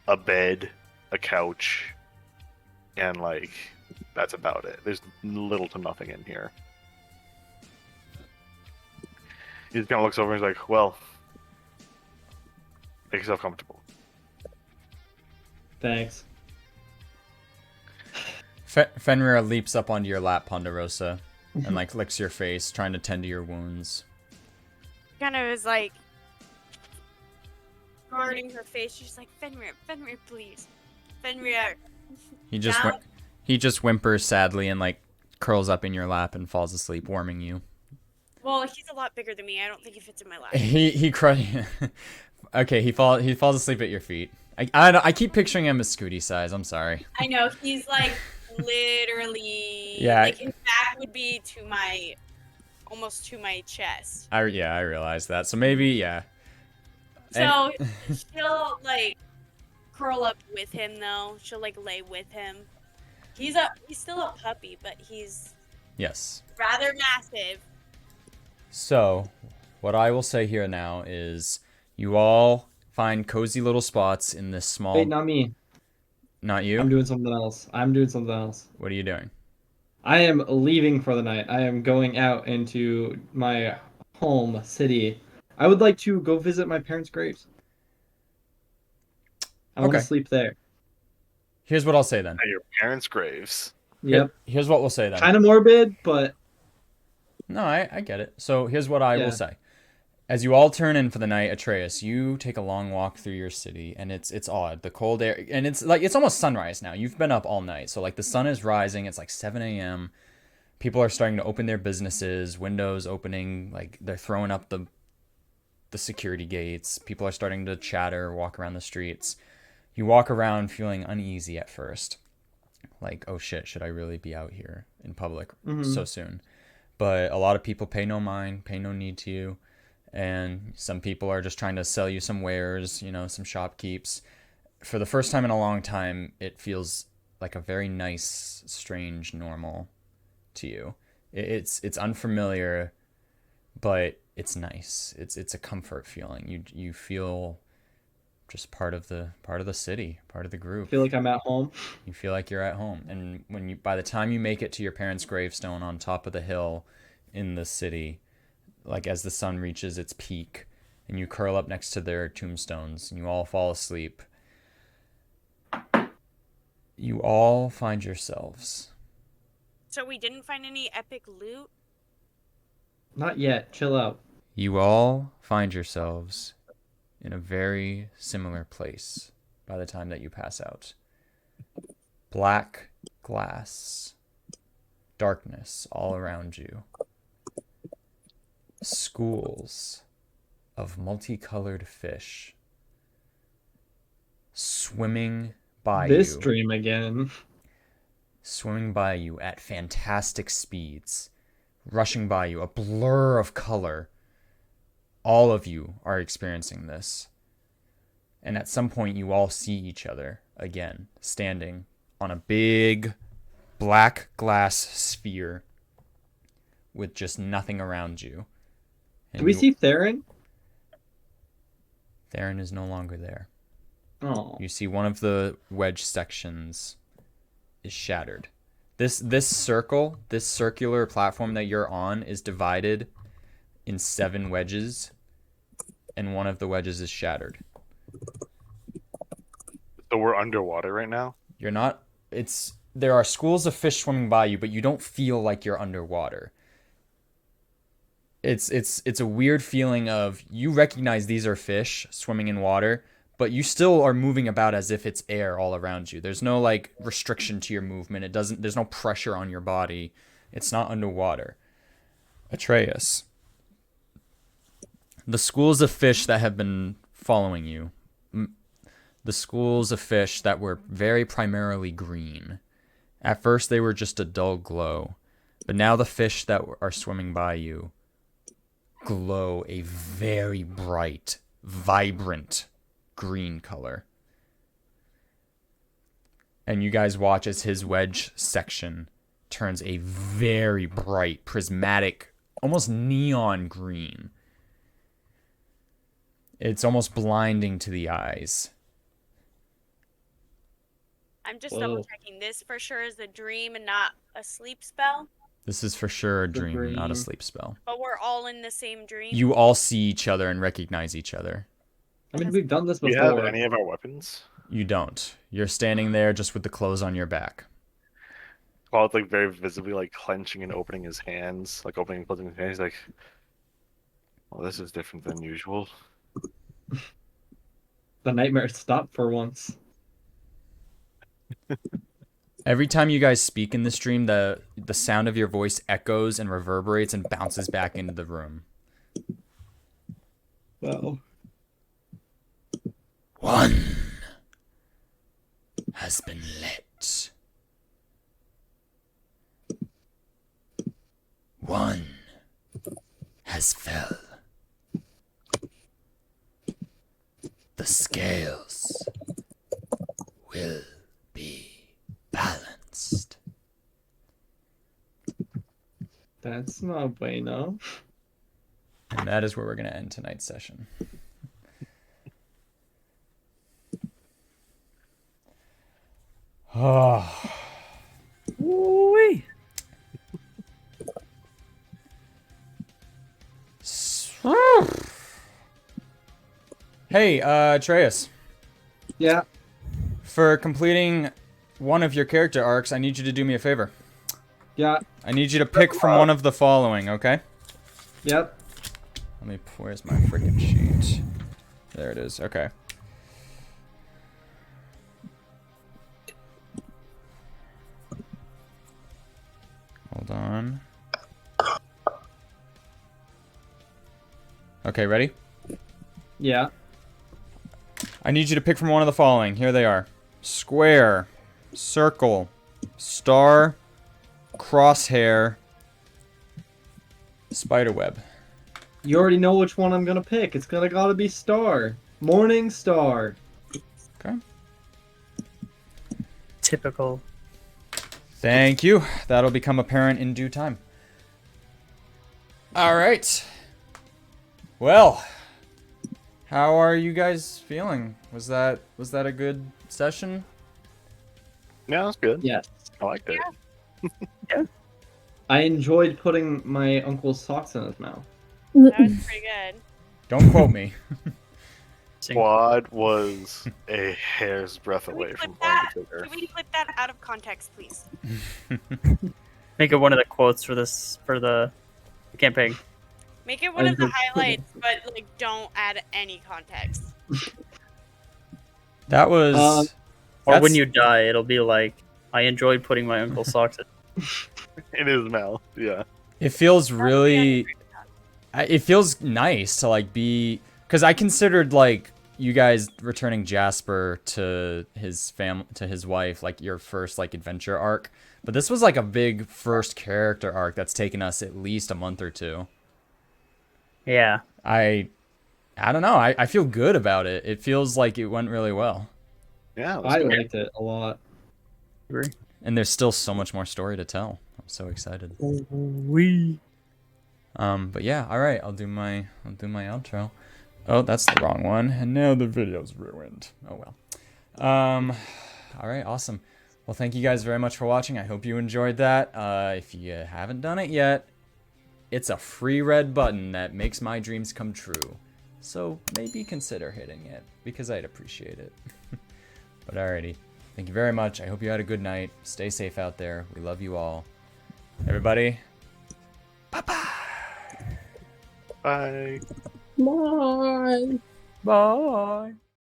a bed, a couch, and like that's about it. There's little to nothing in here. He just kind of looks over and he's like, well, make yourself comfortable. Thanks. Fenrir leaps up onto your lap, Ponderosa, and like licks your face, trying to tend to your wounds. Kind of is like guarding her face. She's like, Fenrir, please. Fenrir. He just whimpers sadly and like curls up in your lap and falls asleep, warming you. Well, he's a lot bigger than me. I don't think he fits in my lap. Okay, he falls asleep at your feet. I keep picturing him as Scooty size. I'm sorry. I know, he's like literally Yeah. like his back would be to my almost to my chest. I realize that. So maybe yeah. So she'll like curl up with him though. She'll like lay with him. He's still a puppy, but he's Yes. rather massive. So, what I will say here now is you all find cozy little spots in this small... Wait, not me. Not you? I'm doing something else. What are you doing? I am leaving for the night. I am going out into my home city. I would like to go visit my parents' graves. I want to Okay. sleep there. Here's what I'll say then. At your parents' graves. Yep. Here's what we'll say then. Kind of morbid, but No, I get it. So here's what I will Yeah. say. As you all turn in for the night, Atreus, you take a long walk through your city, and it's odd. The cold air, and it's like it's almost sunrise now. You've been up all night, so like the sun is rising. It's like 7 a.m. People are starting to open their businesses, windows opening, like they're throwing up the security gates. People are starting to chatter, walk around the streets. You walk around feeling uneasy at first, like, oh shit, should I really be out here in public so soon? But a lot of people pay no mind, pay no need to you. And some people are just trying to sell you some wares, you know, some shopkeeps. For the first time in a long time, it feels like a very nice, strange normal to you. It's unfamiliar, but it's nice. It's a comfort feeling. You feel just part of the city, part of the I group. feel like I'm at home. You feel like you're at home. And by the time you make it to your parents' gravestone on top of the hill in the city, like as the sun reaches its peak, and you curl up next to their tombstones and you all fall asleep, you all find yourselves. So we didn't find any epic loot. Not yet. Chill out. You all find yourselves in a very similar place by the time that you pass out. Black glass, darkness all around you. Schools of multicolored fish swimming by This you. dream again. Swimming by you at fantastic speeds, rushing by you, a blur of color. All of you are experiencing this. And at some point, you all see each other again, standing on a big black glass sphere with just nothing around you. And Do we see Theron? Theron is no longer there. Oh. You see one of the wedge sections is shattered. This circle, this circular platform that you're on is divided in 7 wedges, and one of the wedges is shattered. So we're underwater right now? You're not there are schools of fish swimming by you, but you don't feel like you're underwater. It's a weird feeling of you recognize these are fish swimming in water, but you still are moving about as if it's air all around you. There's no like restriction to your movement. There's no pressure on your body. It's not underwater. Atreus. The schools of fish that have been following you. The schools of fish that were very primarily green. At first they were just a dull glow, but now the fish that are swimming by you glow a very bright, vibrant green color. And you guys watch as his wedge section turns a very bright, prismatic, almost neon green. It's almost blinding to the eyes. I'm just Whoa. double checking. This for sure is a dream and not a sleep spell. This is for sure a dream, not a dream. sleep spell. But we're all in the same dream. You all see each other and recognize each other. I mean, we've done this Do we before. have any of our weapons? You don't. You're standing there just with the clothes on your back. While it's like very visibly like clenching and opening his hands, like opening and closing his hands. He's like, well, this is different than usual. The nightmare stopped for once. Every time you guys speak in this dream, the sound of your voice echoes and reverberates and bounces back into the room. Well, One has been lit. One has fell. The scales will be balanced. that's not bueno. And that is where we're going to end tonight's session. Oh. Ooh-wee. Hey, Atreus. Yeah. For completing one of your character arcs, I need you to do me a favor. Yeah. I need you to pick from one of the following, okay? Yep. Let me. Where's my freaking sheet? There it is. Okay. Hold on. Okay, ready? Yeah. I need you to pick from one of the following. Here they are. Square, circle, star, crosshair, spiderweb. You already know which one I'm gonna pick. It's gotta be star. Morning star. Okay. Typical. Thank you. That'll become apparent in due time. All right. Well, how are you guys feeling? Was that a good session? Yeah, that's good. Yes. I liked it. I enjoyed putting my uncle's socks in his mouth. That was pretty good. Don't quote me. Quad was a hair's breadth Can we away from clip playing that? the trigger. Can we clip that out of context, please? Make it one of the quotes for the campaign. Make it one of the highlights, but like don't add any context. That was. Or when that's- you die, it'll be like, I enjoyed putting my uncle's socks in. In his mouth, yeah. It feels really. It feels nice to like be, because I considered like you guys returning Jasper to his to his wife, like your first like adventure arc. But this was like a big first character arc that's taken us at least a month or two. Yeah. I don't know. I feel good about it. It feels like it went really well. Yeah, it was I good. liked it a lot. Agree. And there's still so much more story to tell. I'm so excited. We. But yeah, all right. I'll do my outro. Oh, that's the wrong one. And now the video's ruined. Oh well. All right, awesome. Well, thank you guys very much for watching. I hope you enjoyed that. If you haven't done it yet, it's a free red button that makes my dreams come true. So maybe consider hitting it because I'd appreciate it. But alrighty. Thank you very much. I hope you had a good night. Stay safe out there. We love you all. Everybody. Bye-bye. Bye. Bye. Bye.